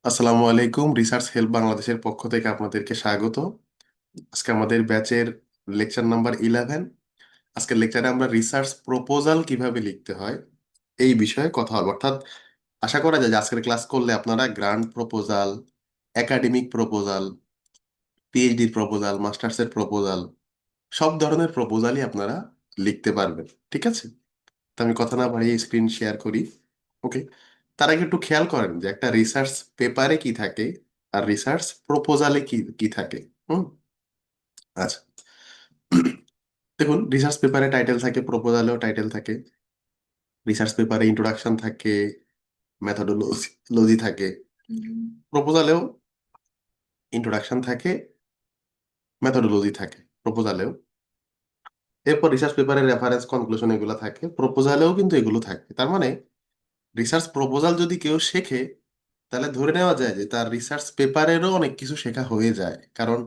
আসসালামু আলাইকুম। Research help বাংলাদেশের পক্ষ থেকে আপনাদেরকে স্বাগত। আজকে আমাদের ব্যাচের লেকচার নাম্বার 11। আজকের লেকচারে আমরা রিসার্চ প্রপোজাল কিভাবে লিখতে হয় এই বিষয়ে কথা হবে। অর্থাৎ আশা করা যায় যে আজকের ক্লাস করলে আপনারা গ্রান্ট প্রপোজাল, একাডেমিক প্রপোজাল, পিএইচডির প্রপোজাল, মাস্টার্সের প্রপোজাল, সব ধরনের প্রপোজালই আপনারা লিখতে পারবেন। ঠিক আছে? তো আমি কথা না বাড়িয়ে স্ক্রিন শেয়ার করি। ওকে। তার আগে একটু খেয়াল করেন যে একটা রিসার্চ পেপারে কি থাকে আর রিসার্চ প্রপোজালে কি কি থাকে। হুম। আচ্ছা। দেখুন, রিসার্চ পেপারে টাইটেল থাকে, প্রপোজালেও টাইটেল থাকে। রিসার্চ পেপারে ইন্ট্রোডাকশন থাকে, মেথডোলজি থাকে। প্রপোজালেও ইন্ট্রোডাকশন থাকে, মেথডোলজি থাকে প্রপোজালেও। এরপর রিসার্চ পেপারের রেফারেন্স, কনক্লুশন এগুলো থাকে, প্রপোজালেও কিন্তু এগুলো থাকে। তার মানে রিসার্চ প্রপোজাল যদি কেউ শেখে, তাহলে ধরে নেওয়া যায় যে তার রিসার্চ পেপারেরও অনেক কিছু শেখা হয়ে যায়। কারণ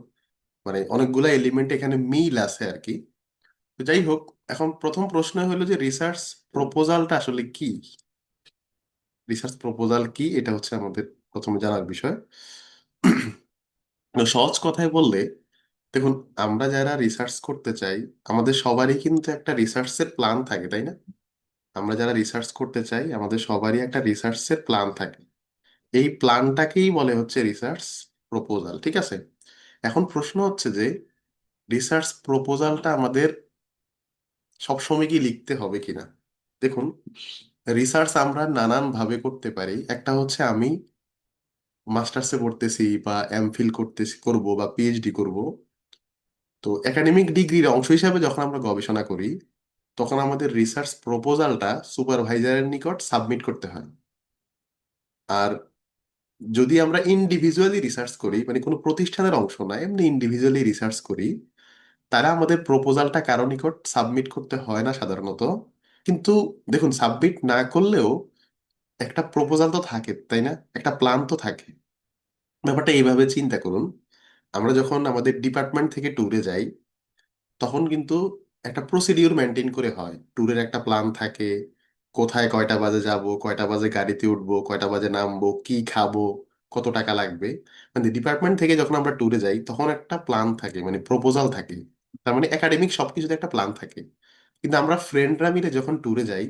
মানে অনেকগুলো এলিমেন্ট এখানে মিল আছে আর কি। তো যাই হোক, এখন প্রথম প্রশ্ন হলো যে রিসার্চ প্রপোজালটা আসলে কি। রিসার্চ প্রপোজাল কি, এটা হচ্ছে আমাদের প্রথমে জানার বিষয়। তো সহজ কথায় বললে, দেখুন, আমরা যারা রিসার্চ করতে চাই, আমাদের সবারই কিন্তু একটা রিসার্চের প্ল্যান থাকে, তাই না? আমরা যারা রিসার্চ করতে চাই, আমাদের সবারই একটা রিসার্চের প্ল্যান থাকে। এই প্ল্যানটাকেই বলে হচ্ছে রিসার্চ প্রপোজাল। ঠিক আছে? এখন প্রশ্ন হচ্ছে যে রিসার্চ প্রপোজালটা আমাদের সবসময় কি লিখতে হবে কিনা। দেখুন, রিসার্চ আমরা নানান ভাবে করতে পারি। একটা হচ্ছে আমি মাস্টার্সে পড়তেছি বা এমফিল করতেছি, করব বা পিএইচডি করব। তো একাডেমিক ডিগ্রির অংশ হিসাবে যখন আমরা গবেষণা করি, তখন আমাদের রিসার্চ প্রপোজালটা সুপারভাইজারের নিকট সাবমিট করতে হয়। আর যদি আমরা ইন্ডিভিজুয়ালি রিসার্চ করি, মানে কোনো প্রতিষ্ঠানের অংশ না, এমনি ইন্ডিভিজুয়ালি রিসার্চ করি, তারা আমাদের প্রপোজালটা কারো নিকট সাবমিট করতে হয় না সাধারণত। কিন্তু দেখুন, সাবমিট না করলেও একটা প্রপোজাল তো থাকে, তাই না? একটা প্ল্যান তো থাকে। ব্যাপারটা এইভাবে চিন্তা করুন। আমরা যখন আমাদের ডিপার্টমেন্ট থেকে ট্যুরে যাই, তখন কিন্তু একটা প্রসিডিউর মেনটেন করে হয়। ট্যুরের একটা প্ল্যান থাকে, কোথায় কয়টা বাজে যাব, কয়টা বাজে গাড়িতে উঠবো, কয়টা বাজে নামবো, কি খাবো, কত টাকা লাগবে। মানে ডিপার্টমেন্ট থেকে যখন আমরা ট্যুরে যাই, তখন একটা প্ল্যান থাকে, মানে প্রপোজাল থাকে। তার মানে একাডেমিক সবকিছুতে একটা প্ল্যান থাকে। কিন্তু আমরা ফ্রেন্ডরা মিলে যখন ট্যুরে যাই,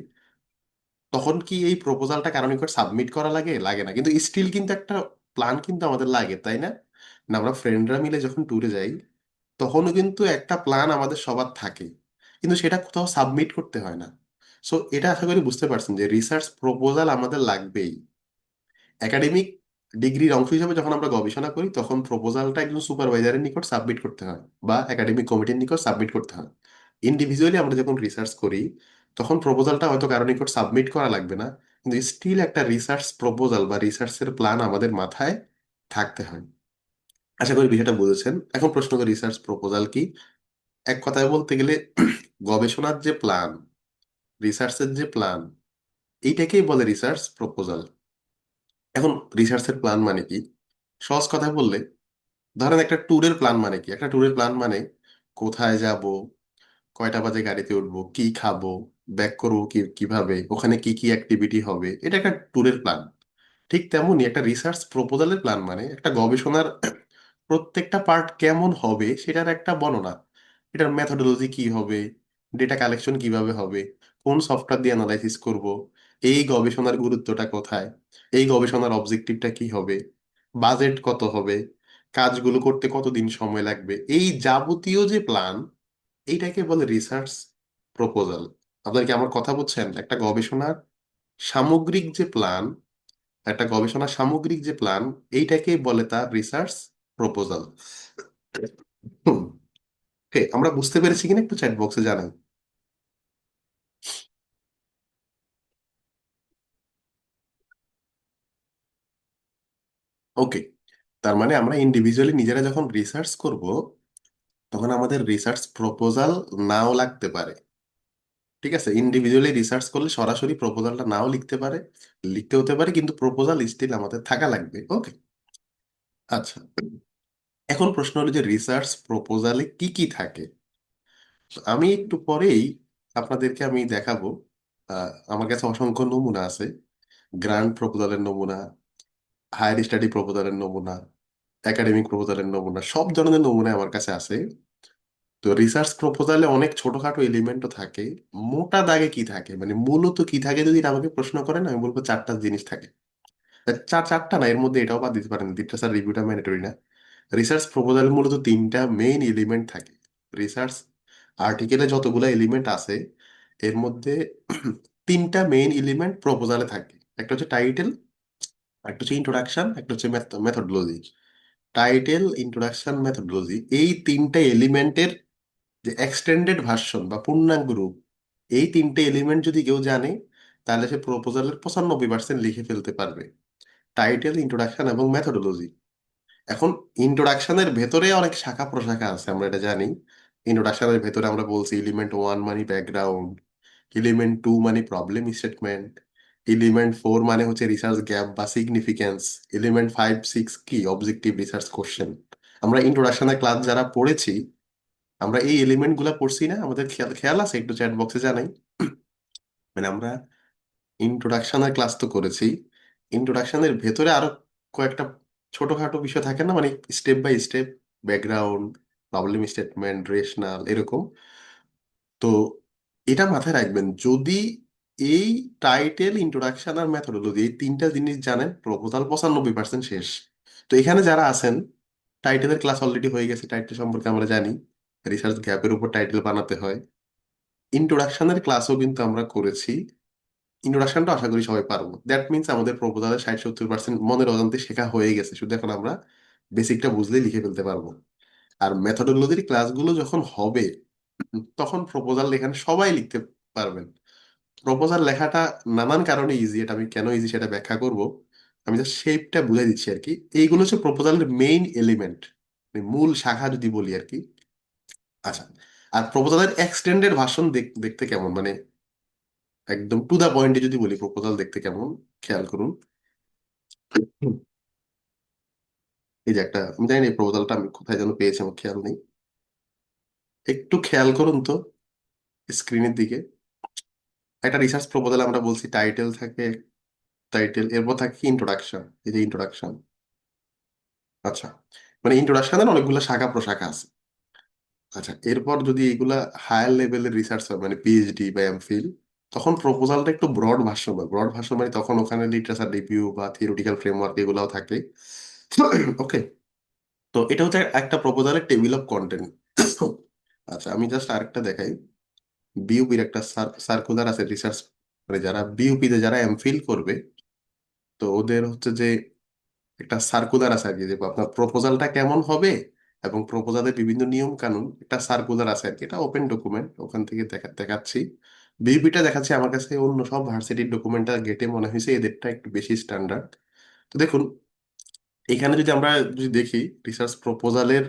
তখন কি এই প্রপোজালটা কারো নিকট সাবমিট করা লাগে? লাগে না, কিন্তু স্টিল কিন্তু একটা প্ল্যান কিন্তু আমাদের লাগে, তাই না? না, আমরা ফ্রেন্ডরা মিলে যখন ট্যুরে যাই, তখনও কিন্তু একটা প্ল্যান আমাদের সবার থাকে, কিন্তু সেটা কোথাও সাবমিট করতে হয় না। সো এটা আশা করি বুঝতে পারছেন যে রিসার্চ প্রপোজাল আমাদের লাগবেই। একাডেমিক ডিগ্রির অংশ হিসেবে যখন আমরা গবেষণা করি, তখন প্রপোজালটা একজন সুপারভাইজারের নিকট সাবমিট করতে হয় বা একাডেমিক কমিটির নিকট সাবমিট করতে হয়। ইন্ডিভিজুয়ালি আমরা যখন রিসার্চ করি, তখন প্রপোজালটা হয়তো কারো নিকট সাবমিট করা লাগবে না, কিন্তু স্টিল একটা রিসার্চ প্রপোজাল বা রিসার্চের প্ল্যান আমাদের মাথায় থাকতে হয়। আশা করি বিষয়টা বুঝেছেন। এখন প্রশ্ন করি, রিসার্চ প্রপোজাল কি? এক কথায় বলতে গেলে গবেষণার যে প্ল্যান, রিসার্চের যে প্ল্যান, এইটাকেই বলে রিসার্চ প্রপোজাল। এখন রিসার্চের প্ল্যান মানে কি? সহজ কথায় বললে, ধরেন একটা ট্যুরের প্ল্যান মানে কি? একটা ট্যুরের প্ল্যান মানে কোথায় যাব, কয়টা বাজে গাড়িতে উঠবো, কি খাবো, ব্যাক করবো কিভাবে, ওখানে কি কি অ্যাক্টিভিটি হবে, এটা একটা ট্যুরের প্ল্যান। ঠিক তেমনই একটা রিসার্চ প্রপোজালের প্ল্যান মানে একটা গবেষণার প্রত্যেকটা পার্ট কেমন হবে সেটার একটা বর্ণনা। এটার মেথোডোলজি কি হবে, ডেটা কালেকশন কিভাবে হবে, কোন সফটওয়্যার দিয়ে অ্যানালাইসিস করব, এই গবেষণার গুরুত্বটা কোথায়, এই গবেষণার অবজেক্টিভটা কি হবে, বাজেট কত হবে, কাজগুলো করতে কতদিন সময় লাগবে, এই যাবতীয় যে প্ল্যান, এইটাকে বলে রিসার্চ প্রপোজাল। আপনার কি আমার কথা বুঝছেন? একটা গবেষণার সামগ্রিক যে প্ল্যান, একটা গবেষণার সামগ্রিক যে প্ল্যান, এইটাকে বলে তার রিসার্চ প্রপোজাল। হুম। আমরা বুঝতে পেরেছি কিনা একটু চ্যাট বক্সে জানাই। ওকে। তার মানে আমরা ইন্ডিভিজুয়ালি নিজেরা যখন রিসার্চ করব, তখন আমাদের রিসার্চ প্রপোজাল নাও লাগতে পারে। ঠিক আছে? ইন্ডিভিজুয়ালি রিসার্চ করলে সরাসরি প্রপোজালটা নাও লিখতে পারে, লিখতে হতে পারে, কিন্তু প্রপোজাল স্টিল আমাদের থাকা লাগবে। ওকে। আচ্ছা। এখন প্রশ্ন হলো যে রিসার্চ প্রপোজালে কি কি থাকে। তো আমি একটু পরেই আপনাদেরকে আমি দেখাবো। আমার কাছে অসংখ্য নমুনা আছে, গ্রান্ট প্রপোজালের নমুনা, হায়ার স্টাডি প্রপোজালের নমুনা, একাডেমিক প্রপোজালের নমুনা, সব ধরনের নমুনা আমার কাছে আছে। তো রিসার্চ প্রপোজালে অনেক ছোটখাটো এলিমেন্টও থাকে। মোটা দাগে কি থাকে, মানে মূলত কি থাকে, যদি এটা আমাকে প্রশ্ন করেন আমি বলবো চারটা জিনিস থাকে। চারটা না, এর মধ্যে এটাও বাদ দিতে পারেন, লিটারেচার রিভিউটা ম্যান্ডেটরি না। রিসার্চ প্রপোজালে মূলত তিনটা মেইন এলিমেন্ট থাকে। রিসার্চ আর্টিকেলে যতগুলো এলিমেন্ট আছে এর মধ্যে তিনটা মেইন এলিমেন্ট প্রপোজালে থাকে। একটা হচ্ছে টাইটেল, একটা হচ্ছে ইন্ট্রোডাকশন, একটা হচ্ছে মেথডোলজি। টাইটেল, ইন্ট্রোডাকশন, মেথডোলজি, এই তিনটা এলিমেন্টের যে এক্সটেন্ডেড ভার্সন বা পূর্ণাঙ্গ রূপ, এই তিনটে এলিমেন্ট যদি কেউ জানে তাহলে সে প্রপোজালের 95% লিখে ফেলতে পারবে। টাইটেল, ইন্ট্রোডাকশন এবং মেথডোলজি। এখন ইন্ট্রোডাকশনের ভেতরে অনেক শাখা প্রশাখা আছে, আমরা এটা জানি। ইন্ট্রোডাকশনের ভেতরে আমরা বলছি এলিমেন্ট 1 মানে ব্যাকগ্রাউন্ড, এলিমেন্ট 2 মানে প্রবলেম স্টেটমেন্ট, এলিমেন্ট 4 মানে হচ্ছে রিসার্চ গ্যাপ বা সিগনিফিকেন্স, এলিমেন্ট 5 6 কি অবজেক্টিভ রিসার্চ কোশ্চেন। আমরা ইন্ট্রোডাকশনের ক্লাস যারা পড়েছি আমরা এই এলিমেন্ট গুলা পড়ছি না? আমাদের খেয়াল খেয়াল আছে? একটু চ্যাট বক্সে জানাই। মানে আমরা ইন্ট্রোডাকশনের ক্লাস তো করেছি, ইন্ট্রোডাকশনের ভেতরে আরো কয়েকটা ছোটখাটো বিষয় থাকে না, মানে step by step, background, problem statement, rational, এরকম। তো এটা মাথায় রাখবেন, যদি এই টাইটেল, ইন্ট্রোডাকশন আর মেথোডোলজি এই তিনটা জিনিস জানেন, প্রপোজাল 95% শেষ। তো এখানে যারা আছেন, টাইটেলের ক্লাস অলরেডি হয়ে গেছে, টাইটেল সম্পর্কে আমরা জানি, রিসার্চ গ্যাপের উপর টাইটেল বানাতে হয়। ইন্ট্রোডাকশনের ক্লাসও কিন্তু আমরা করেছি, ইন্ট্রোডাকশনটা আশা করি সবাই পারবো। দ্যাট মিনস আমাদের প্রপোজালের 60 70% মনের অজান্তে শেখা হয়ে গেছে, শুধু এখন আমরা বেসিকটা বুঝলেই লিখে ফেলতে পারবো। আর মেথোডোলজির ক্লাসগুলো যখন হবে তখন প্রপোজাল এখানে সবাই লিখতে পারবেন। প্রপোজাল লেখাটা নানান কারণে ইজি, এটা আমি কেন ইজি সেটা ব্যাখ্যা করব। আমি জাস্ট শেপটা বুঝাই দিচ্ছি আর কি। এইগুলো হচ্ছে প্রপোজালের মেইন এলিমেন্ট, মূল শাখা যদি বলি আর কি। আচ্ছা, আর প্রপোজালের এক্সটেন্ডেড ভার্সন দেখতে কেমন, মানে একদম টু দা পয়েন্টে যদি বলি প্রপোজাল দেখতে কেমন, খেয়াল করুন। হুম, এই যে একটা, আমি জানি না এই প্রপোজালটা আমি কোথায় যেন পেয়েছি, আমার খেয়াল নেই। একটু খেয়াল করুন তো স্ক্রিনের দিকে। একটা রিসার্চ প্রপোজাল আমরা বলছি টাইটেল থাকে, টাইটেল এরপর থাকে ইন্ট্রোডাকশন, এই যে ইন্ট্রোডাকশন। আচ্ছা, মানে ইন্ট্রোডাকশনের অনেকগুলো শাখা প্রশাখা আছে। আচ্ছা, এরপর যদি এগুলা হায়ার লেভেলের রিসার্চ হয় মানে পিএইচডি বা এমফিল, তখন প্রপোজালটা একটু ব্রড ভার্সন হয়। ব্রড ভার্সন মানে তখন ওখানে লিটারেচার রিভিউ বা থিওরিটিক্যাল ফ্রেমওয়ার্ক এগুলাও থাকে। ওকে, তো এটা হচ্ছে একটা প্রপোজালের টেবিল অফ কন্টেন্ট। আচ্ছা, আমি জাস্ট আরেকটা দেখাই। বিইউপির একটা সার্কুলার আছে রিসার্চ, মানে যারা বিইউপি তে যারা এমফিল করবে, তো ওদের হচ্ছে যে একটা সার্কুলার আছে আর কি, যে আপনার প্রপোজালটা কেমন হবে এবং প্রপোজালের বিভিন্ন নিয়ম কানুন, একটা সার্কুলার আছে আর কি। এটা ওপেন ডকুমেন্ট, ওখান থেকে দেখাচ্ছি। বিইউপিটা দেখাচ্ছি, আমার কাছে অন্য সব ভার্সিটির ডকুমেন্টটা গেটে মনে হয়েছে এদেরটা একটু বেশি স্ট্যান্ডার্ড। তো দেখুন, এখানে যদি আমরা যদি দেখি রিসার্চ প্রপোজালের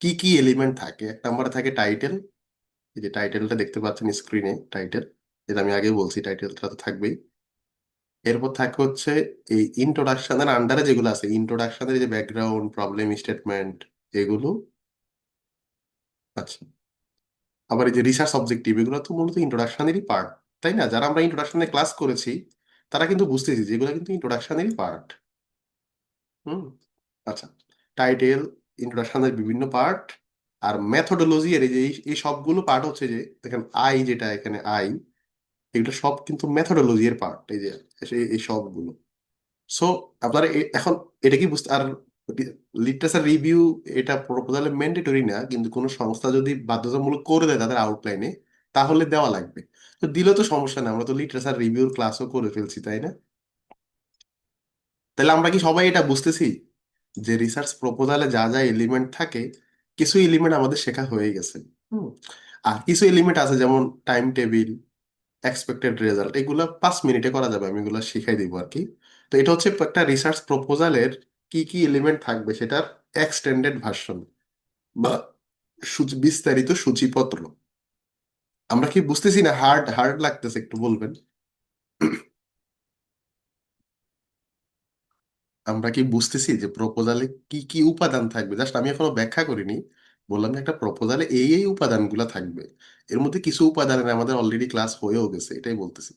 কি কি এলিমেন্ট থাকে, এক নম্বরে থাকে টাইটেল। এই যে টাইটেলটা দেখতে পাচ্ছেন স্ক্রিনে, টাইটেল, যেটা আমি আগে বলছি, টাইটেলটা তো থাকবেই। এরপর থাকে হচ্ছে এই ইন্ট্রোডাকশনের আন্ডারে যেগুলো আছে, ইন্ট্রোডাকশনের যে ব্যাকগ্রাউন্ড, প্রবলেম স্টেটমেন্ট, এগুলো। আচ্ছা, আবার এই যে রিসার্চ অবজেক্টিভ, এগুলো তো মূলত ইন্ট্রোডাকশনেরই পার্ট, তাই না? যারা আমরা ইন্ট্রোডাকশনে ক্লাস করেছি তারা কিন্তু বুঝতেছি যে এগুলো কিন্তু ইন্ট্রোডাকশনেরই পার্ট। হুম। আচ্ছা, টাইটেল, ইন্ট্রোডাকশনের বিভিন্ন পার্ট, আর মেথোডোলজি এর এই যে এই সবগুলো পার্ট হচ্ছে যে, দেখেন আই যেটা এখানে আই, এগুলো সব কিন্তু মেথোডোলজি এর পার্ট, এই যে এই সবগুলো। সো আপনারা এখন এটা কি বুঝতে, আর লিটারেচার রিভিউ এটা প্রপোজালে ম্যান্ডেটরি না, কিন্তু কোনো সংস্থা যদি বাধ্যতামূলক করে দেয় তাদের আউটলাইনে, তাহলে দেওয়া লাগবে। তো দিলে তো সমস্যা নেই, আমরা তো লিটারেচার রিভিউর ক্লাসও করে ফেলছি, তাই না? তাহলে আমরা কি সবাই এটা বুঝতেছি যে রিসার্চ প্রপোজালে যা যা এলিমেন্ট থাকে, কিছু এলিমেন্ট আমাদের শেখা হয়ে গেছে। হুম। আর কিছু এলিমেন্ট আছে যেমন টাইম টেবিল, এক্সপেক্টেড রেজাল্ট, এগুলো 5 মিনিটে করা যাবে, আমি এগুলো শিখাই দিব আর কি। তো এটা হচ্ছে একটা রিসার্চ প্রপোজালের কি কি এলিমেন্ট থাকবে সেটার এক্সটেন্ডেড ভার্সন বা বিস্তারিত সূচিপত্র। আমরা কি বুঝতেছি না? হার্ড হার্ড লাগতেছে, একটু বলবেন? আমরা কি বুঝতেছি যে প্রপোজালে কি কি উপাদান থাকবে? জাস্ট আমি এখনো ব্যাখ্যা করিনি, বললাম যে একটা প্রপোজালে এই উপাদানগুলো থাকবে। এর মধ্যে কিছু উপাদানের আমাদের অলরেডি ক্লাস হয়েও গেছে, এটাই বলতেছি।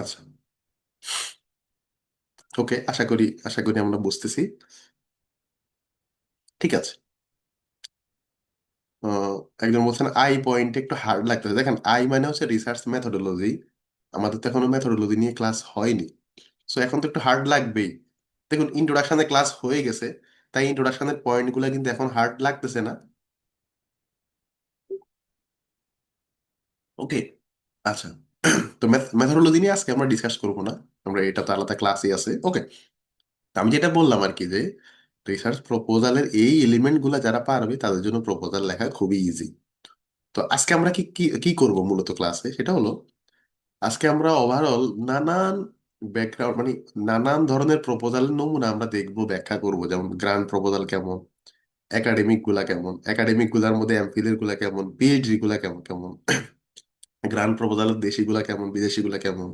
আচ্ছা, ওকে, আশা করি আমরা বুঝতেছি। ঠিক আছে। আহ, একজন বলছেন আই পয়েন্ট একটু হার্ড লাগতেছে। দেখেন, আই মানে হচ্ছে রিসার্চ মেথোডোলজি। আমাদের তো এখনো মেথোডোলজি নিয়ে ক্লাস হয়নি, সো এখন তো একটু হার্ড লাগবেই। দেখুন, ইন্ট্রোডাকশনে ক্লাস হয়ে গেছে, তাই ইন্ট্রোডাকশনের পয়েন্ট গুলো কিন্তু এখন হার্ড লাগতেছে না। ওকে। আচ্ছা। তো মেথোডোলজি নিয়ে আজকে আমরা ডিসকাস করবো না, আমরা এটা তো আলাদা ক্লাসই আছে। ওকে। আমি যেটা বললাম আর কি, যে রিসার্চ প্রপোজালের এই এলিমেন্ট গুলা যারা পারবে তাদের জন্য প্রপোজাল লেখা খুবই ইজি। তো আজকে আমরা কি কি কি করবো মূলত ক্লাসে, সেটা হলো আজকে আমরা ওভারঅল নানান ব্যাকগ্রাউন্ড মানে নানান ধরনের প্রপোজালের নমুনা আমরা দেখবো, ব্যাখ্যা করব। যেমন গ্রান্ট প্রপোজাল কেমন, একাডেমিক গুলা কেমন, একাডেমিক গুলার মধ্যে এমফিলের গুলা কেমন, পিএইচডি গুলা কেমন কেমন, গ্রান্ট প্রপোজালের দেশি গুলা কেমন, বিদেশি গুলা কেমন,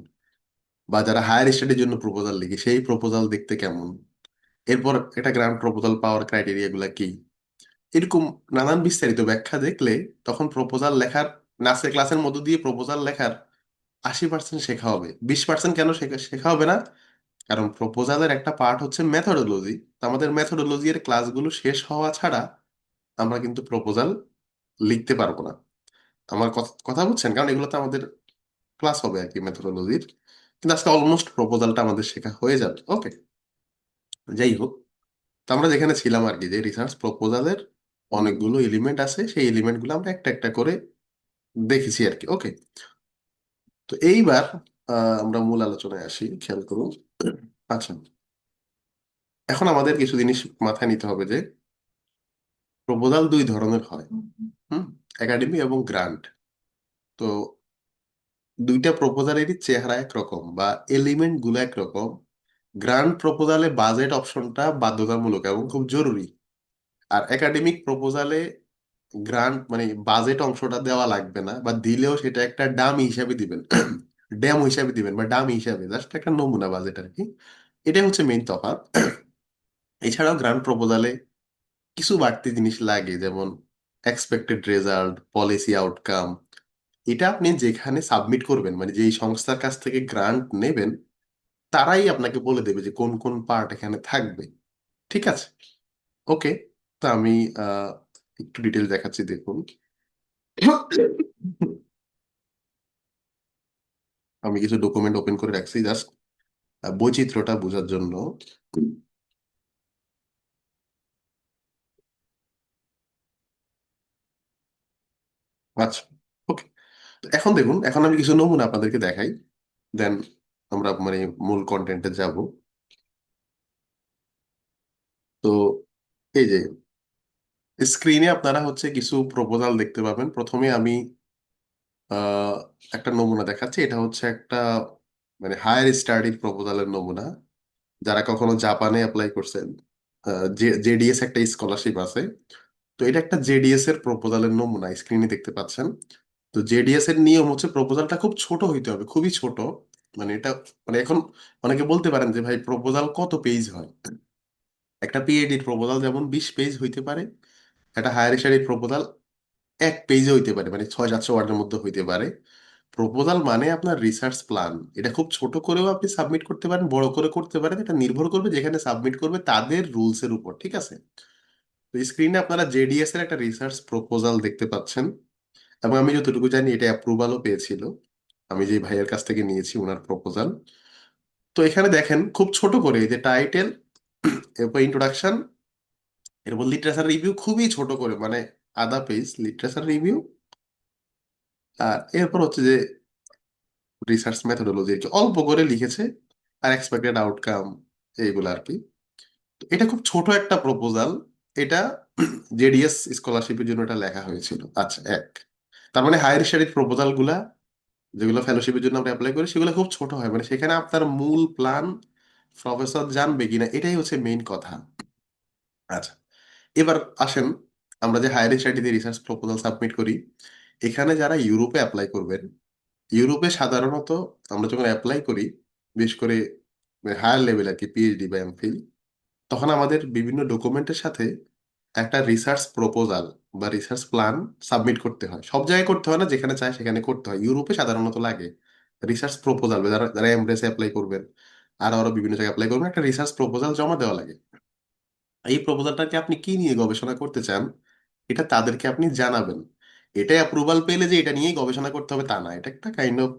বা যারা হায়ার স্টাডির জন্য প্রপোজাল লিখে সেই প্রপোজাল দেখতে কেমন। এরপর একটা গ্রান্ট প্রপোজাল পাওয়ার ক্রাইটেরিয়া গুলা কি, এরকম নানান বিস্তারিত ব্যাখ্যা দেখলে তখন প্রপোজাল লেখার, নাচের ক্লাসের মধ্য দিয়ে প্রপোজাল লেখার 80% শেখা হবে। 20% কেন শেখা শেখা হবে না? কারণ প্রপোজালের একটা পার্ট হচ্ছে মেথোডোলজি। আমাদের মেথোডোলজি এর ক্লাসগুলো শেষ হওয়া ছাড়া আমরা কিন্তু প্রপোজাল লিখতে পারবো না। আমার কথা কথা বুঝছেন? কারণ এগুলো তো আমাদের ক্লাস হবে আর কি মেথোডোলজির, কিন্তু আজকে অলমোস্ট প্রপোজালটা আমাদের শেখা হয়ে যাবে। ওকে। যাই হোক, তো আমরা যেখানে ছিলাম আর কি, যে রিসার্চ প্রপোজালের অনেকগুলো এলিমেন্ট আছে, সেই এলিমেন্ট গুলো আমরা একটা একটা করে দেখেছি আর কি। ওকে। তো এইবার আমরা মূল আলোচনায় আসি, খেয়াল করুন। আচ্ছা, এখন আমাদের কিছু জিনিস মাথায় নিতে হবে, যে প্রপোজাল দুই ধরনের হয়। হুম। একাডেমি এবং গ্রান্ট। তো দুইটা প্রপোজালেরই চেহারা একরকম বা এলিমেন্ট গুলো একরকম। গ্রান্ট প্রপোজালে বাজেট অপশনটা বাধ্যতামূলক এবং খুব জরুরি। আর একাডেমিক প্রপোজালে গ্রান্ট মানে বাজেট অংশটা দেওয়া লাগবে না, বা দিলেও সেটা একটা ডামি হিসাবে দিবেন। ড্যাম হিসাবে দিবেন বা ডামি হিসাবে, জাস্ট একটা নমুনা বাজেট আর কি। এটাই হচ্ছে মেইন তফাৎ। এছাড়াও গ্রান্ট প্রপোজালে কিছু বাড়তি জিনিস লাগে, যেমন এক্সপেক্টেড রেজাল্ট, পলিসি আউটকাম। এটা আপনি যেখানে সাবমিট করবেন, মানে যেই সংস্থার কাছ থেকে গ্রান্ট নেবেন, তারাই আপনাকে বলে দেবে যে কোন কোন পার্ট এখানে থাকবে। ঠিক আছে। ওকে। তো আমি আহ, একটু ডিটেল দেখাচ্ছি, দেখুন। আমি কিছু ডকুমেন্ট ওপেন করে রাখছি, জাস্ট বৈচিত্র্যটা বোঝার জন্য। আচ্ছা। ওকে। এখন দেখুন, এখন আমি কিছু নমুনা আপনাদেরকে দেখাই, দেন আমরা মানে মূল কন্টেন্টে যাব। তো এই যে স্ক্রিনে আপনারা হচ্ছে কিছু প্রপোজাল দেখতে পাবেন। প্রথমে আমি আহ, একটা নমুনা দেখাচ্ছি। এটা হচ্ছে একটা মানে হায়ার স্টাডির প্রপোজালের নমুনা। যারা কখনো জাপানে অ্যাপ্লাই করছেন, জেডিএস একটা স্কলারশিপ আছে। তো এটা একটা জেডিএস এর প্রপোজালের নমুনা, স্ক্রিনে দেখতে পাচ্ছেন। তো জেডিএস এর নিয়ম হচ্ছে প্রপোজালটা খুব ছোট হইতে হবে, খুবই ছোট। মানে এটা মানে এখন অনেকে বলতে পারেন যে ভাই প্রপোজাল কত পেজ হয়। একটা পিএইচডির প্রপোজাল যেমন 20 পেজ হইতে পারে, একটা হায়ার স্টাডির প্রপোজাল 1 পেজে হইতে পারে, মানে 600-700 ওয়ার্ডের মধ্যে হইতে পারে। প্রপোজাল মানে আপনার রিসার্চ প্ল্যান। এটা খুব ছোট করেও আপনি সাবমিট করতে পারেন, বড় করে করতে পারেন, এটা নির্ভর করবে যেখানে সাবমিট করবে তাদের রুলস এর উপর। ঠিক আছে। তো স্ক্রিনে আপনারা জেডিএস এর একটা রিসার্চ প্রপোজাল দেখতে পাচ্ছেন, এবং আমি যতটুকু জানি এটা অ্যাপ্রুভালও পেয়েছিল। আমি যে ভাইয়ের কাছ থেকে নিয়েছি ওনার প্রপোজাল। তো এখানে দেখেন খুব ছোট করে এই যে টাইটেল, এরপর ইন্ট্রোডাকশন, এরপর লিটারেচার রিভিউ খুবই ছোট করে, মানে আধা পেজ লিটারেচার রিভিউ। আর এরপর হচ্ছে যে রিসার্চ মেথোডোলজি আর কি অল্প করে লিখেছে, আর এক্সপেক্টেড আউটকাম, এইগুলো আর কি। তো এটা খুব ছোট একটা প্রপোজাল। এটা জেডিএস স্কলারশিপের জন্য এটা লেখা হয়েছিল। আচ্ছা, এক। তার মানে হায়ার স্টাডির প্রপোজাল গুলা, যেগুলো ফেলোশিপের জন্য আমরা অ্যাপ্লাই করি, সেগুলো খুব ছোট হয়, মানে সেখানে আপনার মূল প্ল্যান প্রফেসর জানবে কিনা, এটাই হচ্ছে মেইন কথা। আচ্ছা, এবার আসেন, আমরা যে হায়ার স্টাডিতে রিসার্চ প্রপোজাল সাবমিট করি, এখানে যারা ইউরোপে অ্যাপ্লাই করবেন, ইউরোপে সাধারণত আমরা যখন অ্যাপ্লাই করি, বিশেষ করে হায়ার লেভেল আর কি, পিএইচডি বা এমফিল, তখন আমাদের বিভিন্ন ডকুমেন্টের সাথে একটা রিসার্চ প্রপোজাল বা রিসার্চ প্ল্যান সাবমিট করতে হয়। সব জায়গায় করতে হয় না, যেখানে চায় সেখানে করতে হয়। ইউরোপে সাধারণত লাগে রিসার্চ প্রপোজাল, যারা যারা এমব্রেসে অ্যাপ্লাই করবেন আরো আরো বিভিন্ন জায়গায় অ্যাপ্লাই করবেন, একটা রিসার্চ প্রপোজাল জমা দেওয়া লাগে। এই প্রপোজালটাকে আপনি কি নিয়ে গবেষণা করতে চান এটা তাদেরকে আপনি জানাবেন। এটা অ্যাপ্রুভাল পেলে যে এটা নিয়েই গবেষণা করতে হবে তা না, এটা একটা কাইন্ড অফ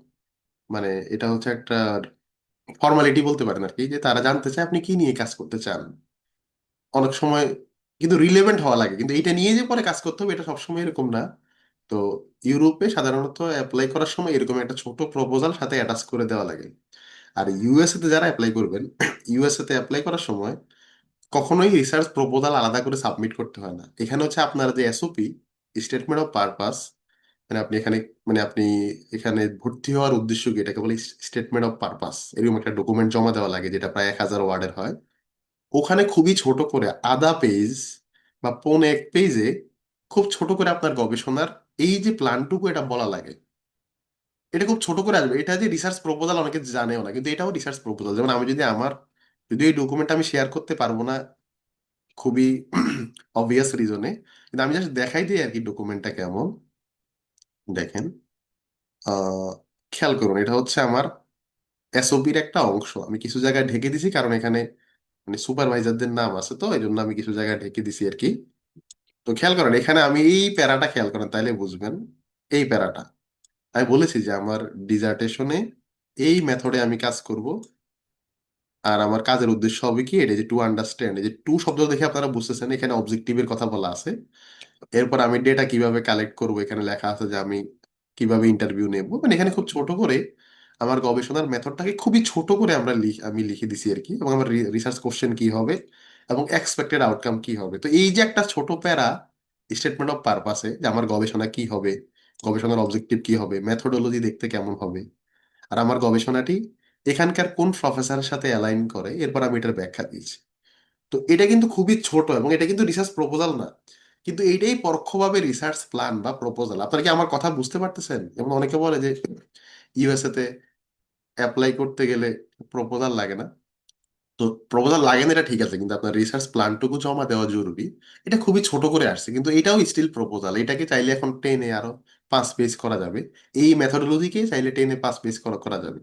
মানে এটা হচ্ছে একটা ফর্মালিটি বলতে পারেন আর কি, যে তারা জানতে চায় আপনি কি নিয়ে কাজ করতে চান। অনেক সময় কিন্তু রিলেভেন্ট হওয়া লাগে, কিন্তু এটা নিয়ে যে পরে কাজ করতে হবে এটা সবসময় এরকম না। তো ইউরোপে সাধারণত অ্যাপ্লাই করার সময় এরকম একটা ছোট প্রপোজাল সাথে অ্যাটাচ করে দেওয়া লাগে। আর ইউএসএ তে যারা অ্যাপ্লাই করবেন, ইউএসএ তে অ্যাপ্লাই করার সময় কখনোই রিসার্চ প্রপোজাল আলাদা করে সাবমিট করতে হয় না। এখানে হচ্ছে আপনার যে এসওপি, স্টেটমেন্ট অফ পারপাস, মানে আপনি এখানে মানে আপনি এখানে ভর্তি হওয়ার উদ্দেশ্য কি এটাকে বলে স্টেটমেন্ট অফ পারপাস, এরকম একটা ডকুমেন্ট জমা দেওয়া লাগে যেটা প্রায় 1000 ওয়ার্ডের হয়। ওখানে খুবই ছোট করে আধা পেজ বা পৌনে এক পেজে খুব ছোট করে আপনার গবেষণার এই যে প্ল্যানটুকু এটা বলা লাগে। এটা খুব ছোট করে আসবে, এটা যে রিসার্চ প্রপোজাল অনেকে জানেও না, কিন্তু এটাও রিসার্চ প্রপোজাল। যেমন আমি যদি আমার, যদি এই ডকুমেন্ট আমি শেয়ার করতে পারবো না খুবই অবভিয়াস রিজনে, কিন্তু আমি জাস্ট দেখাই দিই আর কি ডকুমেন্টটা কেমন। দেখেন, আহ খেয়াল করুন, এটা হচ্ছে আমার এসওপির একটা অংশ। আমি কিছু জায়গায় ঢেকে দিছি কারণ এখানে মানে সুপারভাইজারদের নাম আছে, তো এই জন্য আমি কিছু জায়গায় ঢেকে দিছি আর কি। তো খেয়াল করেন এখানে আমি এই প্যারাটা খেয়াল করেন তাইলে বুঝবেন। এই প্যারাটা আমি বলেছি যে আমার ডিজার্টেশনে এই মেথডে আমি কাজ করব। আর আমার কাজের উদ্দেশ্য হবে কি, এটা যে টু আন্ডারস্ট্যান্ড, এই যে টু শব্দ দেখে আপনারা বুঝতেছেন এখানে অবজেক্টিভের কথা বলা আছে। এরপর আমি ডেটা কিভাবে কালেক্ট করব, এখানে লেখা আছে যে আমি কিভাবে ইন্টারভিউ নেব, মানে এখানে খুব ছোট করে আমার গবেষণার মেথডটাকে খুবই ছোট করে আমি লিখে দিছি আর কি, এবং আমার রিসার্চ কোশ্চেন কি হবে এবং এক্সপেক্টেড আউটকাম কি হবে। তো এই যে একটা ছোট প্যারা স্টেটমেন্ট অফ পারপাসে, যে আমার গবেষণা কি হবে, গবেষণার অবজেক্টিভ কি হবে, মেথোডোলজি দেখতে কেমন হবে, আর আমার গবেষণাটি এখানকার কোন প্রফেসরের সাথে অ্যালাইন করে, এরপর আমি এটার ব্যাখ্যা দিয়েছি। তো এটা কিন্তু খুবই ছোট এবং এটা কিন্তু রিসার্চ প্রপোজাল না, কিন্তু এইটাই পরোক্ষভাবে রিসার্চ প্ল্যান বা প্রপোজাল। আপনারা কি আমার কথা বুঝতে পারতেছেন? যেমন অনেকে বলে যে ইউএসএ তে অ্যাপ্লাই করতে গেলে প্রপোজাল লাগে না। তো প্রপোজাল লাগে না এটা ঠিক আছে, কিন্তু আপনার রিসার্চ প্ল্যানটুকু জমা দেওয়া জরুরি। এটা খুবই ছোট করে আসছে, কিন্তু এটাও স্টিল প্রপোজাল। এটাকে চাইলে এখন টেনে আরো 5 পেজ করা যাবে, এই মেথোডোলজিকে চাইলে টেনে 5 পেজ করা করা যাবে।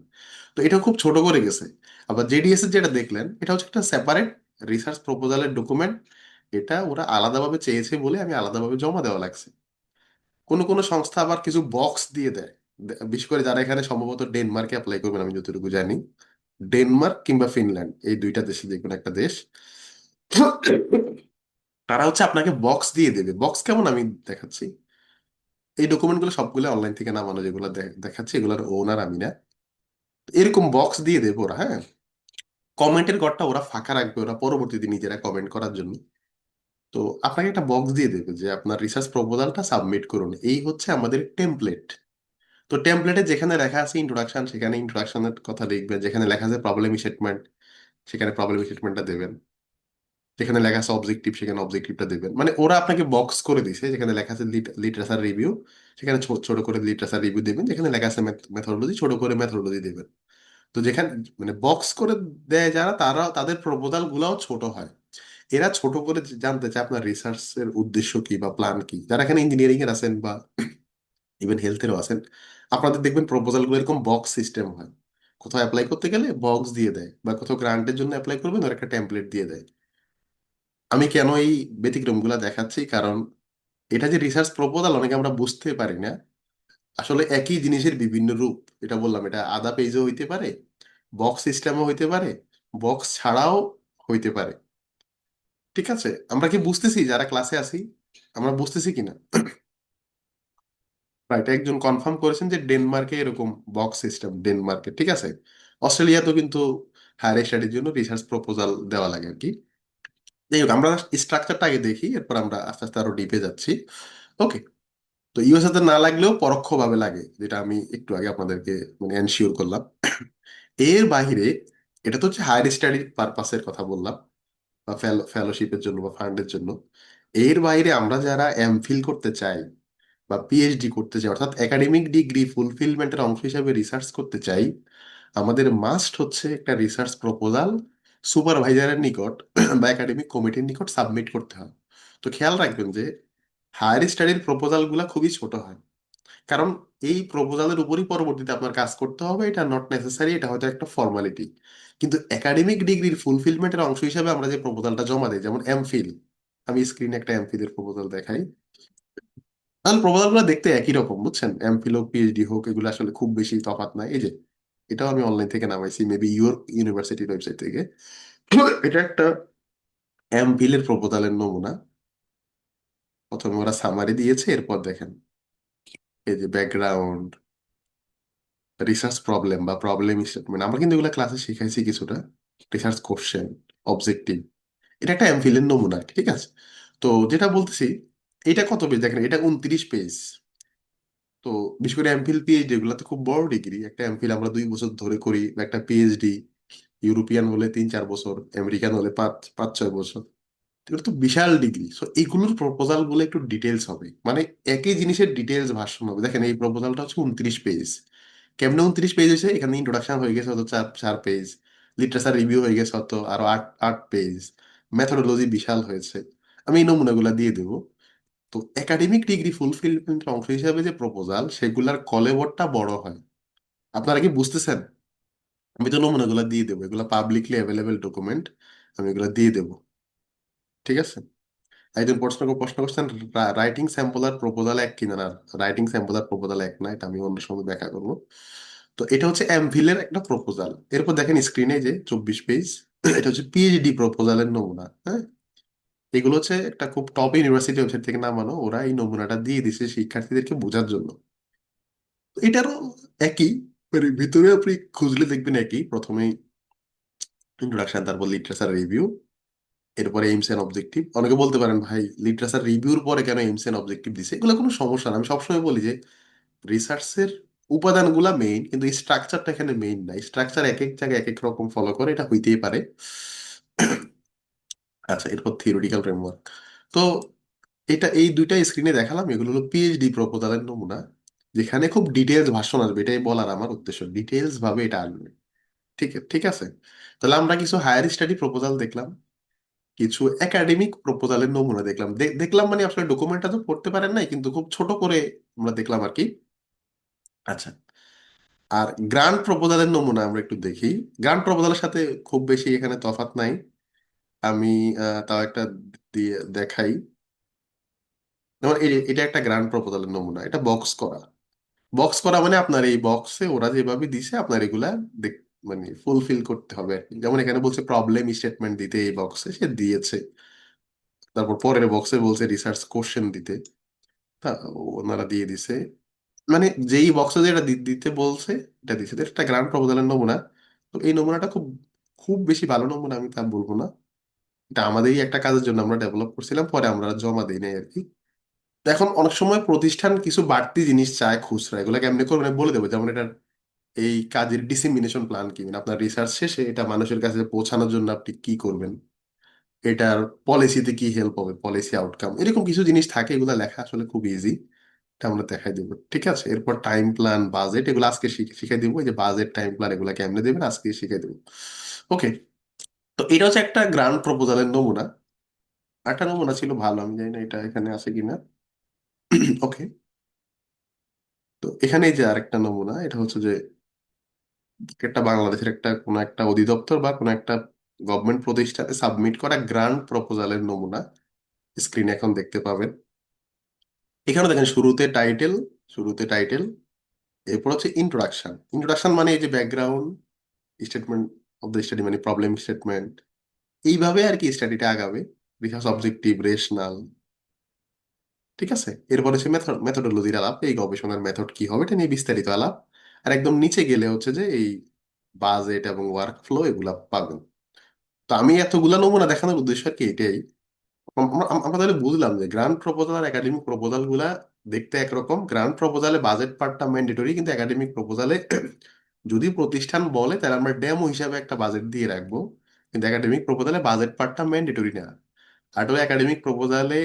তো এটা খুব ছোট করে গেছে। আবার জেডিএস এর যেটা দেখলেন এটা হচ্ছে একটা সেপারেট রিসার্চ প্রপোজালের ডকুমেন্ট। এটা ওরা আলাদাভাবে চেয়েছে বলে আমি আলাদাভাবে জমা দেওয়া লাগছে। কোনো কোনো সংস্থা আবার কিছু বক্স দিয়ে দেয়, বিশেষ করে যারা এখানে সম্ভবত ডেনমার্কে অ্যাপ্লাই করবেন আমি যতটুকু জানি। ডেনমার্ক কিংবা ফিনল্যান্ড, এই দুইটা দেশে যে কোনো একটা দেশ, তারা হচ্ছে আপনাকে বক্স দিয়ে দেবে। বক্স কেমন আমি দেখাচ্ছি। এই ডকুমেন্টগুলো সবগুলো অনলাইন থেকে নামানো, যেগুলো দেখাচ্ছি এগুলোর ওনার আমি না। এরকম বক্স দিয়ে দেবো ওরা, হ্যাঁ। কমেন্টের ঘরটা ওরা ফাঁকা রাখবে, ওরা পরবর্তীতে নিজেরা কমেন্ট করার জন্য। তো আপনাকে একটা বক্স দিয়ে দেবে যে আপনার রিসার্চ প্রপোজালটা সাবমিট করুন, এই হচ্ছে আমাদের টেমপ্লেট। তো টেমপ্লেটে যেখানে লেখা আছে ইন্ট্রোডাকশন, সেখানে ইন্ট্রোডাকশনের কথা লিখবেন। যেখানে লেখা আছে প্রবলেম স্টেটমেন্ট, সেখানে প্রবলেম স্টেটমেন্টটা দেবেন। যেখানে লেখা আছে অবজেক্টিভ, সেখানে অবজেক্টিভটা দেবেন। মানে ওরা আপনাকে বক্স করে দিছে, যেখানে লেখা আছে লিটারেচার রিভিউ, সেখানে ছোট করে লিটারেচার রিভিউ দেবেন। যেখানে লেখা আছে মেথোডোলজি, ছোট করে মেথোডোলজি দেবেন। তো যেখানে মানে বক্স করে দেয় যারা, তারা তাদের প্রপোজাল গুলাও ছোট হয়। এরা ছোট করে জানতে চায় আপনার রিসার্চ এর উদ্দেশ্য কি বা প্ল্যান কি। যারা এখানে ইঞ্জিনিয়ারিং এর আছেন বা ইভেন হেলথেরও আছেন, আপনাদের দেখবেন প্রপোজাল গুলো এরকম বক্স সিস্টেম হয়। কোথাও অ্যাপ্লাই করতে গেলে বক্স দিয়ে দেয়, বা কোথাও গ্রান্টের জন্য অ্যাপ্লাই করবেন ওর একটা টেমপ্লেট দিয়ে দেয়। আমি কেন এই ব্যতিক্রমগুলো দেখাচ্ছি, কারণ এটা যে রিসার্চ প্রপোজাল অনেকে আমরা বুঝতে পারি না। আসলে একই জিনিসের বিভিন্ন রূপ। এটা বললাম, এটা আধা পেজও হইতে পারে, বক্স সিস্টেমও হইতে পারে, বক্স ছাড়াও হইতে পারে। ঠিক আছে, আমরা কি বুঝতেছি যারা ক্লাসে আছি? আমরা বুঝতেছি কিনা? রাইট, একজন কনফার্ম করেছেন যে ডেনমার্কে এরকম বক্স সিস্টেম, ডেনমার্কে। ঠিক আছে, অস্ট্রেলিয়াতেও কিন্তু হায়ার স্টাডির জন্য রিসার্চ প্রপোজাল দেওয়া লাগে আর কি। যাই হোক, আমরা স্ট্রাকচারটা আগে দেখি, এরপর আমরা আস্তে আস্তে আরো ডিপে যাচ্ছি। ওকে। তো ইউএসএ তে না লাগলেও পরোক্ষভাবে লাগে, যেটা আমি একটু আগে আপনাদেরকে মানে এনশিওর করলাম। এর বাইরে, এটা তো হচ্ছে হায়ার স্টাডির পারপাসের কথা বললাম, বা ফেলোশিপের জন্য বা ফান্ডের জন্য। এর বাইরে আমরা যারা এমফিল করতে চাই বা পিএইচডি করতে চাই, অর্থাৎ একাডেমিক ডিগ্রি ফুলফিলমেন্টের অংশ হিসাবে রিসার্চ করতে চাই, আমাদের মাস্ট হচ্ছে একটা রিসার্চ প্রপোজাল সুপারভাইজারের নিকট বা একাডেমিক কমিটির নিকট সাবমিট করতে হয়। তো খেয়াল রাখবেন যে হায়ার স্টাডির প্রপোজাল গুলা খুবই ছোট হয়। কারণ এই প্রপোজালের উপরই পরবর্তীতে আপনার কাজ করতে হবে, এটা নট নেসেসারি, এটা হয়তো একটা ফর্মালিটি। কিন্তু একাডেমিক ডিগ্রির ফুলফিলমেন্টের অংশ হিসাবে আমরা যে প্রপোজালটা জমা দিই, যেমন এমফিল, আমি স্ক্রিনে একটা এমফিল এর প্রপোজাল দেখাই। তাহলে প্রপোজালগুলো দেখতে একই রকম, বুঝছেন? এমফিল হোক পিএইচডি হোক, এগুলো আসলে খুব বেশি তফাৎ নাই। এই যে এটাও আমি অনলাইন থেকে নামাইছি, মেবি ইউর ইউনিভার্সিটির ওয়েবসাইট থেকে। এটা একটা এমফিল এর প্রপোজালের নমুনা। প্রথমে ওরা সামারি দিয়েছে, এরপর দেখেন এই যে ব্যাকগ্রাউন্ড, রিসার্চ প্রবলেম বা প্রবলেম স্টেটমেন্ট, আমরা কিন্তু এগুলো ক্লাসে শিখাইছি কিছুটা। রিসার্চ কোশ্চেন, অবজেক্টিভ, এটা একটা এমফিল এর নমুনা, ঠিক আছে? তো যেটা বলতেছি, এটা কত পেজ দেখেন, এটা 29 পেজ। তো বিশেষ করে এমফিল পিএইচডি এগুলো তো খুব বড় ডিগ্রি। একটা এমফিল আমরা 2 বছর ধরে করি, বা একটা পিএইচডি ইউরোপিয়ান হলে 3-4 বছর, আমেরিকান হলে 5-6 বছর। এগুলো তো বিশাল ডিগ্রি। সো এইগুলোর প্রপোজাল গুলো একটু ডিটেলস হবে, মানে একই জিনিসের ডিটেলস ভার্সন হবে। দেখেন এই প্রপোজালটা হচ্ছে 29 পেজ। কেমনে 29 পেজ হয়েছে? এখানে ইন্ট্রোডাকশন হয়ে গেছে হয়তো 4 4 পেজ, লিটারেচার রিভিউ হয়ে গেছে হয়তো আরো 8 8 পেজ, মেথোডোলজি বিশাল হয়েছে। আমি এই নমুনাগুলো দিয়ে দেবো। তো একাডেমিক ডিগ্রি ফুলফিলমেন্টের অংশ হিসাবে যে প্রপোজাল, সেগুলার কলেবরটা বড় হয়। আপনারা কি বুঝতেছেন? আমি তো নমুনাগুলো দিয়ে দেবো, এগুলো পাবলিকলি অ্যাভেলেবেল ডকুমেন্ট, আমি এগুলো দিয়ে দেবো। ঠিক আছে? একজন প্রশ্ন প্রশ্ন করছেন, রাইটিং স্যাম্পল আর প্রপোজাল এক কিনা না? রাইটিং স্যাম্পল আর প্রপোজাল এক না, এটা আমি অন্য সময় দেখা করবো। তো এটা হচ্ছে এমফিলের একটা প্রপোজাল। এরপর দেখেন স্ক্রিনে যে 24 পেজ, এটা হচ্ছে পিএইচডি প্রপোজালের নমুনা। হ্যাঁ, এগুলো হচ্ছে একটা খুব টপ ইউনিভার্সিটি ওয়েবসাইট থেকে নামানো, ওরা এই নমুনাটা দিয়ে দিছে শিক্ষার্থীদেরকে বোঝার জন্য। তো এটারও একই, মানে ভিতরে আপনি খুঁজলে দেখবেন একই। প্রথমেই ইন্ট্রোডাকশন, তারপর লিটারেচার রিভিউ, এরপরে এইমস এন্ড অবজেক্টিভ। অনেকে বলতে পারেন, ভাই লিটারেচার রিভিউর পরে কেন এইমস এন্ড অবজেক্টিভ দিছে? এগুলো কোনো সমস্যা না। আমি সবসময় বলি যে রিসার্চের উপাদানগুলা মেইন, কিন্তু স্ট্রাকচারটা এখানে মেইন না। স্ট্রাকচার এক এক জায়গায় এক এক রকম ফলো করে, এটা হইতেই পারে। আচ্ছা, এরপর থিওরিটিক্যাল ফ্রেমওয়ার্ক। তো এটা এই দুইটা স্ক্রিনে দেখালাম, এগুলো হলো পিএইচডি প্রপোজালের নমুনা, যেখানে খুব ডিটেলস ভাষণ আসবে। এটাই বলার আমার উদ্দেশ্য, ডিটেলস ভাবে এটা আসবে। ঠিক ঠিক আছে? তাহলে আমরা কিছু হায়ার স্টাডি প্রপোজাল দেখলাম, কিছু একাডেমিক প্রপোজালের নমুনা দেখলাম। দেখলাম মানে আসলে ডকুমেন্টটা তো পড়তে পারেন নাই, কিন্তু খুব ছোট করে আমরা দেখলাম আর কি। আচ্ছা, আর গ্রান্ট প্রপোজালের নমুনা আমরা একটু দেখি। গ্রান্ট প্রপোজালের সাথে খুব বেশি এখানে তফাৎ নাই। আমি তাও একটা দিয়ে দেখাই। যেমন এটা একটা গ্রান্ট প্রপোজালের নমুনা, এটা বক্স করা। বক্স করা মানে আপনার এই বক্সে ওরা যেভাবে দিছে আপনার এগুলা দেখ, মানে ফুলফিল করতে হবে আর কি। যেমন এখানে বলছে প্রবলেম স্টেটমেন্ট দিতে, এই বক্সে সে দিয়েছে। তারপর পরের বক্সে বলছে রিসার্চ কোশ্চেন দিতে, তা ওনারা দিয়ে দিছে। মানে যেই বক্সে যেটা দিতে বলছে, এটা দিছে। তো এটা একটা গ্রান্ট প্রপোজালের নমুনা। তো এই নমুনাটা খুব খুব বেশি ভালো নমুনা আমি তা বলবো না। এটা আমাদেরই একটা কাজের জন্য আমরা ডেভেলপ করছিলাম, পরে আমরা জমা দিই নাই আর কি। তো এখন অনেক সময় প্রতিষ্ঠান কিছু বাড়তি জিনিস চায় খুচরা, এগুলো কেমনে করবেন আমি বলে দেবো। যেমন এটা এই কাজের ডিসেমিনেশন প্ল্যান কি, মানে আপনার রিসার্চ শেষে এটা মানুষের কাছে পৌঁছানোর জন্য আপনি কি করবেন, এটার পলিসিতে কি হেল্প হবে, পলিসি আউটকাম, এরকম কিছু জিনিস থাকে। এগুলো লেখা আসলে খুব ইজি, এটা আমরা দেখাই দেবো। ঠিক আছে? এরপর টাইম প্ল্যান, বাজেট, এগুলো আজকে শিখাই দেবো। এই যে বাজেট, টাইম প্ল্যান, এগুলো কেমনে দেবেন আজকে শিখাই দেবো। ওকে। তো এটা হচ্ছে একটা গ্রান্ট প্রপোজালের নমুনা। একটা নমুনা ছিল ভালো, আমি জানি না এটা এখানে আছে কিনা। ওকে। তো এখানে এই যে আরেকটা নমুনা, এটা হচ্ছে যে একটা বাংলাদেশের একটা কোনো একটা অধিদপ্তর বা কোনো একটা গভর্নমেন্ট প্রতিষ্ঠানে সাবমিট করা গ্রান্ট প্রপোজালের নমুনা। স্ক্রিনে এখন দেখতে পাবেন। এখানে দেখেন শুরুতে টাইটেল, এরপর হচ্ছে ইন্ট্রোডাকশন। ইন্ট্রোডাকশন মানে এই যে background, statement of the study মানে প্রবলেম স্টেটমেন্ট, এইভাবে আর কি স্টাডিটা আগাবে। Research objective, rational. ঠিক আছে? এরপর হচ্ছে মেথডোলজির আলাপ, এই গবেষণার মেথড কি হবে এটা নিয়ে বিস্তারিত আলাপ। আর একদম নিচে গেলে হচ্ছে যে এই বাজেট এবং ওয়ার্ক ফ্লো, এগুলা পাবেন। তো আমি এতগুলা নমুনা দেখানোর উদ্দেশ্য আর কি এটাই। আমরা তাহলে বুঝলাম যে গ্রান্ট প্রপোজাল আর একাডেমিক প্রপোজাল গুলা দেখতে একরকম। গ্রান্ট প্রপোজালে বাজেট পার্টটা ম্যান্ডেটরি, কিন্তু একাডেমিক প্রপোজালে যদি প্রতিষ্ঠান বলে তাহলে আমরা ডেমো হিসাবে একটা বাজেট দিয়ে রাখবো। কিন্তু একাডেমিক প্রপোজালে বাজেট পার্টটা ম্যান্ডেটরি না। আর একাডেমিক প্রপোজালে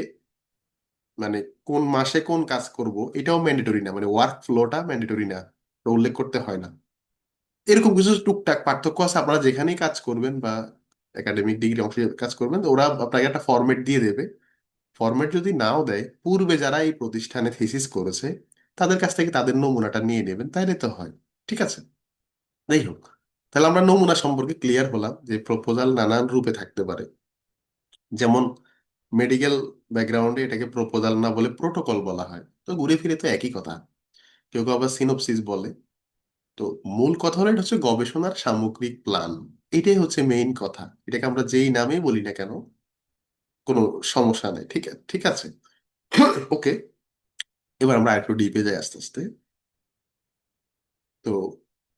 মানে কোন মাসে কোন কাজ করব এটাও ম্যান্ডেটরি না, মানে ওয়ার্ক ফ্লোটা ম্যান্ডেটরি না, এটা উল্লেখ করতে হয় না। এরকম কিছু টুকটাক পার্থক্য আছে। আপনারা যেখানেই কাজ করবেন বা একাডেমিক ডিগ্রি অংশে কাজ করবেন, তো ওরা আপনাকে একটা ফরম্যাট দিয়ে দেবে। ফরম্যাট যদি নাও দেয়, পূর্বে যারা এই প্রতিষ্ঠানে থিসিস করেছে তাদের কাছ থেকে তাদের নমুনাটা নিয়ে নেবেন, তাইলে তো হয়। ঠিক আছে, যাই হোক, তাহলে আমরা নমুনা সম্পর্কে ক্লিয়ার হলাম যে প্রপোজাল নানান রূপে থাকতে পারে। যেমন মেডিকেল ব্যাকগ্রাউন্ডে এটাকে প্রপোজাল না বলে প্রোটোকল বলা হয়, তো ঘুরে ফিরে তো একই কথা। কেউ কেউ আবার সিনোপসিস বলে। তো মূল কথা হলো এটা হচ্ছে গবেষণার সামগ্রিক প্ল্যান। এটাই হচ্ছে মেইন কথা। এটাকে আমরা যেই নামেই বলি না কেন, কোনো সমস্যা নেই। ঠিক আছে, ঠিক আছে। ওকে, এবার আমরা একটু ডিপে যাই আস্তে আস্তে। তো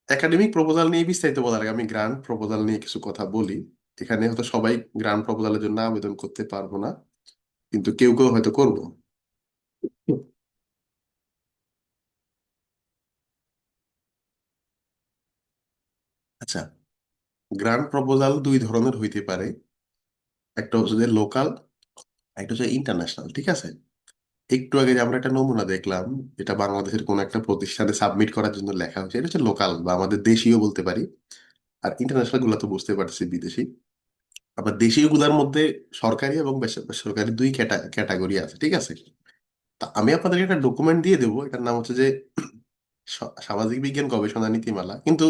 একাডেমিক প্রপোজাল নিয়ে বিস্তারিত বলার আগে আমি গ্রান্ট প্রপোজাল নিয়ে কিছু কথা বলি। এখানে হয়তো সবাই গ্রান্ট প্রপোজালের জন্য আবেদন করতে পারবো না, কিন্তু কেউ কেউ হয়তো করবো। আচ্ছা, গ্রান্ট প্রপোজাল দুই ধরনের হইতে পারে। একটা হচ্ছে যে লোকাল, একটা হচ্ছে ইন্টারন্যাশনাল। ঠিক আছে, একটু আগে যে আমরা একটা নমুনা দেখলাম, এটা বাংলাদেশের কোন একটা প্রতিষ্ঠানে সাবমিট করার জন্য লেখা হয়েছে, এটা হচ্ছে লোকাল বা আমাদের দেশীয় বলতে পারি। আর ইন্টারন্যাশনাল গুলো তো বুঝতে পারছি বিদেশি। আবার দেশীয় গুলার মধ্যে সরকারি এবং বেসরকারি দুই ক্যাটাগরি আছে। ঠিক আছে, তা আমি আপনাদেরকে একটা ডকুমেন্ট দিয়ে দেবো, এটার নাম হচ্ছে যে সামাজিক বিজ্ঞান গবেষণা নীতিমালা। কিন্তু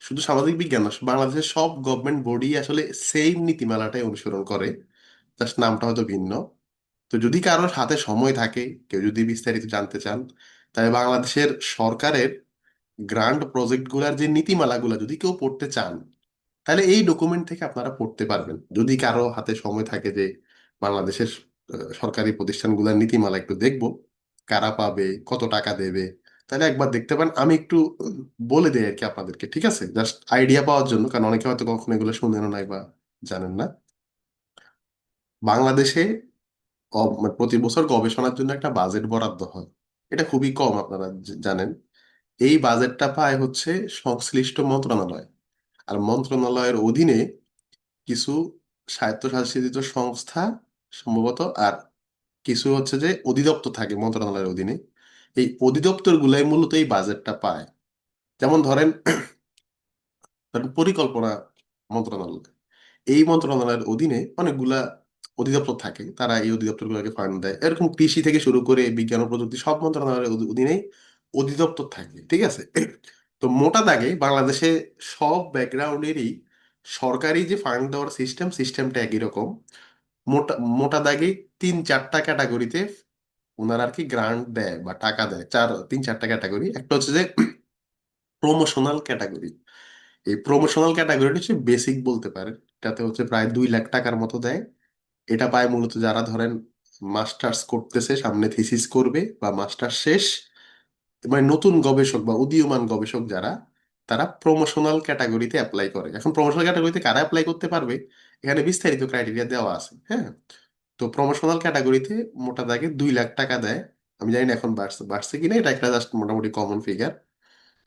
শুধু সামাজিক বিজ্ঞান না, বাংলাদেশের সব গভর্নমেন্ট বডি আসলে সেম নীতিমালাটাই অনুসরণ করে, জাস্ট নামটা হয়তো ভিন্ন। তো যদি কারোর হাতে সময় থাকে, কেউ যদি বিস্তারিত জানতে চান, তাহলে বাংলাদেশের সরকারের গ্রান্ট প্রজেক্ট গুলার যে নীতিমালাগুলা যদি কেউ পড়তে চান, তাহলে এই ডকুমেন্ট থেকে আপনারা পড়তে পারবেন। যদি কারো হাতে সময় থাকে যে বাংলাদেশের সরকারি প্রতিষ্ঠানগুলোর নীতিমালা একটু দেখবো, কারা পাবে, কত টাকা দেবে, তাহলে একবার দেখতে পান। আমি একটু বলে দিই আর কি আপনাদেরকে, ঠিক আছে, জাস্ট আইডিয়া পাওয়ার জন্য, কারণ অনেকে হয়তো কখনো এগুলো শুনেনও নাই বা জানেন না। বাংলাদেশে মানে প্রতি বছর গবেষণার জন্য একটা বাজেট বরাদ্দ হয়। এটা খুবই কম, আপনারা জানেন। এই বাজেটটা পায় হচ্ছে সংশ্লিষ্ট মন্ত্রণালয়। আর মন্ত্রণালয়ের অধীনে কিছু স্বায়ত্তশাসিত সংস্থা সম্ভবত, আর কিছু হচ্ছে যে অধিদপ্তর থাকে মন্ত্রণালয়ের অধীনে। এই অধিদপ্তর গুলাই মূলত এই বাজেটটা পায়। যেমন ধরেন, পরিকল্পনা মন্ত্রণালয়, এই মন্ত্রণালয়ের অধীনে অনেকগুলা অধিদপ্তর থাকে, তারা এই অধিদপ্তরগুলোকে ফান্ড দেয়। এরকম কৃষি থেকে শুরু করে বিজ্ঞান ও প্রযুক্তি সব মন্ত্রণালয়ের অধীনেই অধিদপ্তর থাকে। ঠিক আছে, তো মোটা দাগে বাংলাদেশে সব ব্যাকগ্রাউন্ডেরই সরকারি যে ফান্ড দেওয়ার সিস্টেমটা একই রকম। মোটা মোটা দাগে তিন চারটা ক্যাটাগরিতে ওনারা আর কি গ্রান্ট দেয় বা টাকা দেয়। তিন চারটা ক্যাটাগরি। একটা হচ্ছে যে প্রমোশনাল ক্যাটাগরি। এই প্রমোশনাল ক্যাটাগরিটা হচ্ছে বেসিক বলতে পারেন। এটাতে হচ্ছে প্রায় 2 লাখ টাকার মতো দেয়। এটা পায় মূলত যারা ধরেন মাস্টার্স করতেছে, সামনে থিসিস করবে বা মাস্টার্স শেষ, মানে নতুন গবেষক বা উদীয়মান গবেষক যারা, তারা প্রমোশনাল ক্যাটাগরিতে অ্যাপ্লাই করে। এখন প্রমোশনাল ক্যাটাগরিতে কারা অ্যাপ্লাই করতে পারবে, এখানে বিস্তারিত ক্রাইটেরিয়া দেওয়া আছে। হ্যাঁ, তো প্রমোশনাল ক্যাটাগরিতে মোটা দাগে 2 লাখ টাকা দেয়। আমি জানি না এখন বাড়ছে বাড়ছে কিনা, এটা একটা জাস্ট মোটামুটি কমন ফিগার।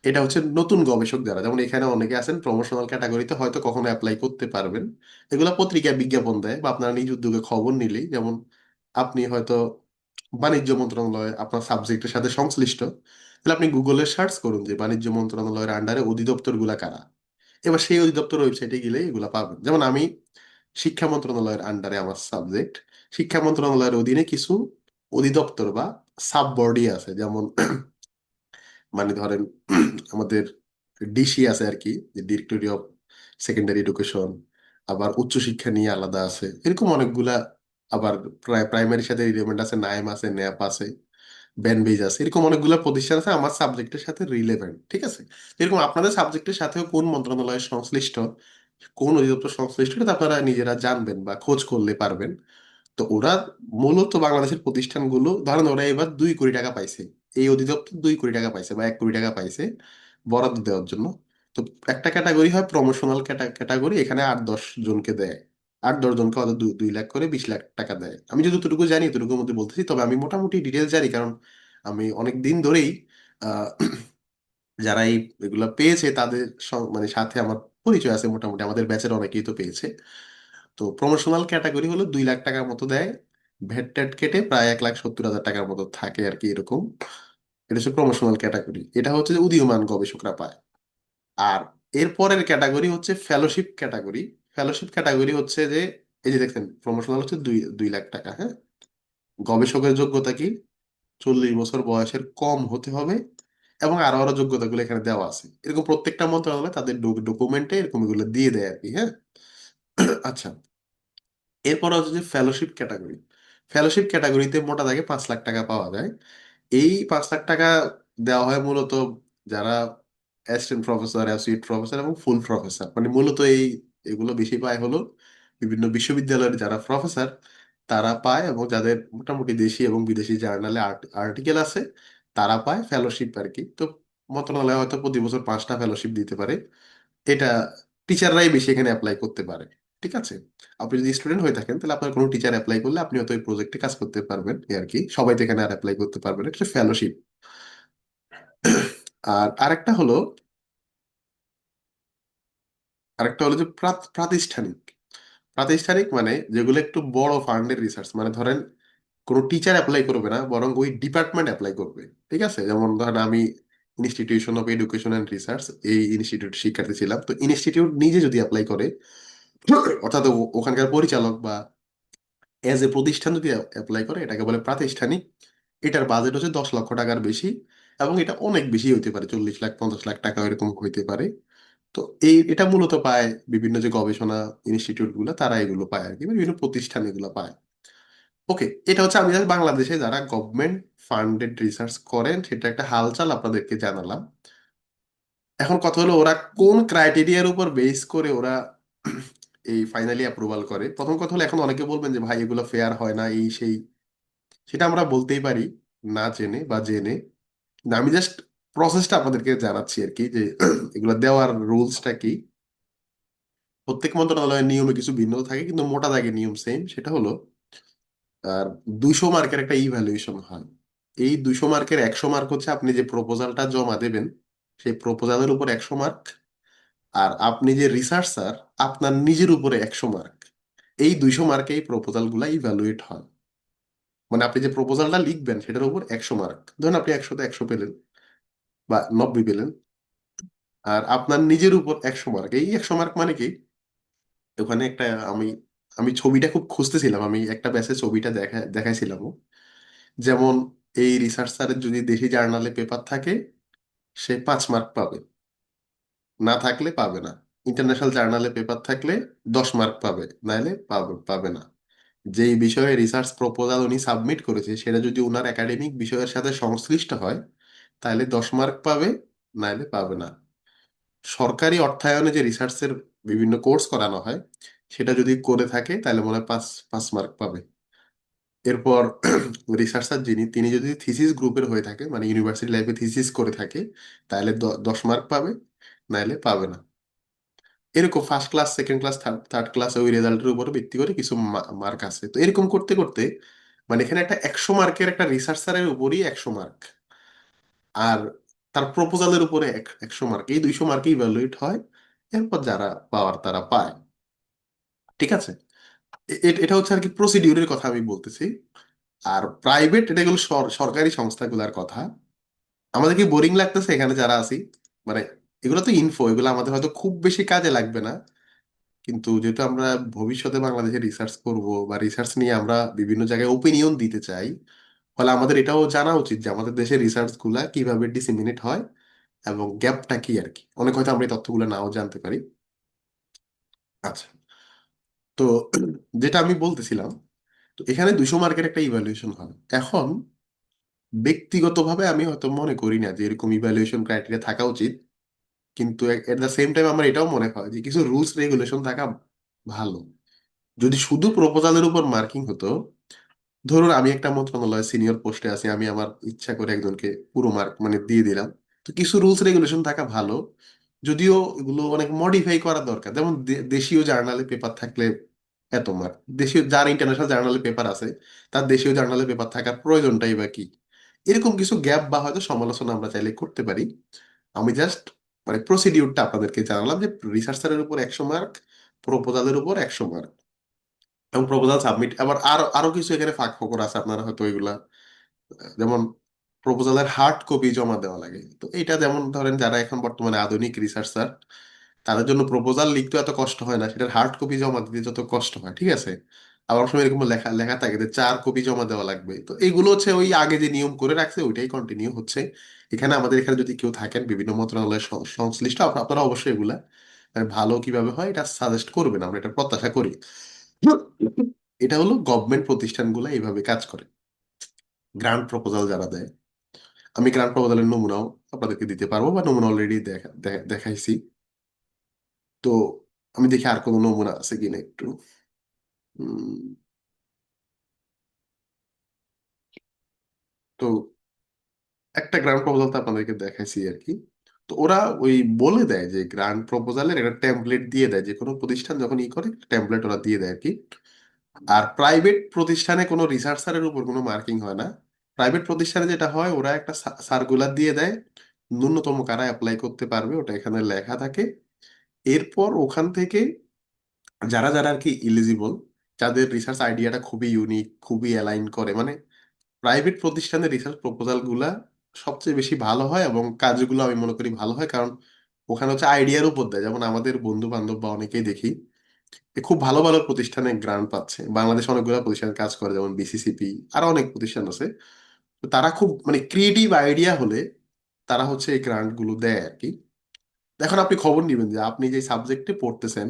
এটা হচ্ছে নতুন গবেষক যারা, যেমন এখানে অনেকে আছেন প্রমোশনাল ক্যাটাগরিতে হয়তো কখনো অ্যাপ্লাই করতে পারবেন। এগুলা পত্রিকায় বিজ্ঞাপন দেয় বা আপনারা নিজ উদ্যোগে খবর নিলেই, যেমন আপনি হয়তো বাণিজ্য মন্ত্রণালয় আপনার সাবজেক্টের সাথে সংশ্লিষ্ট, তাহলে আপনি গুগলে সার্চ করুন যে বাণিজ্য মন্ত্রণালয়ের আন্ডারে অধিদপ্তর গুলা কারা। এবার সেই অধিদপ্তর ওয়েবসাইটে গেলে এগুলা পাবেন। যেমন আমি শিক্ষা মন্ত্রণালয়ের আন্ডারে আমার সাবজেক্ট, শিক্ষা মন্ত্রণালয়ের অধীনে কিছু অধিদপ্তর বা সাব বডি আছে। যেমন মানে ধরেন আমাদের ডিসি আছে আর কি, যে ডিরেক্টরি অফ সেকেন্ডারি এডুকেশন। আবার উচ্চশিক্ষা নিয়ে আলাদা আছে, এরকম অনেকগুলা। আবার প্রাইমারির সাথে রিলেভেন্ট আছে, নাইম আছে, ন্যাপ আছে, ব্যানবেজ আছে, এরকম অনেকগুলো প্রতিষ্ঠান আছে আমার সাবজেক্টের সাথে রিলেভেন্ট। ঠিক আছে, এরকম আপনাদের সাবজেক্টের সাথেও কোন মন্ত্রণালয়ের সংশ্লিষ্ট, কোন অধিদপ্তর সংশ্লিষ্ট, এটা আপনারা নিজেরা জানবেন বা খোঁজ করলে পারবেন। তো ওরা মূলত বাংলাদেশের প্রতিষ্ঠানগুলো, ধরেন ওরা এবার 2 কোটি টাকা পাইছে, এই অধিদপ্তর 2 কোটি টাকা পাইছে বা 1 কোটি টাকা পাইছে বরাদ্দ দেওয়ার জন্য। তো একটা ক্যাটাগরি হয় প্রমোশনাল ক্যাটাগরি, এখানে 8-10 জনকে দেয়। 8-10 জনকে হয়তো 2 লাখ করে 20 লাখ টাকা দেয়। আমি যতটুকু জানি এতটুকুর মধ্যে বলতেছি, তবে আমি মোটামুটি ডিটেলস জানি, কারণ আমি অনেক দিন ধরেই আহ, যারা এগুলা পেয়েছে তাদের মানে সাথে আমার পরিচয় আছে। মোটামুটি আমাদের ব্যাচের অনেকেই তো পেয়েছে। তো প্রমোশনাল ক্যাটাগরি হলো 2 লাখ টাকার মতো দেয়। ভ্যাট ট্যাট কেটে প্রায় 1,70,000 টাকার মতো থাকে আর কি, এরকম। এটা হচ্ছে প্রমোশনাল ক্যাটাগরি, এটা হচ্ছে যে উদীয়মান গবেষকরা পায়। আর এরপরের ক্যাটাগরি হচ্ছে ফেলোশিপ ক্যাটাগরি। ফেলোশিপ ক্যাটাগরি হচ্ছে যে, এই যে দেখছেন প্রমোশনাল হচ্ছে দুই দুই লাখ টাকা, হ্যাঁ। গবেষকের যোগ্যতা কি? 40 বছর বয়সের কম হতে হবে, এবং আরো আরো যোগ্যতাগুলো এখানে দেওয়া আছে। এরকম প্রত্যেকটা মন্ত্রণালয় তাদের ডকুমেন্টে এরকম এগুলো দিয়ে দেয় আর কি, হ্যাঁ। আচ্ছা, এরপর হচ্ছে যে ফেলোশিপ ক্যাটাগরি। ফেলোশিপ ক্যাটাগরিতে মোটা দাগে 5 লাখ টাকা পাওয়া যায়। এই 5 লাখ টাকা দেওয়া হয় মূলত যারা অ্যাসিস্ট্যান্ট প্রফেসর, অ্যাসোসিয়েট প্রফেসর এবং ফুল প্রফেসর, মানে মূলত এগুলো বেশি পায় হলো বিভিন্ন বিশ্ববিদ্যালয়ের যারা প্রফেসর, তারা পায়, এবং যাদের মোটামুটি দেশি এবং বিদেশি জার্নালে আর্টিকেল আছে তারা পায় ফেলোশিপ আর কি। তো মন্ত্রণালয় হয়তো প্রতি বছর 5টা ফেলোশিপ দিতে পারে। এটা টিচাররাই বেশি এখানে অ্যাপ্লাই করতে পারে। ঠিক আছে, আপনি যদি স্টুডেন্ট হয়ে থাকেন তাহলে আপনার কোনো টিচার অ্যাপ্লাই করলে আপনি হয়তো এই প্রজেক্টে কাজ করতে পারবেন এই আর কি। সবাই তো এখানে আর অ্যাপ্লাই করতে পারবেন, এটা ফেলোশিপ। আর আরেকটা হলো যে প্রাতিষ্ঠানিক। প্রাতিষ্ঠানিক মানে যেগুলো একটু বড় ফান্ডের রিসার্চ, মানে ধরেন কোনো টিচার অ্যাপ্লাই করবে না, বরং ওই ডিপার্টমেন্ট অ্যাপ্লাই করবে। ঠিক আছে, যেমন ধরেন আমি institution of education and research, এই ইনস্টিটিউট শিক্ষার্থী ছিলাম, তো ইনস্টিটিউট নিজে যদি অ্যাপ্লাই করে, অর্থাৎ ওখানকার পরিচালক বা এজ এ প্রতিষ্ঠান যদি অ্যাপ্লাই করে, এটাকে বলে প্রাতিষ্ঠানিক। এটার বাজেট হচ্ছে 10 লক্ষ টাকার বেশি, এবং এটা অনেক বেশি হইতে পারে, 40 লাখ 50 লাখ টাকা এরকম হইতে পারে। তো এটা মূলত পায় বিভিন্ন যে গবেষণা ইনস্টিটিউট গুলো, তারা এগুলো পায় আর কি, বিভিন্ন প্রতিষ্ঠান এগুলো পায়। ওকে, এটা হচ্ছে আমি জাস্ট বাংলাদেশে যারা গভর্নমেন্ট ফান্ডেড রিসার্চ করেন সেটা একটা হালচাল আপনাদেরকে জানালাম। এখন কথা হলো ওরা কোন ক্রাইটেরিয়ার উপর বেস করে ওরা এই ফাইনালি অ্যাপ্রুভাল করে। প্রথম কথা হলো, এখন অনেকে বলবেন যে ভাই এগুলো ফেয়ার হয় না, এই সেই। সেটা আমরা বলতেই পারি না জেনে বা জেনে। না, আমি জাস্ট প্রসেসটা আপনাদেরকে জানাচ্ছি আর কি, যে এগুলো দেওয়ার রুলসটা কি। প্রত্যেক মন্ত্রণালয়ের নিয়মে কিছু ভিন্ন থাকে, কিন্তু মোটা দাগে নিয়ম সেম। সেটা হলো, আর 200 মার্কের একটা ইভ্যালুয়েশন হয়। এই 200 মার্কের 100 মার্ক হচ্ছে আপনি যে প্রপোজালটা জমা দেবেন, সেই প্রপোজালের উপর 100 মার্ক। আর আপনি যে রিসার্চার, আপনার নিজের উপরে 100 মার্ক। এই 200 মার্কে এই প্রপোজাল গুলা ইভ্যালুয়েট হয়। মানে আপনি যে প্রপোজালটা লিখবেন সেটার উপর 100 মার্ক, ধরুন আপনি 100তে 100 পেলেন বা 90 পেলেন, আর আপনার নিজের উপর 100 মার্ক। এই 100 মার্ক মানে কি, ওখানে একটা আমি আমি ছবিটা খুব খুঁজতেছিলাম, আমি একটা ব্যাচে ছবিটা দেখাইছিলাম। যেমন এই রিসার্চারের যদি দেশি জার্নালে পেপার থাকে, সে 5 মার্ক পাবে, না থাকলে পাবে না। ইন্টারন্যাশনাল জার্নালে পেপার থাকলে 10 মার্ক পাবে, নাহলে পাবে না। যেই বিষয়ে রিসার্চ প্রপোজাল উনি সাবমিট করেছে সেটা যদি ওনার একাডেমিক বিষয়ের সাথে সংশ্লিষ্ট হয়, তাহলে 10 মার্ক পাবে, নাহলে পাবে না। সরকারি অর্থায়নে যে রিসার্চের বিভিন্ন কোর্স করানো হয়, সেটা যদি করে থাকে তাহলে মনে হয় 5 5 মার্ক পাবে। এরপর রিসার্চার যিনি, তিনি যদি থিসিস গ্রুপের হয়ে থাকে, মানে ইউনিভার্সিটি লাইফে থিসিস করে থাকে, তাহলে 10 মার্ক পাবে, নাহলে পাবে না। এরকম first class, second class, third third class, ওই রেজাল্টের উপর ভিত্তি করে কিছু মার্ক আছে। তো এরকম করতে করতে মানে এখানে একটা 100 মার্কের একটা রিসার্চারের উপরই 100 মার্ক, আর তার প্রপোজালের উপরে 100 মার্ক, এই 200 মার্কে ইভ্যালুয়েট হয়। এরপর যারা পাওয়ার তারা পায়। ঠিক আছে, এটা হচ্ছে আর কি প্রসিডিউরের কথা আমি বলতেছি। আর প্রাইভেট, এটা এগুলো সরকারি সংস্থাগুলোর কথা। আমাদের কি বোরিং লাগতেছে এখানে যারা আছি? মানে এগুলো তো ইনফো, এগুলো আমাদের হয়তো খুব বেশি কাজে লাগবে না, কিন্তু যেহেতু আমরা ভবিষ্যতে বাংলাদেশে রিসার্চ করব বা রিসার্চ নিয়ে আমরা বিভিন্ন জায়গায় ওপিনিয়ন দিতে চাই, ফলে আমাদের এটাও জানা উচিত যে আমাদের দেশের রিসার্চ গুলা কিভাবে ডিসেমিনেট হয় এবং গ্যাপটা কি আর কি। অনেক হয়তো আমরা এই তথ্যগুলো নাও জানতে পারি। আচ্ছা, তো যেটা আমি বলতেছিলাম, তো এখানে 200 মার্কের একটা ইভ্যালুয়েশন হয়। এখন ব্যক্তিগতভাবে আমি হয়তো মনে করি না যে এরকম ইভ্যালুয়েশন ক্রাইটেরিয়া থাকা উচিত, কিন্তু এট দ্য সেম টাইম আমার এটাও মনে হয় যে কিছু রুলস রেগুলেশন থাকা ভালো। যদি শুধু প্রপোজালের উপর মার্কিং হতো, ধরুন আমি একটা মন্ত্রণালয় সিনিয়র পোস্টে আছি, আমি আমার ইচ্ছা করে একজনকে পুরো মার্ক মানে দিয়ে দিলাম। তো কিছু রুলস রেগুলেশন থাকা ভালো, যদিও এগুলো অনেক মডিফাই করা দরকার। যেমন দেশীয় জার্নালে পেপার থাকলে এত মার্ক, দেশীয় যার ইন্টারন্যাশনাল জার্নালে পেপার আছে তার দেশীয় জার্নালে পেপার থাকার প্রয়োজনটাই বা কি। এরকম কিছু গ্যাপ বা হয়তো সমালোচনা আমরা চাইলে করতে পারি। আমি জাস্ট মানে প্রসিডিউরটা আপনাদেরকে জানালাম যে রিসার্চারের উপর 100 মার্ক, প্রপোজালের উপর 100 মার্ক, এবং প্রপোজাল সাবমিট। আবার আরো আরো কিছু এখানে ফাঁক ফোকর আছে, আপনারা হয়তো এগুলা, যেমন প্রপোজালের হার্ড কপি জমা দেওয়া লাগে। তো এটা যেমন ধরেন যারা এখন বর্তমানে আধুনিক রিসার্চার, তাদের জন্য প্রপোজাল লিখতে এত কষ্ট হয় না, সেটার হার্ড কপি জমা দিতে যত কষ্ট হয়। ঠিক আছে, আবার অনেক সময় এরকম লেখা লেখা থাকে যে 4 কপি জমা দেওয়া লাগবে। তো এইগুলো হচ্ছে ওই আগে যে নিয়ম করে রাখছে ওইটাই কন্টিনিউ হচ্ছে। এখানে আমাদের এখানে যদি কেউ থাকেন বিভিন্ন মন্ত্রণালয়ের সংশ্লিষ্ট, আপনারা অবশ্যই এগুলা ভালো কিভাবে হয় এটা সাজেস্ট করবেন, আমরা এটা প্রত্যাশা করি। এটা হলো গভর্নমেন্ট প্রতিষ্ঠানগুলো এইভাবে কাজ করে, গ্রান্ট প্রপোজাল যারা দেয়। আমি গ্রান্ট প্রপোজালের নমুনাও আপনাদেরকে দিতে পারবো, বা নমুনা অলরেডি দেখাইছি। তো আমি দেখি আর কোনো নমুনা আছে কিনা একটু। উম, তো একটা গ্রান্ট প্রপোজাল তো আপনাদেরকে দেখাইছি আর কি। তো ওরা ওই বলে দেয় যে গ্রান্ট প্রপোজালের একটা টেমপ্লেট দিয়ে দেয়, যে কোনো প্রতিষ্ঠান যখন ই করে টেমপ্লেট ওরা দিয়ে দেয় আর কি। আর প্রাইভেট প্রতিষ্ঠানে কোনো রিসার্চারের উপর কোনো মার্কিং হয় না। প্রাইভেট প্রতিষ্ঠানে যেটা হয়, ওরা একটা সার্কুলার দিয়ে দেয়, ন্যূনতম কারা অ্যাপ্লাই করতে পারবে ওটা এখানে লেখা থাকে। এরপর ওখান থেকে যারা যারা আর কি ইলিজিবল, যাদের রিসার্চ আইডিয়াটা খুবই ইউনিক, খুবই অ্যালাইন করে, মানে প্রাইভেট প্রতিষ্ঠানের রিসার্চ প্রপোজাল গুলা সবচেয়ে বেশি ভালো হয় এবং কাজগুলো আমি মনে করি ভালো হয়, কারণ ওখানে হচ্ছে আইডিয়ার উপর দেয়। যেমন আমাদের বন্ধু বান্ধব বা অনেকেই দেখি এ খুব ভালো ভালো প্রতিষ্ঠানে গ্রান্ট পাচ্ছে, বাংলাদেশে অনেকগুলো প্রতিষ্ঠান কাজ করে, যেমন বিসিসিপি, আরো অনেক প্রতিষ্ঠান আছে। তো তারা খুব মানে ক্রিয়েটিভ আইডিয়া হলে তারা হচ্ছে এই গ্রান্ট গুলো দেয় আর কি। এখন আপনি খবর নিবেন যে আপনি যে সাবজেক্টে পড়তেছেন,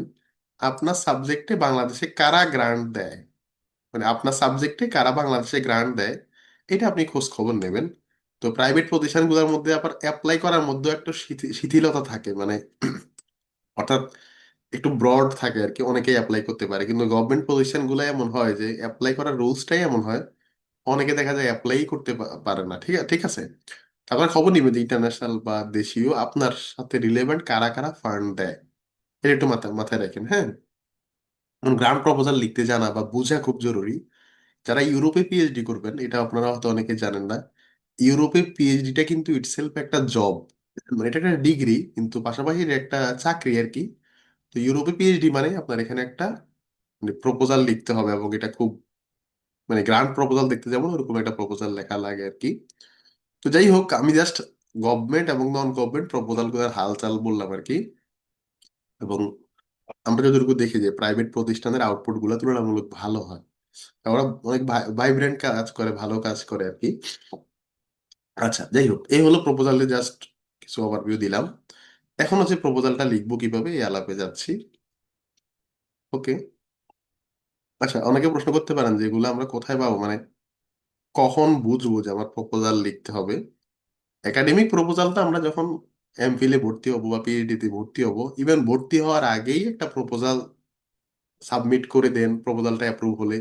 আপনার সাবজেক্টে বাংলাদেশে কারা গ্রান্ট দেয়, মানে আপনার সাবজেক্টে কারা বাংলাদেশে গ্রান্ট দেয়, এটা আপনি খোঁজ খবর নেবেন। তো প্রাইভেট প্রতিষ্ঠানগুলোর মধ্যে আবার অ্যাপ্লাই করার মধ্যে একটা শিথিলতা থাকে, মানে অর্থাৎ একটু ব্রড থাকে আর কি, অনেকেই অ্যাপ্লাই করতে পারে। কিন্তু গভর্নমেন্ট প্রতিষ্ঠানগুলো এমন হয় যে অ্যাপ্লাই করার রুলসটাই এমন হয়, অনেকে দেখা যায় অ্যাপ্লাই করতে পারে না। ঠিক ঠিক আছে। তারপর খবর নিবেন যে ইন্টারন্যাশনাল বা দেশীয় আপনার সাথে রিলেভেন্ট কারা কারা ফান্ড দেয়, এটা একটু মাথায় মাথায় রাখেন, হ্যাঁ। গ্রান্ট প্রপোজাল লিখতে জানা বা বোঝা খুব জরুরি। যারা ইউরোপে পিএইচডি করবেন, এটা আপনারা হয়তো অনেকে জানেন না, ইউরোপে পিএইচডিটা কিন্তু ইটসেলফ একটা জব, মানে এটা একটা ডিগ্রি কিন্তু পাশাপাশি এটা একটা চাকরি আর কি। তো ইউরোপে পিএইচডি মানে আপনার এখানে একটা মানে প্রপোজাল লিখতে হবে, এবং এটা খুব মানে গ্রান্ট প্রপোজাল দেখতে যেমন ওরকম একটা প্রপোজাল লেখা লাগে আর কি। তো যাই হোক, আমি জাস্ট গভর্নমেন্ট এবং নন গভর্নমেন্ট প্রপোজাল গুলোর হালচাল বললাম আর কি। এবং আমরা যতটুকু দেখি যে প্রাইভেট প্রতিষ্ঠানের আউটপুট গুলো তুলনামূলক ভালো হয়, ওরা অনেক ভাইব্রেন্ট কাজ করে, ভালো কাজ করে আর কি। আচ্ছা, যাই হোক, এই হলো প্রপোজালে জাস্ট কিছু ওভারভিউ দিলাম। এখন হচ্ছে প্রপোজালটা লিখবো কিভাবে এই আলাপে যাচ্ছি। ওকে। আচ্ছা, অনেকে প্রশ্ন করতে পারেন যে এগুলো আমরা কোথায় পাবো, মানে কখন বুঝবো যে আমার প্রপোজাল লিখতে হবে। একাডেমিক প্রপোজালটা আমরা যখন এমফিলে ভর্তি হবো বা পিএইচডি তে ভর্তি হবো, ইভেন ভর্তি হওয়ার আগেই একটা প্রপোজাল সাবমিট করে দেন, প্রপোজালটা অ্যাপ্রুভ হলে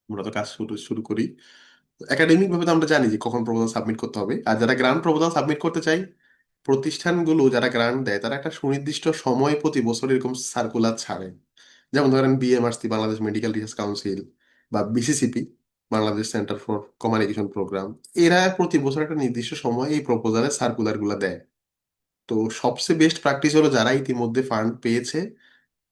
আমরা তো কাজ শুরু শুরু করি। একাডেমিক ভাবে তো আমরা জানি যে কখন প্রপোজাল সাবমিট করতে হবে। আর যারা গ্রান্ট প্রপোজাল সাবমিট করতে চাই, প্রতিষ্ঠানগুলো যারা গ্রান্ট দেয় তারা একটা সুনির্দিষ্ট সময় প্রতি বছর এরকম সার্কুলার ছাড়ে। যেমন ধরেন BMRC, Bangladesh medical research council, বা BCCP, Bangladesh centre for communication programme, এরা প্রতি বছর একটা নির্দিষ্ট সময় এই প্রপোজালের সার্কুলার গুলা দেয়। তো সবচেয়ে বেস্ট প্র্যাকটিস হলো যারা ইতিমধ্যে ফান্ড পেয়েছে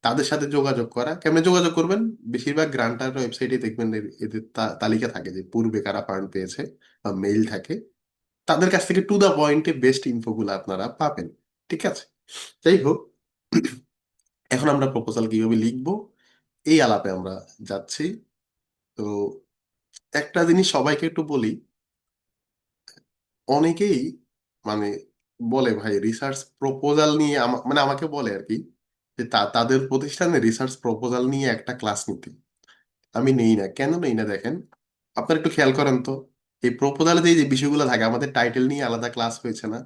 তাদের সাথে যোগাযোগ করা। কেমনে যোগাযোগ করবেন? বেশিরভাগ গ্রান্টার ওয়েবসাইটে দেখবেন এদের তালিকা থাকে যে পূর্বে কারা ফান্ড পেয়েছে, বা মেইল থাকে। তাদের কাছ থেকে টু দা পয়েন্টে বেস্ট ইনফো গুলো আপনারা পাবেন। ঠিক আছে। যাই হোক, এখন আমরা প্রপোজাল কিভাবে লিখবো এই আলাপে আমরা যাচ্ছি। তো একটা জিনিস সবাইকে একটু বলি, অনেকেই মানে বলে ভাই রিসার্চ প্রপোজাল নিয়ে মানে আমাকে বলে আর কি, যে তাদের প্রতিষ্ঠানে রিসার্চ প্রপোজাল নিয়ে একটা ক্লাস নিতে। আমি নেই না। কেন নেই না দেখেন, আপনারা একটু খেয়াল করেন তো, এই প্রপোজালে যে যে বিষয়গুলো থাকে, আমাদের টাইটেল নিয়ে আলাদা ক্লাস হয়েছে না,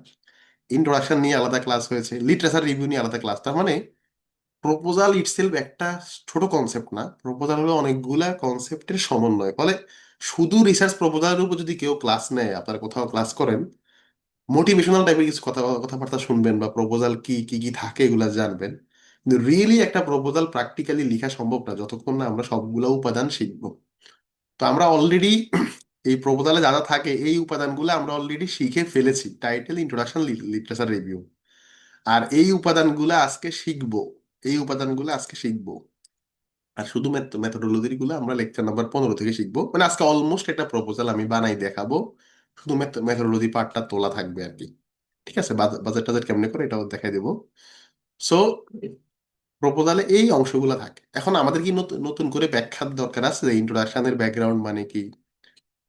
ইন্ট্রোডাকশন নিয়ে আলাদা ক্লাস হয়েছে, লিটারেচার রিভিউ নিয়ে আলাদা ক্লাস। তার মানে প্রপোজাল ইটসেলফ একটা ছোট কনসেপ্ট না, প্রপোজাল হলো অনেকগুলা কনসেপ্টের সমন্বয়। ফলে শুধু রিসার্চ প্রপোজালের উপর যদি কেউ ক্লাস নেয়, আপনারা কোথাও ক্লাস করেন, মোটিভেশনাল টাইপের কিছু কথাবার্তা শুনবেন বা প্রপোজাল কি কি কি থাকে এগুলা জানবেন, কিন্তু রিয়েলি একটা প্রপোজাল প্র্যাকটিক্যালি লেখা সম্ভব না যতক্ষণ না আমরা সবগুলো উপাদান শিখবো। তো আমরা অলরেডি এই প্রপোজালে যা যা থাকে এই উপাদানগুলো আমরা অলরেডি শিখে ফেলেছি, টাইটেল, ইন্ট্রোডাকশন, লিটারেচার রিভিউ। আর এই উপাদানগুলো আজকে শিখবো, এই উপাদানগুলো আজকে শিখবো। আর শুধু মেথোডোলজি গুলো আমরা লেকচার নাম্বার 15 থেকে শিখবো। মানে আজকে অলমোস্ট একটা প্রপোজাল আমি বানাই দেখাবো, শুধু মেথোডোলজি পার্টটা তোলা থাকবে আর কি। ঠিক আছে, বাজেট টাজেট কেমনে করে এটাও দেখাই দেবো। সো প্রপোজালে এই অংশগুলো থাকে। এখন আমাদের কি নতুন নতুন করে ব্যাখ্যার দরকার আছে যে ইন্ট্রোডাকশনের ব্যাকগ্রাউন্ড মানে কি,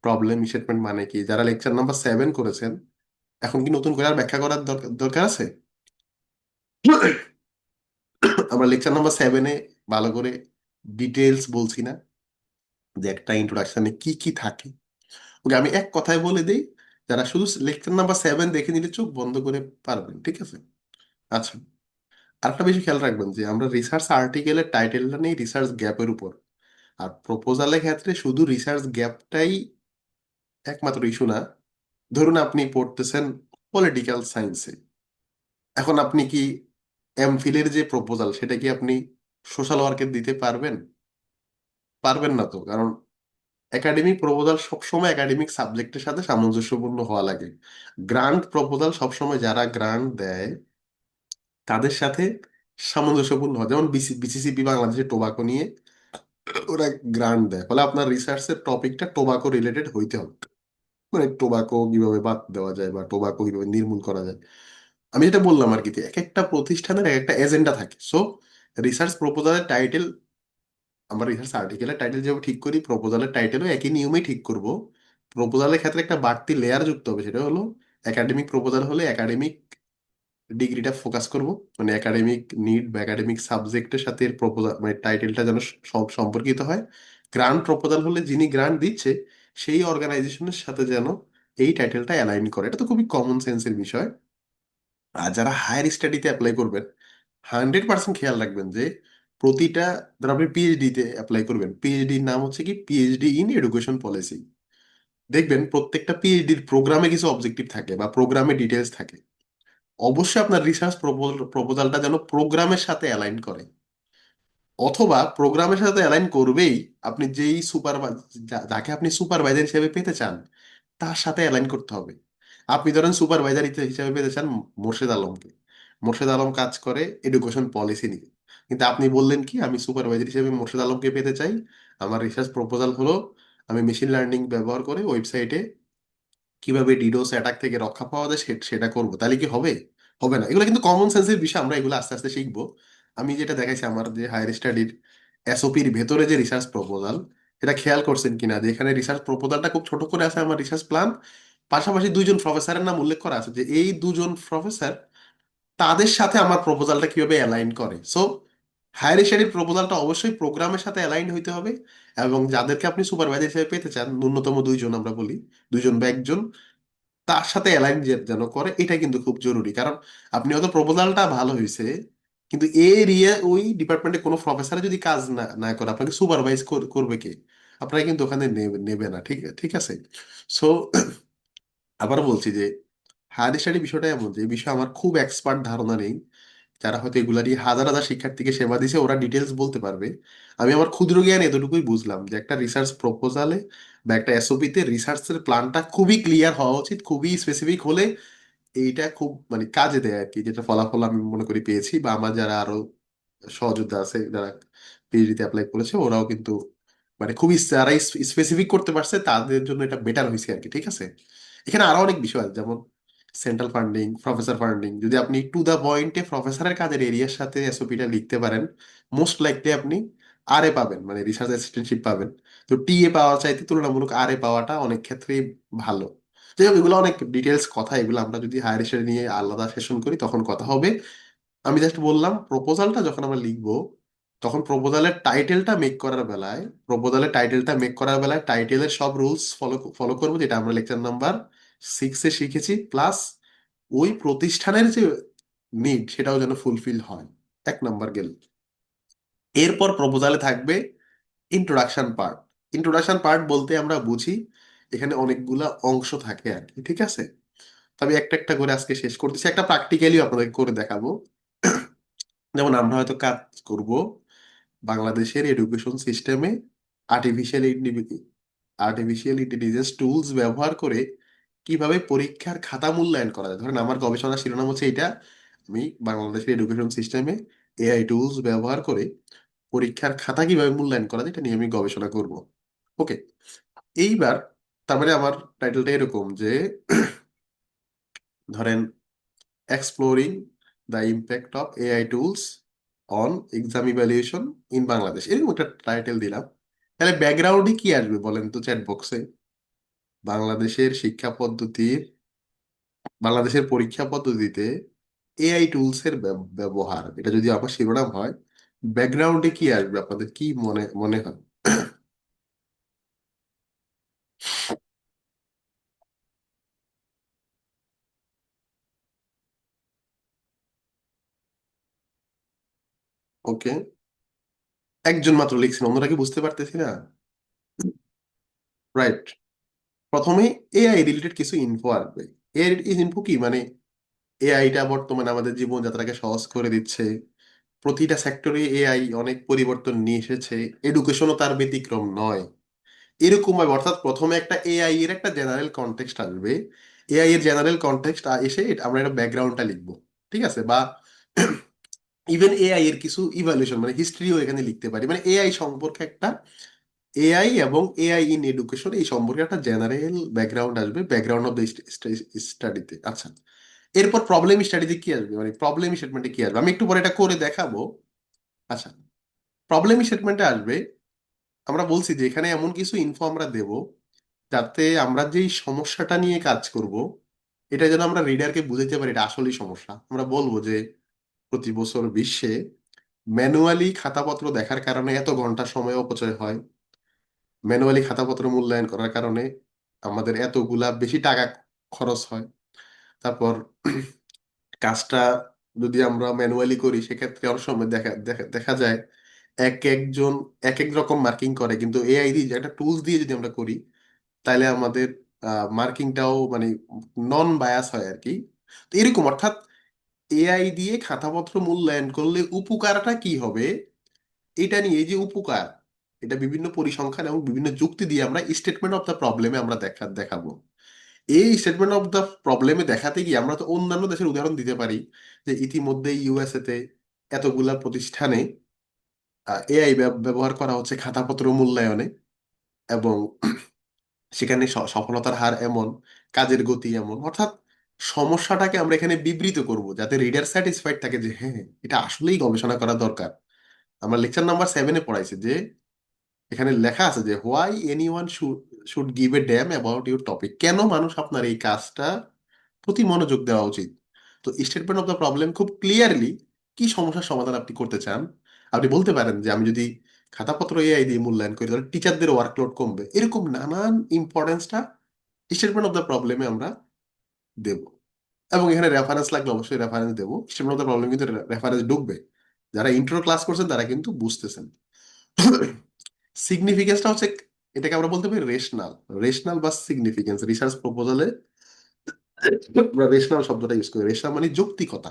প্রবলেম স্টেটমেন্ট মানে কি? যারা লেকচার নাম্বার 7 করেছেন, এখন কি নতুন করে আর ব্যাখ্যা করার দরকার দরকার আছে? আমরা লেকচার নাম্বার 7-এ ভালো করে ডিটেলস বলছি না যে একটা ইন্ট্রোডাকশনে কি কি থাকে? ওকে, আমি এক কথায় বলে দিই, যারা শুধু লেকচার নাম্বার 7 দেখে নিলে চোখ বন্ধ করে পারবেন, ঠিক আছে? আচ্ছা, আরেকটা বেশি খেয়াল রাখবেন যে আমরা রিসার্চ আর্টিকেলের টাইটেলটা নেই রিসার্চ গ্যাপের উপর। আর প্রপোজালের ক্ষেত্রে শুধু রিসার্চ গ্যাপটাই একমাত্র ইস্যু না। ধরুন আপনি পড়তেছেন পলিটিক্যাল সায়েন্সে, এখন আপনি কি এমফিলের যে প্রপোজাল সেটা কি আপনি সোশ্যাল ওয়ার্কে দিতে পারবেন? পারবেন না তো, কারণ একাডেমিক প্রপোজাল সবসময় একাডেমিক সাবজেক্টের সাথে সামঞ্জস্যপূর্ণ হওয়া লাগে। গ্রান্ট প্রপোজাল সবসময় যারা গ্রান্ট দেয় তাদের সাথে সামঞ্জস্যপূর্ণ হয়। যেমন বিসিসিপি বাংলাদেশের টোবাকো নিয়ে ওরা গ্রান্ট দেয়, ফলে আপনার রিসার্চের টপিকটা টোবাকো রিলেটেড হইতে হবে। মানে টোবাকো কিভাবে বাদ দেওয়া যায় বা টোবাকো কিভাবে নির্মূল করা যায়। আমি যেটা বললাম আর কি, যে এক একটা প্রতিষ্ঠানের এক একটা এজেন্ডা থাকে। সো রিসার্চ প্রপোজালের টাইটেল, আমরা রিসার্চ আর্টিকেলের টাইটেল যেভাবে ঠিক করি, প্রপোজালের টাইটেলও একই নিয়মেই ঠিক করব। প্রপোজালের ক্ষেত্রে একটা বাড়তি লেয়ার যুক্ত হবে, সেটা হলো একাডেমিক প্রপোজাল হলে একাডেমিক ডিগ্রিটা ফোকাস করব, মানে একাডেমিক নিড বা একাডেমিক সাবজেক্টের সাথে প্রপোজাল মানে টাইটেলটা যেন সম্পর্কিত হয়। গ্রান্ট প্রপোজাল হলে যিনি গ্রান্ট দিচ্ছে সেই অর্গানাইজেশনের সাথে যেন এই টাইটেলটা অ্যালাইন করে। এটা তো খুবই কমন সেন্সের বিষয়। আর যারা হায়ার স্টাডিতে অ্যাপ্লাই করবেন, 100% খেয়াল রাখবেন যে প্রতিটা, ধর আপনি পিএইচডি তে অ্যাপ্লাই করবেন, পিএইচডির নাম হচ্ছে কি পিএইচডি ইন এডুকেশন পলিসি। দেখবেন প্রত্যেকটা পিএইচডির প্রোগ্রামে কিছু অবজেক্টিভ থাকে বা প্রোগ্রামে ডিটেলস থাকে। অবশ্যই আপনার রিসার্চ প্রপোজালটা যেন প্রোগ্রামের সাথে অ্যালাইন করে, অথবা প্রোগ্রামের সাথে অ্যালাইন করবেই। আপনি যেই যাকে আপনি সুপারভাইজার হিসেবে পেতে চান তার সাথে অ্যালাইন করতে হবে। আপনি ধরেন সুপারভাইজার হিসেবে পেতে চান মোর্শেদ আলমকে। মোর্শেদ আলম কাজ করে এডুকেশন পলিসি নিয়ে, কিন্তু আপনি বললেন কি আমি সুপারভাইজার হিসেবে মোর্শেদ আলমকে পেতে চাই, আমার রিসার্চ প্রপোজাল হলো আমি মেশিন লার্নিং ব্যবহার করে ওয়েবসাইটে কিভাবে ডিডোস অ্যাটাক থেকে রক্ষা পাওয়া যায় সেটা করবো, তাহলে কি হবে? হবে না। এগুলো কিন্তু কমন সেন্সের বিষয়, আমরা এগুলো আস্তে আস্তে শিখবো। আমি যেটা দেখাইছি আমার যে হায়ার স্টাডির এসওপির ভেতরে যে রিসার্চ প্রপোজাল, এটা খেয়াল করছেন কিনা যে এখানে রিসার্চ প্রপোজালটা খুব ছোট করে আছে আমার রিসার্চ প্ল্যান, পাশাপাশি দুইজন প্রফেসরের নাম উল্লেখ করা আছে যে এই দুজন প্রফেসর তাদের সাথে আমার প্রপোজালটা কিভাবে অ্যালাইন করে। সো হায়ার স্টাডির প্রপোজালটা অবশ্যই প্রোগ্রামের সাথে অ্যালাইন হইতে হবে, এবং যাদেরকে আপনি সুপারভাইজার হিসেবে পেতে চান ন্যূনতম দুইজন, আমরা বলি দুইজন বা একজন, তার সাথে অ্যালাইন যেন করে, এটা কিন্তু খুব জরুরি। কারণ আপনি হয়তো প্রপোজালটা ভালো হয়েছে, কিন্তু এই এরিয়া ওই ডিপার্টমেন্টে কোনো প্রফেসর যদি কাজ না না করে আপনাকে সুপারভাইজ করবে কে? আপনাকে কিন্তু ওখানে নেবে নেবে না, ঠিক ঠিক আছে? সো আবার বলছি যে হায়ার স্টাডি বিষয়টা এমন যে এই বিষয়ে আমার খুব এক্সপার্ট ধারণা নেই। যারা হয়তো এগুলা দিয়ে হাজার হাজার শিক্ষার্থীকে সেবা দিছে ওরা ডিটেলস বলতে পারবে। আমি আমার ক্ষুদ্র জ্ঞান এতটুকুই বুঝলাম যে একটা রিসার্চ প্রপোজালে বা একটা এসওপিতে রিসার্চের প্ল্যানটা খুবই ক্লিয়ার হওয়া উচিত, খুবই স্পেসিফিক হলে এইটা খুব মানে কাজে দেয় আর কি, যেটা ফলাফল আমি মনে করি পেয়েছি। বা আমার যারা আরো সহযোদ্ধা আছে যারা পিএইচডিতে অ্যাপ্লাই করেছে ওরাও কিন্তু মানে খুবই যারা স্পেসিফিক করতে পারছে তাদের জন্য এটা বেটার হয়েছে আর কি, ঠিক আছে? এখানে আরো অনেক বিষয় আছে, যেমন সেন্ট্রাল ফান্ডিং, প্রফেসর ফান্ডিং। যদি আপনি টু দা পয়েন্টে প্রফেসরের কাজের এরিয়ার সাথে এসওপিটা লিখতে পারেন, মোস্ট লাইকলি আপনি আরএ পাবেন, মানে রিসার্চ অ্যাসিস্ট্যান্টশিপ পাবেন। তো টিএ পাওয়া চাইতে তুলনামূলক আরএ পাওয়াটা অনেক ক্ষেত্রেই ভালো। যাই হোক, এগুলো অনেক ডিটেলস কথা, এগুলো আমরা যদি হায়ার স্টাডি নিয়ে আলাদা সেশন করি তখন কথা হবে। আমি জাস্ট বললাম প্রপোজালটা যখন আমরা লিখবো তখন প্রপোজালের টাইটেলটা মেক করার বেলায় টাইটেলের সব রুলস ফলো করবো, যেটা আমরা লেকচার নাম্বার 6-এ শিখেছি, প্লাস ওই প্রতিষ্ঠানের যে নিড সেটাও যেন ফুলফিল হয়। এক নাম্বার গেল। এরপর প্রপোজালে থাকবে ইন্ট্রোডাকশন পার্ট। ইন্ট্রোডাকশন পার্ট বলতে আমরা বুঝি এখানে অনেকগুলা অংশ থাকে আর কি, ঠিক আছে? তবে একটা একটা করে আজকে শেষ করতেছি, একটা প্র্যাকটিক্যালি আপনাদের করে দেখাবো। যেমন আমরা হয়তো কাজ করব বাংলাদেশের এডুকেশন সিস্টেমে আর্টিফিশিয়াল আর্টিফিশিয়াল ইন্টেলিজেন্স টুলস ব্যবহার করে কিভাবে পরীক্ষার খাতা মূল্যায়ন করা যায়। ধরেন আমার গবেষণা শিরোনাম হচ্ছে এটা, আমি বাংলাদেশের এডুকেশন সিস্টেমে এআই টুলস ব্যবহার করে পরীক্ষার খাতা কিভাবে মূল্যায়ন করা যায় এটা নিয়ে আমি গবেষণা করব। ওকে, এইবার তার মানে আমার টাইটেলটা এরকম যে ধরেন exploring the impact of AI tools on exam evaluation in Bangladesh, এরকম একটা টাইটেল দিলাম। তাহলে ব্যাকগ্রাউন্ডে কি আসবে বলেন তো চ্যাট বক্সে? বাংলাদেশের শিক্ষা পদ্ধতির, বাংলাদেশের পরীক্ষা পদ্ধতিতে এআই টুলস এর ব্যবহার, এটা যদি আমার শিরোনাম হয়, ব্যাকগ্রাউন্ডে কি আসবে আপনাদের কি মনে মনে হয়? ওকে, একজন মাত্র লিখছেন, অন্যরা কি বুঝতে পারতেছি না? রাইট। প্রথমে এআই রিলেটেড কিছু ইনফো আসবে। এর ইনফো কি মানে, এআইটা বর্তমানে আমাদের জীবনযাত্রাকে সহজ করে দিচ্ছে, প্রতিটা সেক্টরে এআই অনেক পরিবর্তন নিয়ে এসেছে, এডুকেশনও তার ব্যতিক্রম নয়। এরকম ভাবে অর্থাৎ প্রথমে একটা এআই এর একটা জেনারেল কনটেক্সট আসবে, এআই এর জেনারেল কনটেক্সট এসে আমরা একটা ব্যাকগ্রাউন্ডটা লিখবো, ঠিক আছে? বা ইভেন এআই এর কিছু ইভালুয়েশন মানে হিস্ট্রিও এখানে লিখতে পারি, মানে এআই সম্পর্কে একটা, এআই এবং এআই ইন এডুকেশন এই সম্পর্কে একটা জেনারেল ব্যাকগ্রাউন্ড আসবে, ব্যাকগ্রাউন্ড অফ দ্য স্টাডিতে। আচ্ছা, এরপর প্রবলেম স্টাডিতে কি আসবে, মানে প্রবলেম স্টেটমেন্টে কি আসবে, আমি একটু পরে এটা করে দেখাবো। আচ্ছা, প্রবলেম স্টেটমেন্টে আসবে, আমরা বলছি যে এখানে এমন কিছু ইনফো আমরা দেব যাতে আমরা যেই সমস্যাটা নিয়ে কাজ করব এটা যেন আমরা রিডারকে বুঝাইতে পারি এটা আসলেই সমস্যা। আমরা বলবো যে প্রতি বছর বিশ্বে ম্যানুয়ালি খাতাপত্র দেখার কারণে এত ঘন্টা সময় অপচয় হয়, ম্যানুয়ালি খাতাপত্র মূল্যায়ন করার কারণে আমাদের এতগুলা বেশি টাকা খরচ হয়। তারপর কাজটা যদি আমরা ম্যানুয়ালি করি সেক্ষেত্রে অনেক সময় দেখা দেখা দেখা যায় এক একজন এক এক রকম মার্কিং করে, কিন্তু এআই দিয়ে যে একটা টুলস দিয়ে যদি আমরা করি তাহলে আমাদের মার্কিংটাও মানে নন বায়াস হয় আর কি। তো এরকম অর্থাৎ এআই দিয়ে খাতাপত্র মূল্যায়ন করলে উপকারটা কি হবে, এটা নিয়ে এই যে উপকার, এটা বিভিন্ন পরিসংখ্যান এবং বিভিন্ন যুক্তি দিয়ে আমরা স্টেটমেন্ট অফ দ্য প্রবলেমে আমরা দেখাবো। এই স্টেটমেন্ট অফ দ্য প্রবলেমে দেখাতে গিয়ে আমরা তো অন্যান্য দেশের উদাহরণ দিতে পারি, যে ইতিমধ্যে ইউএসএ তে এতগুলা প্রতিষ্ঠানে এআই ব্যবহার করা হচ্ছে খাতাপত্র মূল্যায়নে, এবং সেখানে সফলতার হার এমন, কাজের গতি এমন, অর্থাৎ সমস্যাটাকে আমরা এখানে বিবৃত করব যাতে রিডার স্যাটিসফাইড থাকে যে হ্যাঁ এটা আসলেই গবেষণা করা দরকার। আমরা লেকচার নাম্বার 7-এ পড়াইছি যে এখানে লেখা আছে যে why anyone should should give a dam about your topic, কেন মানুষ আপনার এই কাজটা প্রতি মনোযোগ দেওয়া উচিত। তো স্টেটমেন্ট অফ দ্য প্রবলেম খুব ক্লিয়ারলি কি সমস্যার সমাধান আপনি করতে চান। আপনি বলতে পারেন যে আমি যদি খাতাপত্র এআই দিয়ে মূল্যায়ন করি তাহলে টিচারদের ওয়ার্কলোড কমবে, এরকম নানান ইম্পর্টেন্সটা স্টেটমেন্ট অফ দ্য প্রবলেমে আমরা দেব। এবং এখানে রেফারেন্স লাগলে অবশ্যই রেফারেন্স দেবো, স্টেটমেন্ট অফ দ্য প্রবলেম কিন্তু রেফারেন্স ঢুকবে, যারা ইন্ট্রো ক্লাস করছেন তারা কিন্তু বুঝতেছেন। সিগনিফিকেন্সটা হচ্ছে, এটাকে আমরা বলতে পারি রেশনাল, রেশনাল বা সিগনিফিকেন্স রিসার্চ প্রপোজালে আমরা রেশনাল শব্দটা ইউজ করি, রেশনাল মানে যৌক্তিকতা।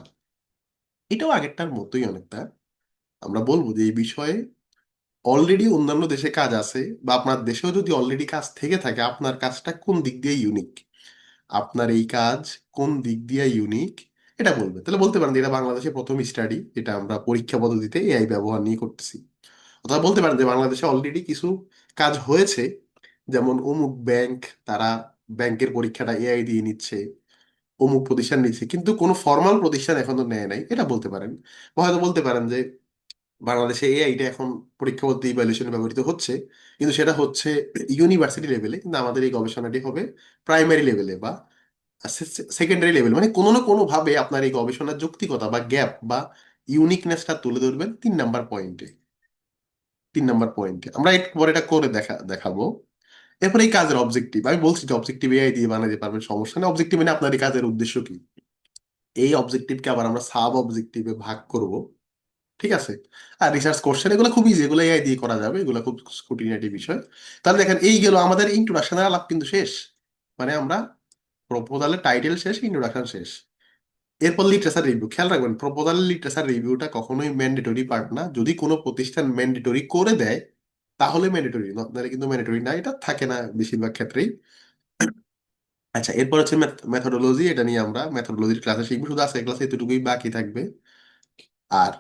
এটাও আগেরটার মতোই অনেকটা, আমরা বলবো যে এই বিষয়ে অলরেডি অন্যান্য দেশে কাজ আছে, বা আপনার দেশেও যদি অলরেডি কাজ থেকে থাকে আপনার কাজটা কোন দিক দিয়ে ইউনিক, আপনার এই কাজ কোন দিক দিয়ে ইউনিক, এটা বলবে। তাহলে বলতে পারেন যে এটা বাংলাদেশে প্রথম স্টাডি, এটা আমরা পরীক্ষা পদ্ধতিতে এআই ব্যবহার নিয়ে করতেছি। অথবা বলতে পারেন যে বাংলাদেশে অলরেডি কিছু কাজ হয়েছে, যেমন অমুক ব্যাংক, তারা ব্যাংকের পরীক্ষাটা এআই দিয়ে নিচ্ছে, অমুক প্রতিষ্ঠান নিচ্ছে কিন্তু কোনো ফর্মাল প্রতিষ্ঠান এখনো নেয় নাই, এটা বলতে পারেন। বা হয়তো বলতে পারেন যে বাংলাদেশে এআইটা এখন পরীক্ষা পদ্ধতি ইভ্যালুয়েশনে ব্যবহৃত হচ্ছে, কিন্তু সেটা হচ্ছে ইউনিভার্সিটি লেভেলে, কিন্তু আমাদের এই গবেষণাটি হবে প্রাইমারি লেভেলে বা সেকেন্ডারি লেভেল, মানে কোনো না কোনো ভাবে আপনার এই গবেষণার যৌক্তিকতা বা গ্যাপ বা ইউনিকনেসটা তুলে ধরবেন 3 নাম্বার পয়েন্টে। 3 নাম্বার পয়েন্টে আমরা একটু পরে এটা করে দেখাবো। এরপরে এই কাজের অবজেক্টিভ, আমি বলছি যে অবজেক্টিভ এআই দিয়ে বানাতে পারবেন, সমস্যা নেই। অবজেক্টিভ মানে আপনার এই কাজের উদ্দেশ্য কি, এই অবজেক্টিভকে আবার আমরা সাব অবজেক্টিভে ভাগ করব, ঠিক আছে? আর রিসার্চ কোশ্চেন এগুলো খুব ইজি, এগুলো এআই দিয়ে করা যাবে, এগুলো খুব স্কুটিনিটি বিষয়। তাহলে দেখেন এই গেল আমাদের ইন্ট্রোডাকশনের আলাপ কিন্তু শেষ, মানে আমরা প্রপোজালের টাইটেল শেষ, ইন্ট্রোডাকশন শেষ। এরপর লিটারেচার রিভিউ, খেয়াল রাখবেন প্রপোজালের লিটারেচার রিভিউটা কখনোই ম্যান্ডেটরি পার্ট না, যদি কোনো প্রতিষ্ঠান ম্যান্ডেটরি করে দেয় তাহলে ম্যান্ডেটরি, নাহলে কিন্তু ম্যান্ডেটরি না, এটা থাকে না বেশিরভাগ ক্ষেত্রেই। আচ্ছা, এরপর হচ্ছে মেথোডোলজি, এটা নিয়ে আমরা মেথোডোলজির ক্লাসে শিখবো, শুধু আজকের ক্লাসে এতটুকুই বাকি থাকবে। আর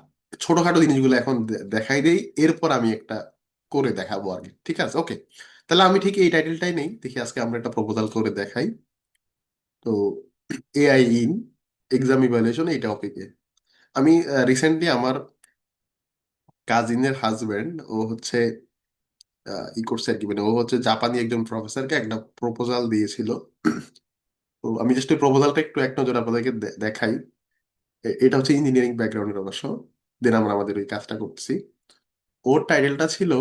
ছোটখাটো জিনিসগুলো এখন দেখাই দেই, এরপর আমি একটা করে দেখাবো আর কি, ঠিক আছে? ওকে, তাহলে আমি ঠিক এই টাইটেলটাই নেই, দেখি আজকে আমরা একটা প্রপোজাল করে দেখাই। তো এআই ইন এক্সাম ইভ্যালুয়েশন এই টপিকে আমি রিসেন্টলি আমার কাজিনের হাজবেন্ড, ও হচ্ছে ই করছে আর কি, মানে ও হচ্ছে জাপানি একজন প্রফেসরকে একটা প্রপোজাল দিয়েছিল। তো আমি জাস্ট ওই প্রপোজালটা একটু এক নজর আপনাদেরকে দেখাই। এটা হচ্ছে ইঞ্জিনিয়ারিং ব্যাকগ্রাউন্ডের অবশ্য, দেন আমরা আমাদের ওই কাজটা করতেছি। ওর টাইটেলটা ছিল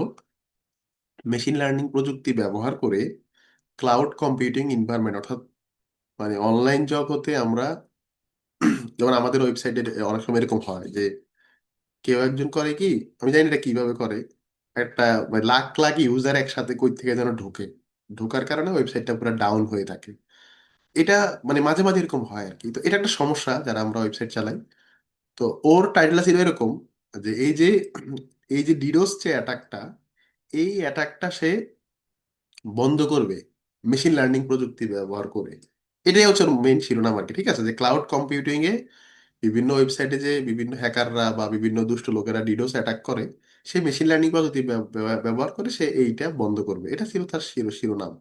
মেশিন লার্নিং প্রযুক্তি ব্যবহার করে ক্লাউড কম্পিউটিং এনভায়রনমেন্ট, অর্থাৎ মানে অনলাইন জগতে আমরা, যেমন আমাদের ওয়েবসাইটে অনেক সময় এরকম হয় যে কেউ একজন করে কি, আমি জানি না এটা কিভাবে করে, একটা মানে লাখ লাখ ইউজার একসাথে কই থেকে যেন ঢোকে, ঢোকার কারণে ওয়েবসাইটটা পুরো ডাউন হয়ে থাকে। এটা মানে মাঝে মাঝে এরকম হয় আর কি। তো এটা একটা সমস্যা যারা আমরা ওয়েবসাইট চালাই। তো ওর টাইটেল ছিল এরকম যে এই যে ডিডোস যে অ্যাটাকটা, এই অ্যাটাকটা সে বন্ধ করবে মেশিন লার্নিং প্রযুক্তি ব্যবহার করে। এটাই হচ্ছে মেইন শিরোনাম আর কি, ঠিক আছে, যে ক্লাউড কম্পিউটিং এ বিভিন্ন ওয়েবসাইটে যে বিভিন্ন হ্যাকাররা বা বিভিন্ন দুষ্ট লোকেরা ডিডোস অ্যাটাক করে, সে মেশিন লার্নিং পদ্ধতি ব্যবহার করে সে এইটা বন্ধ করবে। এটা ছিল তার শিরোনাম।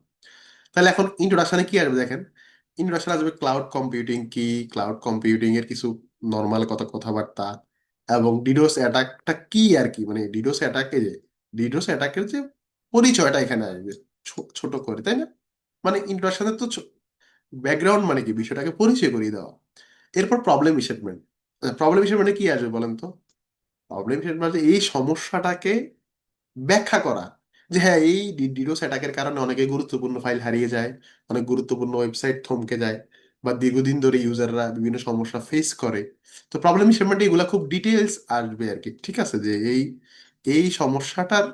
তাহলে এখন ইন্ট্রোডাকশনে কি আসবে দেখেন। ইন্ট্রোডাকশন আসবে ক্লাউড কম্পিউটিং কি, ক্লাউড কম্পিউটিং এর কিছু নর্মাল কথাবার্তা, এবং ডিডোস অ্যাটাকটা কি আর কি, মানে ডিডোস অ্যাটাকের যে পরিচয়টা এখানে আসবে ছোট করে, তাই না? মানে ইন্ট্রোডাকশনে তো ব্যাকগ্রাউন্ড মানে কি, বিষয়টাকে পরিচয় করিয়ে দেওয়া। এরপর প্রবলেম স্টেটমেন্ট। প্রবলেম স্টেটমেন্টে কি আসবে বলেন তো? প্রবলেম স্টেটমেন্টে এই সমস্যাটাকে ব্যাখ্যা করা, যে হ্যাঁ এই ডিডোস অ্যাটাকের কারণে অনেকে গুরুত্বপূর্ণ ফাইল হারিয়ে যায়, অনেক গুরুত্বপূর্ণ ওয়েবসাইট থমকে যায়, বা দীর্ঘদিন ধরে ইউজাররা বিভিন্ন সমস্যা ফেস করে। তো প্রবলেম স্টেটমেন্টে এগুলা খুব ডিটেলস আসবে আর কি, ঠিক আছে, যে এই এই সমস্যাটার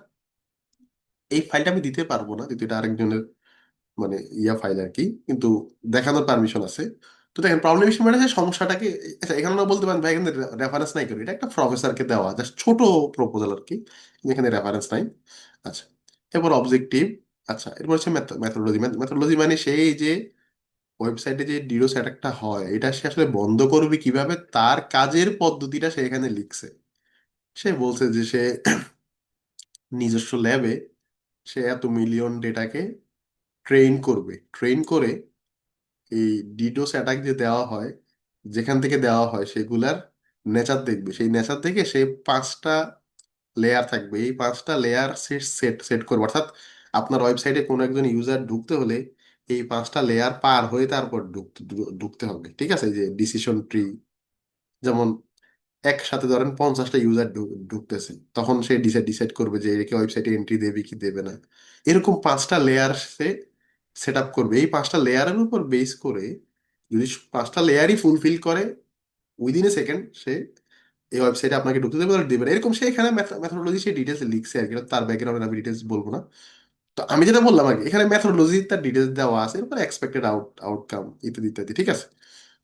এই ফাইলটা আমি দিতে পারবো না, যেহেতু এটা আরেকজনের মানে ফাইল আর কি, কিন্তু দেখানোর পারমিশন আছে। তো দেখেন প্রবলেম হিসেবে মানে সমস্যাটাকে, আচ্ছা এখানে না বলতে পারেন ভাই এখানে রেফারেন্স নাই কেন, এটা একটা প্রফেসরকে দেওয়া জাস্ট ছোট প্রপোজাল আর কি, এখানে রেফারেন্স নাই। আচ্ছা, এরপর অবজেক্টিভ। আচ্ছা, এরপর হচ্ছে মেথোডোলজি। মেথোডোলজি মানে সেই যে ওয়েবসাইটে যে ডিডোস অ্যাটাকটা হয় এটা সে আসলে বন্ধ করবে কিভাবে, তার কাজের পদ্ধতিটা সে এখানে লিখছে। সে বলছে যে সে নিজস্ব ল্যাবে সে এত মিলিয়ন ডেটাকে ট্রেন করবে, ট্রেন করে এই ডিডোস অ্যাটাক যে দেওয়া হয়, যেখান থেকে দেওয়া হয় সেগুলার নেচার দেখবে, সেই নেচার থেকে সে 5টা লেয়ার থাকবে, এই 5টা লেয়ার সে সেট সেট করবে। অর্থাৎ আপনার ওয়েবসাইটে কোনো একজন ইউজার ঢুকতে হলে এই 5টা লেয়ার পার হয়ে তারপর ঢুকতে হবে, ঠিক আছে, এই যে ডিসিশন ট্রি। যেমন একসাথে ধরেন 50টা ইউজার ঢুকতেছে, তখন সে ডিসাইড ডিসাইড করবে যে একে ওয়েবসাইটে এন্ট্রি দেবে কি দেবে না। এরকম 5টা লেয়ার সে সেট আপ করবে। এই 5টা লেয়ারের উপর বেস করে যদি 5টা লেয়ারই ফুলফিল করে, উইদিন এ সেকেন্ড সে এই ওয়েবসাইটে আপনাকে ঢুকতে দেবে আর দেবে না। এরকম সে এখানে মেথোডোলজি সে ডিটেলস লিখছে আর কি, তার ব্যাকগ্রাউন্ডে আমি ডিটেলস বলবো না। তো আমি যেটা বললাম আর কি, এখানে মেথোডোলজি তার ডিটেলস দেওয়া আছে, এরপর এক্সপেক্টেড আউটকাম ইত্যাদি ইত্যাদি, ঠিক আছে।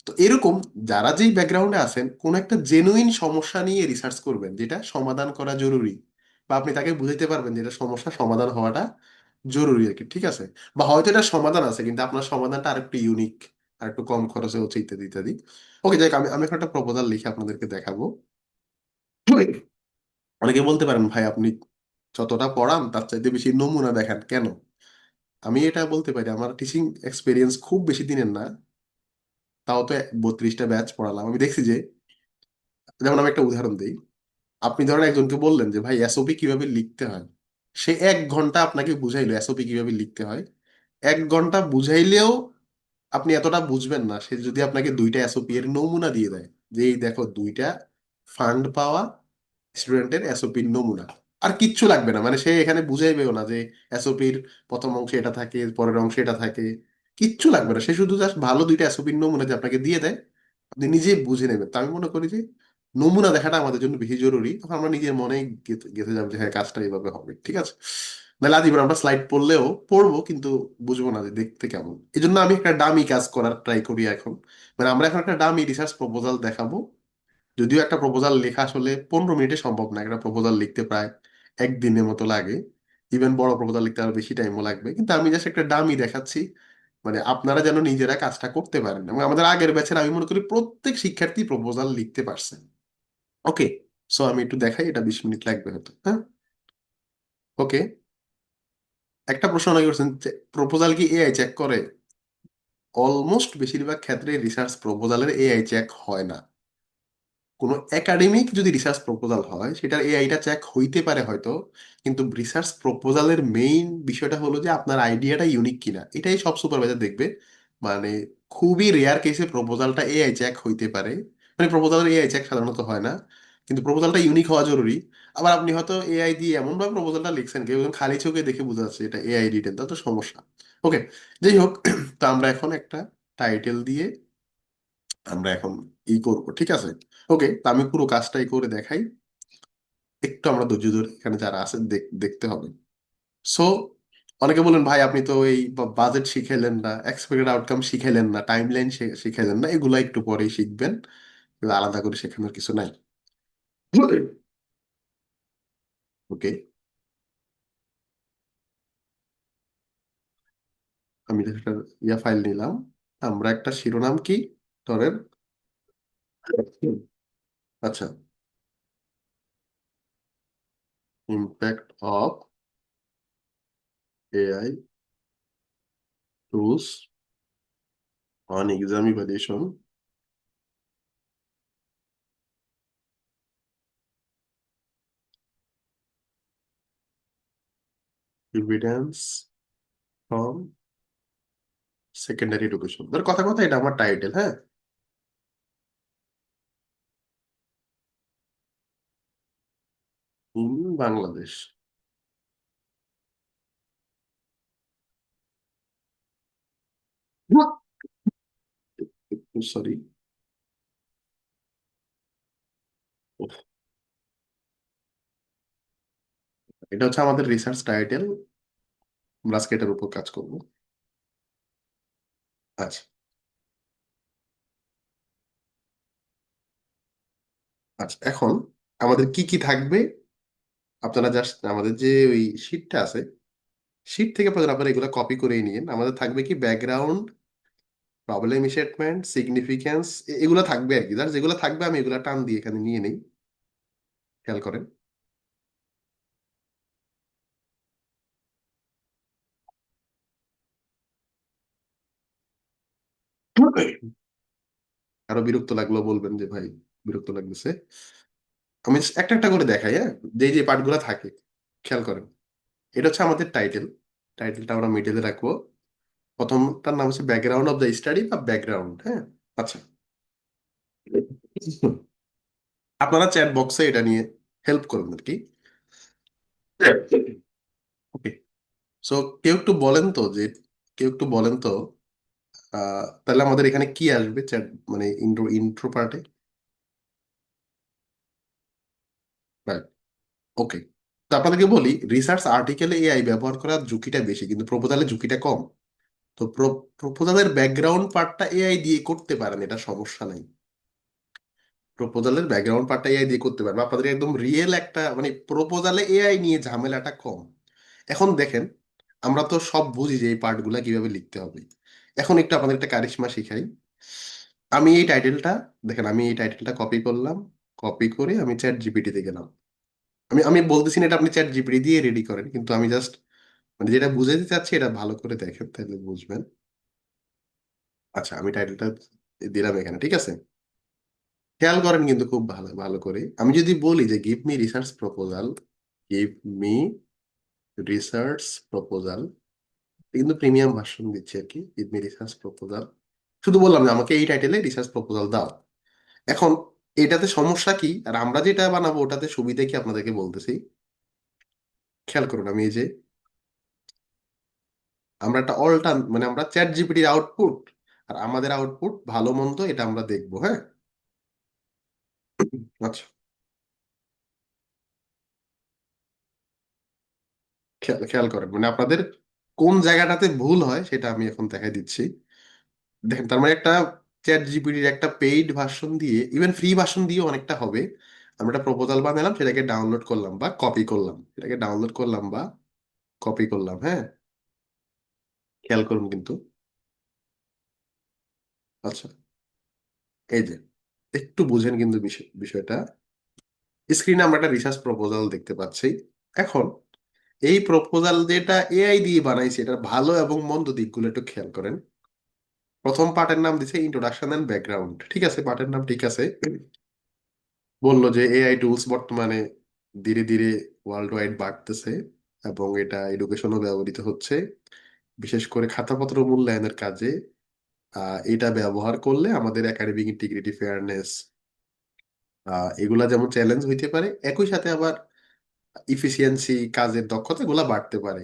তো এরকম যারা যেই ব্যাকগ্রাউন্ডে আছেন কোন একটা জেনুইন সমস্যা নিয়ে রিসার্চ করবেন যেটা সমাধান করা জরুরি, বা আপনি তাকে বুঝাইতে পারবেন যে এটা সমস্যা সমাধান হওয়াটা জরুরি আর কি, ঠিক আছে। বা হয়তো এটা সমাধান আছে কিন্তু আপনার সমাধানটা আরেকটু ইউনিক, আর একটু কম খরচে হচ্ছে, ইত্যাদি ইত্যাদি। ওকে, যাই হোক, আমি আমি এখন একটা প্রপোজাল লিখে আপনাদেরকে দেখাবো। অনেকে বলতে পারেন ভাই আপনি যতটা পড়ান তার চাইতে বেশি নমুনা দেখান কেন? আমি এটা বলতে পারি, আমার টিচিং এক্সপিরিয়েন্স খুব বেশি দিনের না, তাও তো 32টা ব্যাচ পড়ালাম। আমি দেখছি যে, যেমন আমি একটা উদাহরণ দিই, আপনি ধরেন একজনকে বললেন যে ভাই এসওপি কিভাবে লিখতে হয়, সে 1 ঘন্টা আপনাকে বুঝাইলো এসওপি কিভাবে লিখতে হয়। 1 ঘন্টা বুঝাইলেও আপনি এতটা বুঝবেন না সে যদি আপনাকে 2টা এসওপি এর নমুনা দিয়ে দেয়, যে এই দেখো 2টা ফান্ড পাওয়া স্টুডেন্টের এসওপির নমুনা। আর কিচ্ছু লাগবে না, মানে সে এখানে বুঝাইবেও না যে এসওপির প্রথম অংশে এটা থাকে, পরের অংশে এটা থাকে, কিচ্ছু লাগবে না। সে শুধু জাস্ট ভালো 2টা এসওপির নমুনা যে আপনাকে দিয়ে দেয়, আপনি নিজে বুঝে নেবেন। তা আমি মনে করি যে নমুনা দেখাটা আমাদের জন্য বেশি জরুরি, তখন আমরা নিজের মনেই গেঁথে গেঁথে যাবো যে হ্যাঁ কাজটা এইভাবে হবে, ঠিক আছে। নাহলে আজীবন আমরা স্লাইড পড়লেও পড়বো কিন্তু বুঝবো না যে দেখতে কেমন। এই জন্য আমি একটা ডামি কাজ করার ট্রাই করি এখন। মানে আমরা এখন একটা ডামি রিসার্চ প্রপোজাল দেখাবো। যদিও একটা প্রপোজাল লেখা আসলে 15 মিনিটে সম্ভব না, একটা প্রপোজাল লিখতে প্রায় একদিনের মতো লাগে। ইভেন বড় প্রপোজাল লিখতে আরো বেশি টাইমও লাগবে, কিন্তু আমি জাস্ট একটা ডামি দেখাচ্ছি, মানে আপনারা যেন নিজেরা কাজটা করতে পারেন। এবং আমাদের আগের ব্যাচের আমি মনে করি প্রত্যেক শিক্ষার্থী প্রপোজাল লিখতে পারছে। ওকে, সো আমি একটু দেখাই, এটা 20 মিনিট লাগবে হয়তো, হ্যাঁ। ওকে, একটা প্রশ্ন অনেকে করছেন, প্রপোজাল কি এআই চেক করে? অলমোস্ট বেশিরভাগ ক্ষেত্রে রিসার্চ প্রপোজালের এআই চেক হয় না। কোনো একাডেমিক যদি রিসার্চ প্রপোজাল হয় সেটার এআইটা চেক হইতে পারে হয়তো, কিন্তু রিসার্চ প্রপোজালের মেইন বিষয়টা হলো যে আপনার আইডিয়াটা ইউনিক কিনা, এটাই সব সুপারভাইজার দেখবে। মানে খুবই রেয়ার কেসে প্রপোজালটা এআই চেক হইতে পারে, মানে প্রপোজালের এআই চেক সাধারণত হয় না, কিন্তু প্রপোজালটা ইউনিক হওয়া জরুরি। আবার আপনি হয়তো এআই দিয়ে এমন ভাবে প্রপোজালটা লিখছেন কেউ একদম খালি চোখে দেখে বোঝা যাচ্ছে এটা এআই রিটেন, তা তো সমস্যা। ওকে, যাই হোক, তো আমরা এখন একটা টাইটেল দিয়ে আমরা এখন করব, ঠিক আছে? ওকে, তো আমি পুরো কাজটাই করে দেখাই। একটু আমরা ধৈর্য ধরে এখানে যারা আছে দেখতে হবে। সো অনেকে বলেন ভাই আপনি তো এই বাজেট শিখাইলেন না, এক্সপেক্টেড আউটকাম শিখাইলেন না, টাইমলাইন শিখাইলেন না, এগুলো একটু পরেই শিখবেন, এগুলো আলাদা করে শেখানোর কিছু নাই। ওকে, আমি একটা ফাইল নিলাম। আমরা একটা শিরোনাম কি ধরেন, আচ্ছা, impact of AI tools on exam evaluation, evidence from secondary education. ধর কথা কথা এটা আমার টাইটেল, হ্যাঁ। ইন বাংলাদেশ, সরি, এটা হচ্ছে আমাদের রিসার্চ টাইটেল, আমরা আজকে এটার উপর কাজ করব। আচ্ছা, আচ্ছা, এখন আমাদের কি কি থাকবে, আপনারা জাস্ট আমাদের যে ওই শিটটা আছে, শিট থেকে প্রয়োজন আপনারা এগুলো কপি করেই নিন। আমাদের থাকবে কি ব্যাকগ্রাউন্ড, প্রবলেম স্টেটমেন্ট, সিগনিফিকেন্স, এগুলো থাকবে আর কি। জাস্ট যেগুলো থাকবে আমি এগুলো টান দিয়ে এখানে নিয়ে নেই, খেয়াল করেন। আরো বিরক্ত লাগলো বলবেন যে ভাই বিরক্ত লাগতেছে। আমি just একটা একটা করে দেখাই, হ্যাঁ, যে যে পার্টগুলো থাকে, খেয়াল করেন। এটা হচ্ছে আমাদের টাইটেল, টাইটেলটা আমরা মিডিলে রাখবো। প্রথমটার নাম হচ্ছে ব্যাকগ্রাউন্ড অফ দ্য স্টাডি বা ব্যাকগ্রাউন্ড, হ্যাঁ। আচ্ছা, আপনারা চ্যাট বক্সে এটা নিয়ে হেল্প করবেন আর কি। ওকে, সো কেউ একটু বলেন তো যে, কেউ একটু বলেন তো, তাহলে আমাদের এখানে কি আসবে চ্যাট, মানে ইন্ট্রো ইন্ট্রো পার্টে। রাইট, ওকে। তো আপনাদেরকে বলি, রিসার্চ আর্টিকেলে এআই ব্যবহার করার ঝুঁকিটা বেশি কিন্তু প্রপোজালে ঝুঁকিটা কম। তো প্রপোজালের ব্যাকগ্রাউন্ড পার্টটা এআই দিয়ে করতে পারেন, এটা সমস্যা নাই। প্রপোজালের ব্যাকগ্রাউন্ড পার্টটা এআই দিয়ে করতে পারবে, আপনাদের একদম রিয়েল একটা, মানে প্রপোজালে এআই নিয়ে ঝামেলাটা কম। এখন দেখেন, আমরা তো সব বুঝি যে এই পার্টগুলা কিভাবে লিখতে হবে। এখন একটু আপনাদের একটা কারিশমা শিখাই। আমি এই টাইটেলটা, দেখেন আমি এই টাইটেলটা কপি করলাম, কপি করে আমি চ্যাট জিপিটিতে গেলাম। আমি আমি বলতেছি না এটা আপনি চ্যাট জিপিটি দিয়ে রেডি করেন, কিন্তু আমি জাস্ট মানে যেটা বুঝাতে চাচ্ছি এটা ভালো করে দেখেন তাহলে বুঝবেন। আচ্ছা, আমি টাইটেলটা দিলাম এখানে, ঠিক আছে? খেয়াল করেন কিন্তু খুব ভালো ভালো করে, আমি যদি বলি যে give me research proposal, give me research proposal, কিন্তু প্রিমিয়াম ভার্সন দিচ্ছি আর কি, গিভ মি রিসার্চ প্রপোজাল, শুধু বললাম যে আমাকে এই টাইটেলে রিসার্চ প্রপোজাল দাও। এখন এটাতে সমস্যা কি, আর আমরা যেটা বানাবো ওটাতে সুবিধা কি আপনাদেরকে বলতেছি। খেয়াল করুন, আমি এই যে আমরা একটা অল্টার, মানে আমরা চ্যাট জিপিটির আউটপুট আর আমাদের আউটপুট ভালো মন্দ এটা আমরা দেখবো, হ্যাঁ। আচ্ছা, খেয়াল খেয়াল করেন, মানে আপনাদের কোন জায়গাটাতে ভুল হয় সেটা আমি এখন দেখাই দিচ্ছি। দেখেন, তার মানে একটা চ্যাট জিপিটির একটা পেইড ভার্সন দিয়ে, ইভেন ফ্রি ভার্সন দিয়ে অনেকটা হবে। আমরা একটা প্রপোজাল বানালাম, সেটাকে ডাউনলোড করলাম বা কপি করলাম, সেটাকে ডাউনলোড করলাম বা কপি করলাম, হ্যাঁ। খেয়াল করুন কিন্তু, আচ্ছা, এই যে একটু বুঝেন কিন্তু বিষয়টা, স্ক্রিনে আমরা একটা রিসার্চ প্রপোজাল দেখতে পাচ্ছি। এখন এই প্রপোজাল যেটা এআই দিয়ে বানাইছে এটার ভালো এবং মন্দ দিকগুলো একটু খেয়াল করেন। প্রথম পার্টের নাম দিছে ইন্ট্রোডাকশন এন্ড ব্যাকগ্রাউন্ড, ঠিক আছে, পার্টের নাম ঠিক আছে। বললো যে এআই টুলস বর্তমানে ধীরে ধীরে ওয়ার্ল্ড ওয়াইড বাড়তেছে এবং এটা এডুকেশনও ব্যবহৃত হচ্ছে, বিশেষ করে খাতাপত্র মূল্যায়নের কাজে। এটা ব্যবহার করলে আমাদের একাডেমিক ইন্টিগ্রিটি, ফেয়ারনেস, এগুলা যেমন চ্যালেঞ্জ হইতে পারে, একই সাথে আবার ইফিসিয়েন্সি, কাজের দক্ষতা এগুলা বাড়তে পারে।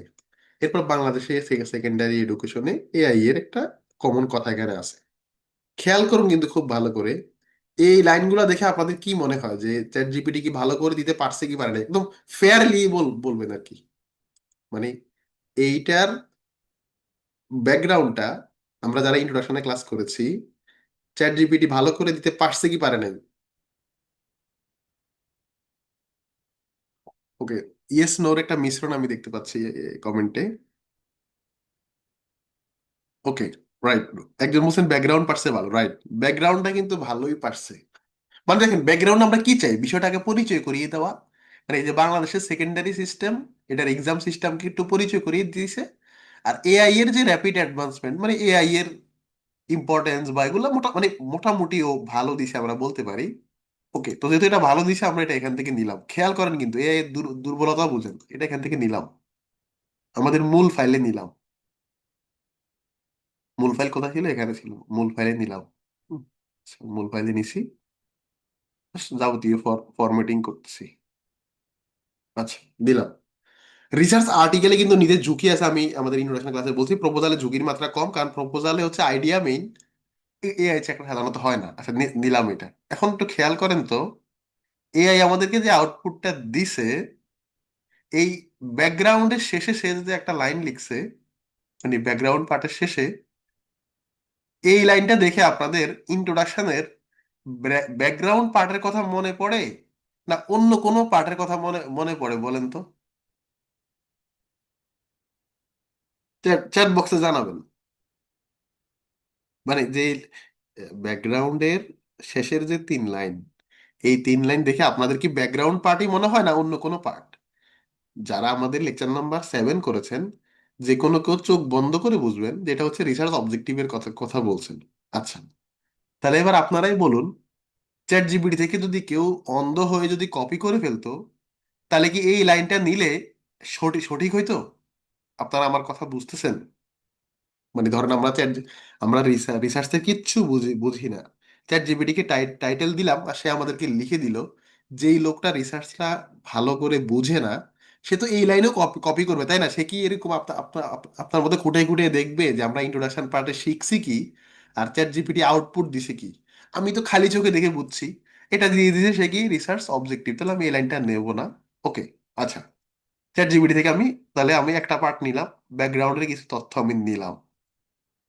এরপর বাংলাদেশে সেকেন্ডারি এডুকেশনে এআই এর একটা কমন কথা এখানে আছে। খেয়াল করুন কিন্তু খুব ভালো করে, এই লাইনগুলো দেখে আপনাদের কি মনে হয় যে চ্যাট জিপিটি কি ভালো করে দিতে পারছে কি পারে না? একদম ফেয়ারলি বলবেন আর কি। মানে এইটার ব্যাকগ্রাউন্ডটা, আমরা যারা ইন্ট্রোডাকশনে ক্লাস করেছি, চ্যাট জিপিটি ভালো করে দিতে পারছে কি পারে নাই? ওকে, ইয়েস নোর একটা মিশ্রণ আমি দেখতে পাচ্ছি কমেন্টে। ওকে, রাইট। একজন বলছেন ব্যাকগ্রাউন্ড পারছে ভালো, রাইট। ব্যাকগ্রাউন্ডটা কিন্তু ভালোই পারছে। মানে দেখেন, ব্যাকগ্রাউন্ড আমরা কি চাই, বিষয়টাকে পরিচয় করিয়ে দেওয়া। মানে এই যে বাংলাদেশের সেকেন্ডারি সিস্টেম, এটার এক্সাম সিস্টেমকে একটু পরিচয় করিয়ে দিয়েছে। আর এআই এর যে র্যাপিড অ্যাডভান্সমেন্ট, মানে এআই এর ইম্পর্টেন্স বা এগুলো মানে মোটামুটি ও ভালো দিছে আমরা বলতে পারি। ওকে, তো যেহেতু এটা ভালো দিছে, আমরা এটা এখান থেকে নিলাম। খেয়াল করেন কিন্তু এআই এর দুর্বলতা বুঝেন, এটা এখান থেকে নিলাম, আমাদের মূল ফাইলে নিলাম। মূল ফাইল কোথায় ছিল? এখানে ছিল, মূল ফাইলে নিলাম। হুম, আচ্ছা, মূল ফাইলে নিছি, যাবতীয় ফরম্যাটিং করতেছি। আচ্ছা, দিলাম। রিসার্চ আর্টিকেলে কিন্তু নিজের ঝুঁকি আছে, আমি আমাদের ইন্ট্রোডাকশন ক্লাসে বলছি। প্রপোজালে ঝুঁকির মাত্রা কম, কারণ প্রপোজালে হচ্ছে আইডিয়া মেইন, এআই চেকটা সাধারণত হয় না। আচ্ছা, নিলাম এটা। এখন একটু খেয়াল করেন তো, এআই আমাদেরকে যে আউটপুটটা দিছে, এই ব্যাকগ্রাউন্ডের শেষে সে যে একটা লাইন লিখছে, মানে ব্যাকগ্রাউন্ড পার্টের শেষে, এই লাইনটা দেখে আপনাদের ইন্ট্রোডাকশনের ব্যাকগ্রাউন্ড পার্টের কথা মনে পড়ে, না অন্য কোনো পার্টের কথা মনে মনে পড়ে বলেন তো? চ্যাট বক্সে জানাবেন। মানে যে ব্যাকগ্রাউন্ডের শেষের যে 3 লাইন, এই 3 লাইন দেখে আপনাদের কি ব্যাকগ্রাউন্ড পার্টই মনে হয়, না অন্য কোনো পার্ট? যারা আমাদের লেকচার নাম্বার 7 করেছেন, যে কোনো কেউ চোখ বন্ধ করে বুঝবেন যে এটা হচ্ছে রিসার্চ অবজেক্টিভের কথা কথা বলছেন। আচ্ছা, তাহলে এবার আপনারাই বলুন, চ্যাট জিপিটি থেকে যদি কেউ অন্ধ হয়ে যদি কপি করে ফেলতো, তাহলে কি এই লাইনটা নিলে সঠিক সঠিক হইতো? আপনারা আমার কথা বুঝতেছেন? মানে ধরেন আমরা রিসার্চে কিচ্ছু বুঝি বুঝি না, চ্যাট জিপিটিকে টাইটেল দিলাম আর সে আমাদেরকে লিখে দিল। যেই লোকটা রিসার্চটা ভালো করে বুঝে না, সে তো এই লাইনেও কপি কপি করবে, তাই না? সে কি এরকম আপনার মধ্যে খুঁটে খুঁটে দেখবে যে আমরা ইন্ট্রোডাকশন পার্টে শিখছি কি আর চ্যাট জিপিটি আউটপুট দিছে কি? আমি তো খালি চোখে দেখে বুঝছি, এটা দিয়ে দিয়েছে সে কি রিসার্চ অবজেক্টিভ, তাহলে আমি এই লাইনটা নেব না। ওকে, আচ্ছা, চ্যাট জিপিটি থেকে আমি একটা পার্ট নিলাম, ব্যাকগ্রাউন্ডের কিছু তথ্য আমি নিলাম,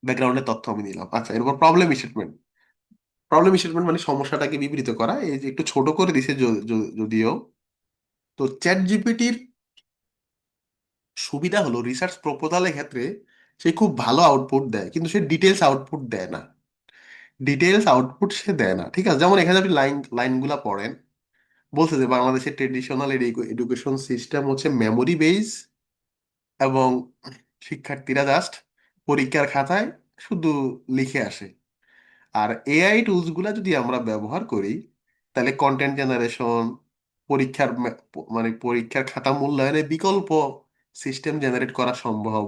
ব্যাকগ্রাউন্ডের তথ্য আমি নিলাম। আচ্ছা, এরপর প্রবলেম স্টেটমেন্ট। প্রবলেম স্টেটমেন্ট মানে সমস্যাটাকে বিবৃত করা, এই যে একটু ছোট করে দিছে যদিও। তো চ্যাট জিপিটির সুবিধা হলো রিসার্চ প্রপোজালের ক্ষেত্রে সে খুব ভালো আউটপুট দেয়, কিন্তু সে ডিটেলস আউটপুট দেয় না। ডিটেলস আউটপুট সে দেয় না, ঠিক আছে? যেমন এখানে আপনি লাইনগুলা পড়েন, বলছে যে বাংলাদেশের ট্রেডিশনাল এডুকেশন সিস্টেম হচ্ছে মেমোরি বেস, এবং শিক্ষার্থীরা জাস্ট পরীক্ষার খাতায় শুধু লিখে আসে। আর এআই টুলস গুলা যদি আমরা ব্যবহার করি, তাহলে কন্টেন্ট জেনারেশন, মানে পরীক্ষার খাতা মূল্যায়নে বিকল্প সিস্টেম জেনারেট করা সম্ভব।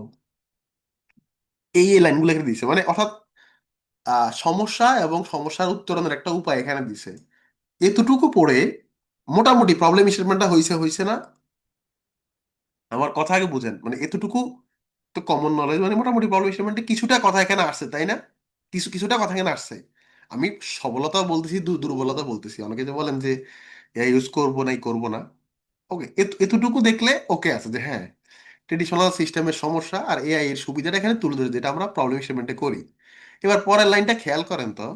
এই লাইনগুলো এখানে দিছে, মানে অর্থাৎ সমস্যা এবং সমস্যার উত্তরণের একটা উপায় এখানে দিছে। এতটুকু পড়ে মোটামুটি প্রবলেম স্টেটমেন্টটা হইছে হইছে না? আমার কথা আগে বুঝেন, মানে এতটুকু তো কমন নলেজ, মানে মোটামুটি প্রবলেম স্টেটমেন্টে কিছুটা কথা এখানে আসছে, তাই না? কিছুটা কথা এখানে আসছে। আমি সবলতা বলতেছি, দুর্বলতা বলতেছি। অনেকে যে বলেন যে এআই ইউজ করবো নাই করবো না, ওকে, এতটুকু দেখলে ওকে আছে যে হ্যাঁ, ট্রেডিশনাল সিস্টেমের সমস্যা আর এআই এর সুবিধাটা এখানে তুলে ধরে, যেটা আমরা প্রবলেম স্টেটমেন্টে করি। এবার পরের লাইনটা খেয়াল করেন তো,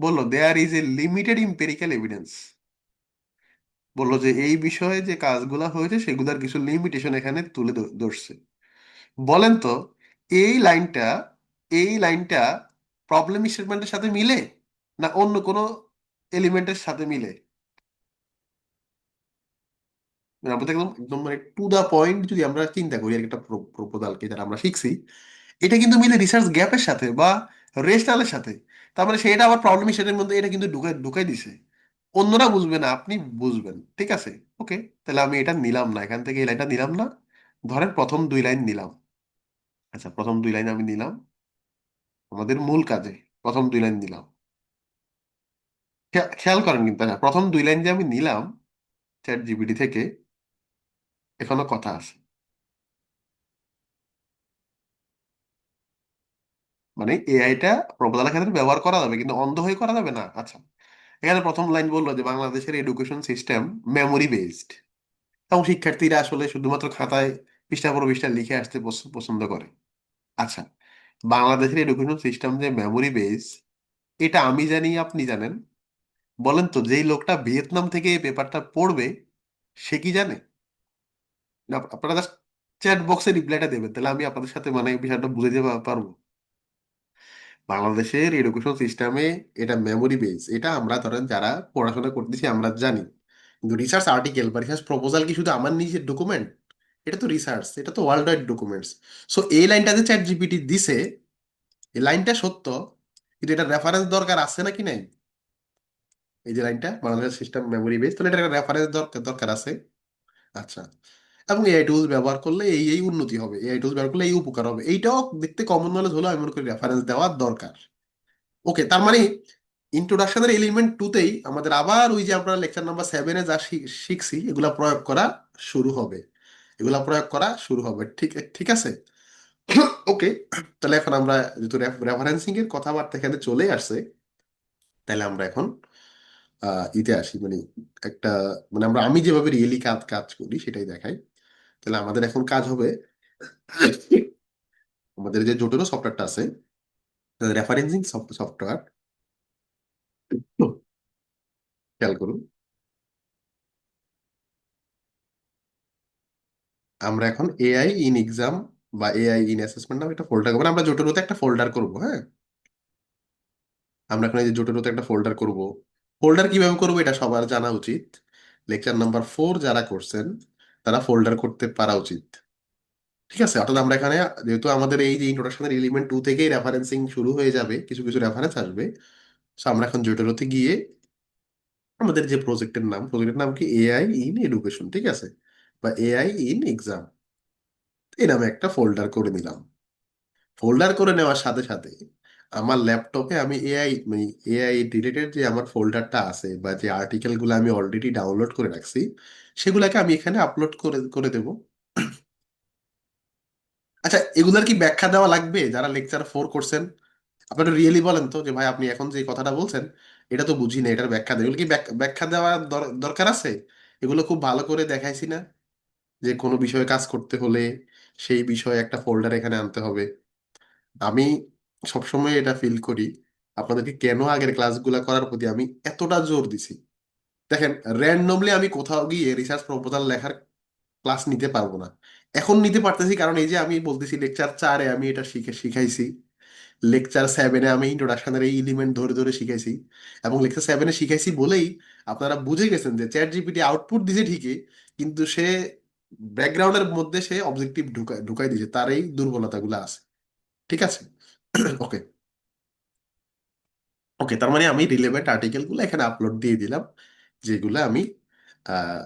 বললো there is a limited empirical evidence. বললো যে এই বিষয়ে যে কাজগুলা হয়েছে সেগুলার কিছু লিমিটেশন এখানে তুলে ধরছে। বলেন তো, এই লাইনটা এই লাইনটা প্রবলেম স্টেটমেন্টের সাথে মিলে, না অন্য কোনো এলিমেন্টের সাথে মিলে? মানে আমরা তো একদম একদম মানে টু দা পয়েন্ট যদি আমরা চিন্তা করি, আর একটা প্রপোজালকে যারা আমরা শিখছি, এটা কিন্তু মিলে রিসার্চ গ্যাপের সাথে বা রেস্টালের সাথে। তার মানে সেটা আবার প্রবলেম স্টেটের মধ্যে এটা কিন্তু ঢুকাই ঢুকাই দিছে। অন্যরা বুঝবে না, আপনি বুঝবেন, ঠিক আছে? ওকে, তাহলে আমি এটা নিলাম না, এখান থেকে এই লাইনটা নিলাম না। ধরেন প্রথম দুই লাইন নিলাম। আচ্ছা, প্রথম দুই লাইন আমি নিলাম আমাদের মূল কাজে। প্রথম দুই লাইন নিলাম। খেয়াল করেন কিন্তু, আচ্ছা, প্রথম দুই লাইন যে আমি নিলাম চ্যাট জিপিটি থেকে, এখনো কথা আছে। মানে এআইটা প্রপোজালের ক্ষেত্রে ব্যবহার করা যাবে, কিন্তু অন্ধ হয়ে করা যাবে না। আচ্ছা, এখানে প্রথম লাইন বললো যে বাংলাদেশের এডুকেশন সিস্টেম মেমোরি বেসড, এবং শিক্ষার্থীরা আসলে শুধুমাত্র খাতায় পৃষ্ঠা পর পৃষ্ঠা লিখে আসতে পছন্দ করে। আচ্ছা, বাংলাদেশের এডুকেশন সিস্টেম যে মেমোরি বেস, এটা আমি জানি, আপনি জানেন? বলেন তো, যেই লোকটা ভিয়েতনাম থেকে এই পেপারটা পড়বে, সে কি জানে? না, আপনারা জাস্ট চ্যাট বক্সে রিপ্লাইটা দেবেন, তাহলে আমি আপনাদের সাথে মানে এই বিষয়টা বুঝে দিতে পারবো। বাংলাদেশের এডুকেশন সিস্টেমে এটা মেমোরি বেস, এটা আমরা ধরেন যারা পড়াশোনা করতেছি আমরা জানি। কিন্তু রিসার্চ আর্টিকেল বা রিসার্চ প্রপোজাল কি শুধু আমার নিজের ডকুমেন্ট? এটা তো রিসার্চ, এটা তো ওয়ার্ল্ড ওয়াইড ডকুমেন্টস। সো এই লাইনটা যে চ্যাট জিপিটি দিছে, এই লাইনটা সত্য, কিন্তু এটা রেফারেন্স দরকার আছে নাকি নাই? এই যে লাইনটা বাংলাদেশ সিস্টেম মেমোরি বেস, তাহলে এটা রেফারেন্স দরকার দরকার আছে। আচ্ছা, এবং এআই টুলস ব্যবহার করলে এই এই উন্নতি হবে, এআই টুলস ব্যবহার করলে এই উপকার হবে, এইটাও দেখতে কমন নলেজ হলো, আমি মনে করি রেফারেন্স দেওয়ার দরকার। ওকে, তার মানে ইন্ট্রোডাকশনের এলিমেন্ট টুতেই আমাদের আবার ওই যে আমরা লেকচার নাম্বার 7-এ যা শিখছি এগুলা প্রয়োগ করা শুরু হবে। এগুলা প্রয়োগ করা শুরু হবে, ঠিক ঠিক আছে। ওকে, তাহলে এখন আমরা যেহেতু রেফারেন্সিং এর কথাবার্তা এখানে চলে আসছে, তাহলে আমরা এখন ইতে আসি, মানে একটা, মানে আমি যেভাবে রিয়েলি কাজ কাজ করি সেটাই দেখাই। তাহলে আমাদের এখন কাজ হবে, আমাদের যে জোটেরও সফটওয়্যারটা আছে, রেফারেন্সিং সফটওয়্যার, খেয়াল করুন। আমরা এখন এআই ইন এক্সাম বা এআই ইন অ্যাসেসমেন্ট নামে একটা ফোল্ডার করবো, মানে আমরা জোটেরোতে একটা ফোল্ডার করবো, হ্যাঁ। আমরা এখন এই যে জোটেরোতে একটা ফোল্ডার করব। ফোল্ডার কিভাবে করবো এটা সবার জানা উচিত। লেকচার নাম্বার 4 যারা করছেন তারা ফোল্ডার করতে পারা উচিত। ঠিক আছে, অর্থাৎ আমরা এখানে, যেহেতু আমাদের এই যে ইন্ট্রোডাকশনের এলিমেন্ট 2 থেকেই রেফারেন্সিং শুরু হয়ে যাবে, কিছু কিছু রেফারেন্স আসবে। সো আমরা এখন জোটেরোতে গিয়ে আমাদের যে প্রজেক্টের নাম কি, এআই ইন এডুকেশন, ঠিক আছে, বা এআই ইন এক্সাম, এই নামে একটা ফোল্ডার করে নিলাম। ফোল্ডার করে নেওয়ার সাথে সাথে আমার ল্যাপটপে আমি এআই, মানে এআই রিলেটেড যে আমার ফোল্ডারটা আছে বা যে আর্টিকেলগুলো আমি অলরেডি ডাউনলোড করে রাখছি, সেগুলোকে আমি এখানে আপলোড করে করে দেব। আচ্ছা, এগুলার কি ব্যাখ্যা দেওয়া লাগবে যারা লেকচার 4 করছেন? আপনারা রিয়েলি বলেন তো যে ভাই আপনি এখন যে কথাটা বলছেন এটা তো বুঝি না, এটার ব্যাখ্যা দেবেন, এগুলো কি ব্যাখ্যা দেওয়া দরকার আছে? এগুলো খুব ভালো করে দেখাইছি না, যে কোনো বিষয়ে কাজ করতে হলে সেই বিষয়ে একটা ফোল্ডার এখানে আনতে হবে। আমি সবসময় এটা ফিল করি, আপনাদেরকে কেন আগের ক্লাসগুলো করার প্রতি আমি এতটা জোর দিছি। দেখেন, র্যান্ডমলি আমি কোথাও গিয়ে রিসার্চ প্রপোজাল লেখার ক্লাস নিতে পারবো না। এখন নিতে পারতেছি কারণ এই যে আমি বলতেছি লেকচার 4-এ আমি এটা শিখাইছি, লেকচার 7-এ আমি ইন্ট্রোডাকশনের এই এলিমেন্ট ধরে ধরে শিখাইছি, এবং লেকচার 7-এ শিখাইছি বলেই আপনারা বুঝে গেছেন যে চ্যাট জিপিটি আউটপুট দিছে ঠিকই, কিন্তু সে ব্যাকগ্রাউন্ডের মধ্যে সে অবজেক্টিভ ঢুকাই ঢুকাই দিছে, তার এই দুর্বলতাগুলো আছে। ঠিক আছে। ওকে। ওকে, তার মানে আমি রিলেভেন্ট আর্টিকেলগুলো এখানে আপলোড দিয়ে দিলাম, যেগুলো আমি আহ,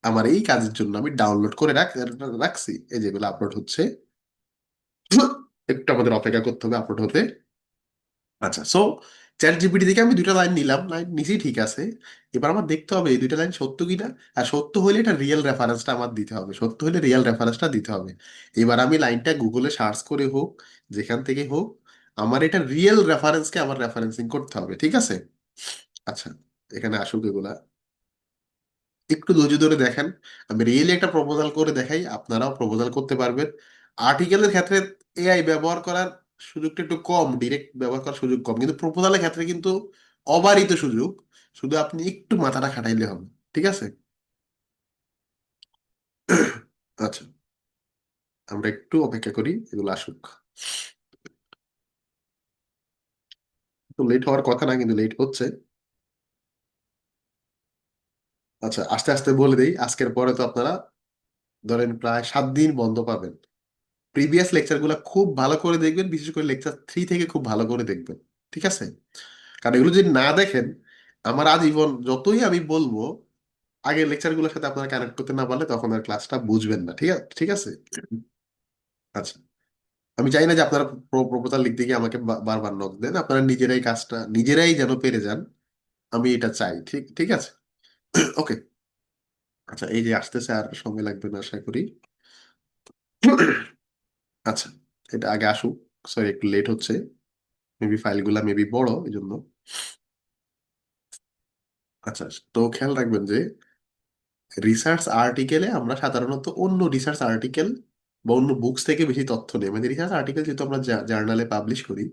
আমার এই কাজের জন্য আমি ডাউনলোড করে রাখছি, এই যেগুলো আপলোড হচ্ছে। একটু আমাদের অপেক্ষা করতে হবে আপলোড হতে। আচ্ছা, সো চ্যাট জিপিটি থেকে আমি দুইটা লাইন নিলাম, লাইন নিচেই ঠিক আছে। এবার আমার দেখতে হবে এই দুইটা লাইন সত্য কিনা। আর সত্য হলে এটা রিয়েল রেফারেন্সটা আমার দিতে হবে, সত্য হলে রিয়েল রেফারেন্সটা দিতে হবে। এবার আমি লাইনটা গুগলে সার্চ করে হোক, যেখান থেকে হোক, আমার এটা রিয়েল রেফারেন্সকে আমার রেফারেন্সিং করতে হবে, ঠিক আছে। আচ্ছা, এখানে আসুক এগুলা, একটু ধৈর্য ধরে দেখেন। আমি রিয়েলি একটা প্রপোজাল করে দেখাই, আপনারাও প্রপোজাল করতে পারবেন। আর্টিকেলের ক্ষেত্রে এআই ব্যবহার করার সুযোগটা একটু কম, ডিরেক্ট ব্যবহার করার সুযোগ কম, কিন্তু প্রপোজালের ক্ষেত্রে কিন্তু অবারিত সুযোগ। শুধু আপনি একটু মাথাটা খাটাইলে হবে, ঠিক আছে। আচ্ছা, আমরা একটু অপেক্ষা করি এগুলো আসুক। তো লেট হওয়ার কথা না, কিন্তু লেট হচ্ছে। আচ্ছা, আস্তে আস্তে বলে দেই, আজকের পরে তো আপনারা ধরেন প্রায় 7 দিন বন্ধ পাবেন। প্রিভিয়াস লেকচারগুলো খুব ভালো করে দেখবেন, বিশেষ করে লেকচার 3 থেকে খুব ভালো করে দেখবেন, ঠিক আছে। কারণ এগুলো যদি না দেখেন, আমার আজীবন যতই আমি বলবো, আগের লেকচারগুলোর সাথে আপনারা কানেক্ট করতে না পারলে তখন আর ক্লাসটা বুঝবেন না। ঠিক আছে, ঠিক আছে। আচ্ছা, আমি চাই না যে আপনারা প্রপোজাল লিখতে গিয়ে আমাকে বারবার নক দেন, আপনারা নিজেরাই কাজটা নিজেরাই যেন পেরে যান, আমি এটা চাই। ঠিক ঠিক আছে। ওকে। আচ্ছা, এই যে আসতেছে, আর সময় লাগবে না আশা করি। আচ্ছা, এটা আগে আসুক। সরি, একটু লেট হচ্ছে। মেবি ফাইলগুলা মেবি বড়, এই জন্য। আচ্ছা, তো খেয়াল রাখবেন যে রিসার্চ আর্টিকেলে আমরা সাধারণত অন্য রিসার্চ আর্টিকেল বা অন্য বুকস থেকে বেশি তথ্য নেই। মানে রিসার্চ আর্টিকেল যেহেতু আমরা জার্নালে পাবলিশ করি,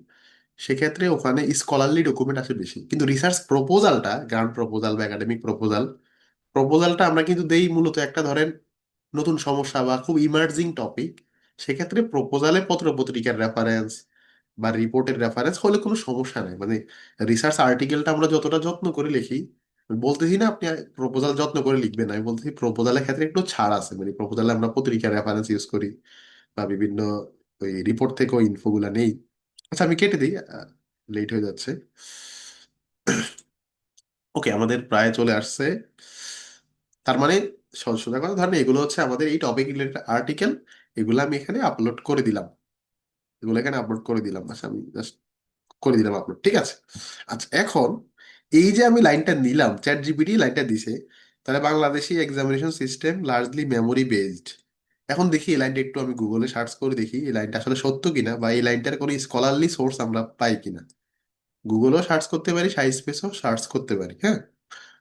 সেক্ষেত্রে ওখানে স্কলারলি ডকুমেন্ট আসে বেশি। কিন্তু রিসার্চ প্রপোজালটা, গ্রান্ট প্রপোজাল বা একাডেমিক প্রপোজাল, প্রপোজালটা আমরা কিন্তু দেই মূলত একটা, ধরেন, নতুন সমস্যা বা খুব ইমার্জিং টপিক। সেক্ষেত্রে প্রপোজালে পত্রপত্রিকার রেফারেন্স বা রিপোর্টের রেফারেন্স হলে কোনো সমস্যা নেই। মানে রিসার্চ আর্টিকেলটা আমরা যতটা যত্ন করে লিখি, আমি বলতেছি না আপনি প্রপোজাল যত্ন করে লিখবেন না, আমি বলতেছি প্রপোজালের ক্ষেত্রে একটু ছাড় আছে। মানে প্রপোজালে আমরা পত্রিকার রেফারেন্স ইউজ করি বা বিভিন্ন ওই রিপোর্ট থেকে ওই ইনফোগুলা নেই। আচ্ছা, আমি কেটে দিই, লেট হয়ে যাচ্ছে। ওকে, আমাদের প্রায় চলে আসছে। তার মানে সোজা কথা, ধরেন এগুলো হচ্ছে আমাদের এই টপিক রিলেটেড আর্টিকেল। এগুলো আমি এখানে আপলোড করে দিলাম, এগুলো এখানে আপলোড করে দিলাম। আচ্ছা, আমি জাস্ট করে দিলাম আপলোড। ঠিক আছে। আচ্ছা, এখন এই যে আমি লাইনটা নিলাম, চ্যাট জিপিটি লাইনটা দিছে, তাহলে Bangladeshi examination system largely memory based. এখন দেখি এই লাইনটা একটু আমি গুগলে সার্চ করে দেখি এই লাইনটা আসলে সত্য কিনা, বা এই লাইনটার কোনো স্কলারলি সোর্স আমরা পাই কিনা। গুগলও সার্চ করতে পারি, সাই স্পেসও সার্চ করতে পারি, হ্যাঁ।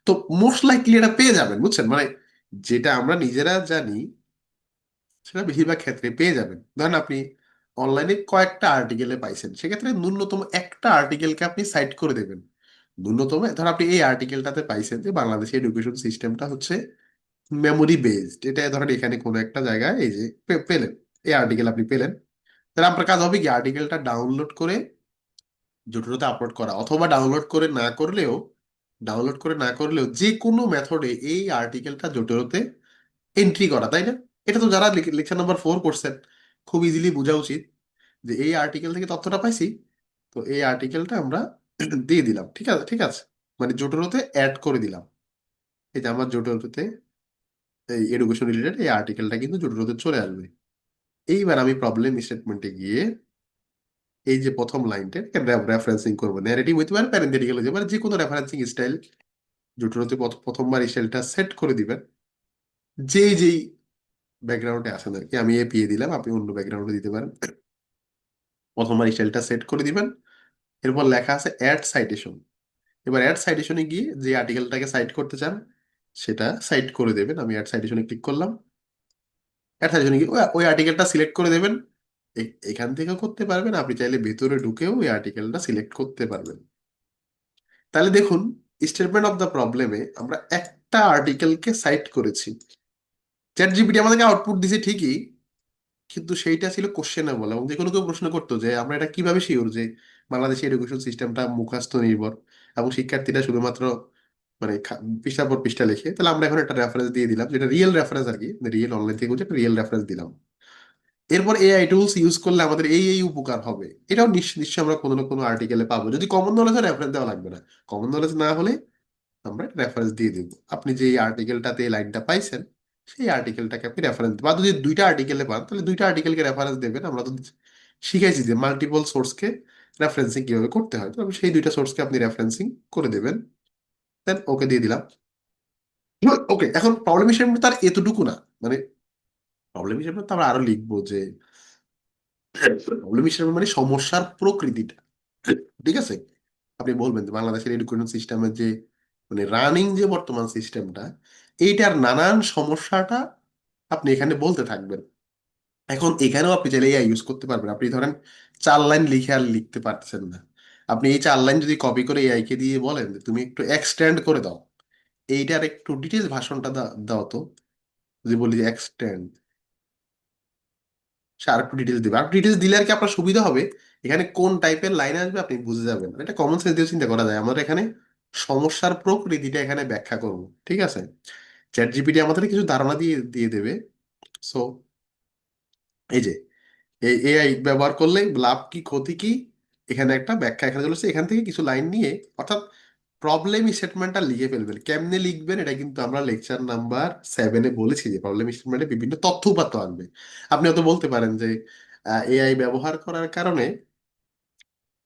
তো মোস্ট লাইকলি এটা পেয়ে যাবেন, বুঝছেন। মানে যেটা আমরা নিজেরা জানি সেটা বেশিরভাগ ক্ষেত্রে পেয়ে যাবেন। ধরেন আপনি অনলাইনে কয়েকটা আর্টিকেলে পাইছেন, সেক্ষেত্রে ন্যূনতম একটা আর্টিকেলকে আপনি সাইট করে দেবেন। ন্যূনতম ধর আপনি এই আর্টিকেলটাতে পাইছেন যে বাংলাদেশের এডুকেশন সিস্টেমটা হচ্ছে মেমোরি বেসড, এটা ধরেন এখানে কোনো একটা জায়গায় এই যে পেলেন, এই আর্টিকেল আপনি পেলেন। তাহলে আপনার কাজ হবে কি, আর্টিকেলটা ডাউনলোড করে জোটরোতে আপলোড করা, অথবা ডাউনলোড করে না করলেও যে কোনো মেথডে এই আর্টিকেলটা জোটেরোতে এন্ট্রি করা, তাই না? এটা তো যারা লেকচার নাম্বার 4 করছেন, খুব ইজিলি বোঝা উচিত যে এই আর্টিকেল থেকে তথ্যটা পাইছি, তো এই আর্টিকেলটা আমরা দিয়ে দিলাম। ঠিক আছে, ঠিক আছে। মানে জোটেরোতে অ্যাড করে দিলাম। এই যে আমার জোটেরোতে এই এডুকেশন রিলেটেড এই আর্টিকেলটা কিন্তু জোটেরোতে চলে আসবে। এইবার আমি প্রবলেম স্টেটমেন্টে গিয়ে এই যে প্রথম লাইনটা রেফারেন্সিং করবো, ন্যারেটিভ হইতে পারে, প্যারেন্থেটিক্যাল হইতে পারে, যে কোনো রেফারেন্সিং স্টাইল জোটেরোতে প্রথমবার স্টাইলটা সেট করে দিবেন। যেই যেই ব্যাকগ্রাউন্ডে আসেন আর কি, আমি এপিএ দিলাম, আপনি অন্য ব্যাকগ্রাউন্ডে দিতে পারেন। প্রথমবার স্টাইলটা সেট করে দিবেন। এরপর লেখা আছে অ্যাড সাইটেশন। এবার অ্যাড সাইটেশনে গিয়ে যে আর্টিকেলটাকে সাইট করতে চান সেটা সাইট করে দেবেন। আমি অ্যাড সাইটেশনে ক্লিক করলাম। অ্যাড সাইটেশনে গিয়ে ওই ওই আর্টিকেলটা সিলেক্ট করে দেবেন। এখান থেকেও করতে পারবেন, আপনি চাইলে ভেতরে ঢুকেও ওই আর্টিকেলটা সিলেক্ট করতে পারবেন। তাহলে দেখুন, স্টেটমেন্ট অফ দ্য প্রবলেমে আমরা একটা আর্টিকেলকে সাইট করেছি। চ্যাট জিপিটি আমাদেরকে আউটপুট দিছে ঠিকই, কিন্তু সেইটা ছিল কোশ্চেনেবল। এবং যে কোনো কেউ প্রশ্ন করতো যে আমরা এটা কিভাবে শিওর যে বাংলাদেশের এডুকেশন সিস্টেমটা মুখস্থ নির্ভর এবং শিক্ষার্থীরা শুধুমাত্র মানে পৃষ্ঠার পর পৃষ্ঠা লেখে। তাহলে আমরা এখন একটা রেফারেন্স দিয়ে দিলাম, যেটা রিয়েল রেফারেন্স আর কি, রিয়েল অনলাইন থেকে একটা রিয়েল রেফারেন্স দিলাম। এরপর এআই টুলস ইউজ করলে আমাদের এই এই উপকার হবে, এটাও নিশ্চয়ই আমরা কোনো না কোনো আর্টিকেলে পাবো। যদি কমন নলেজ হয় রেফারেন্স দেওয়া লাগবে না, কমন নলেজ না হলে আমরা রেফারেন্স দিয়ে দেবো। আপনি যে আর্টিকেলটাতে এই লাইনটা পাইছেন সেই আর্টিকেলটাকে আপনি রেফারেন্স, বা যদি দুইটা আর্টিকেলে পান তাহলে দুইটা আর্টিকেলকে রেফারেন্স দেবেন। আমরা তো শিখাইছি যে মাল্টিপল সোর্সকে রেফারেন্সিং কিভাবে করতে হয়, তো সেই দুইটা সোর্সকে আপনি রেফারেন্সিং করে দেবেন। দেন ওকে দিয়ে দিলাম। ওকে, এখন প্রবলেম হিসেবে তার এতটুকু না। মানে প্রবলেম হিসেবে তো আমরা আরো লিখবো যে প্রবলেম হিসেবে মানে সমস্যার প্রকৃতিটা। ঠিক আছে। আপনি বলবেন যে বাংলাদেশের এডুকেশন সিস্টেমের যে মানে রানিং যে বর্তমান সিস্টেমটা, এইটার নানান সমস্যাটা আপনি এখানে বলতে থাকবেন। এখন এখানেও আপনি চাইলে এআই ইউজ করতে পারবেন। আপনি ধরেন 4 লাইন লিখে আর লিখতে পারতেছেন না, আপনি এই 4 লাইন যদি কপি করে এআই কে দিয়ে বলেন যে তুমি একটু এক্সটেন্ড করে দাও, এইটার একটু ডিটেলস ভাষণটা দাও তো। যদি বলি যে এক্সটেন্ড, সে আর একটু ডিটেলস দিবে। আর ডিটেলস দিলে আর কি আপনার সুবিধা হবে, এখানে কোন টাইপের লাইন আসবে আপনি বুঝে যাবেন। এটা কমন সেন্স দিয়ে চিন্তা করা যায়। আমরা এখানে সমস্যার প্রকৃতিটা এখানে ব্যাখ্যা করব। ঠিক আছে। চ্যাট জিপিটি আমাদের কিছু ধারণা দিয়ে দিয়ে দেবে। সো এই যে এই এআই ব্যবহার করলে লাভ কি ক্ষতি কি, এখানে একটা ব্যাখ্যা এখানে চলেছে। এখান থেকে কিছু লাইন নিয়ে, অর্থাৎ প্রবলেম স্টেটমেন্টটা লিখে ফেলবেন। কেমনে লিখবেন এটা কিন্তু আমরা লেকচার নাম্বার 7-এ বলেছি যে প্রবলেম স্টেটমেন্টে বিভিন্ন তথ্য উপাত্ত আসবে। আপনি হয়তো বলতে পারেন যে এআই ব্যবহার করার কারণে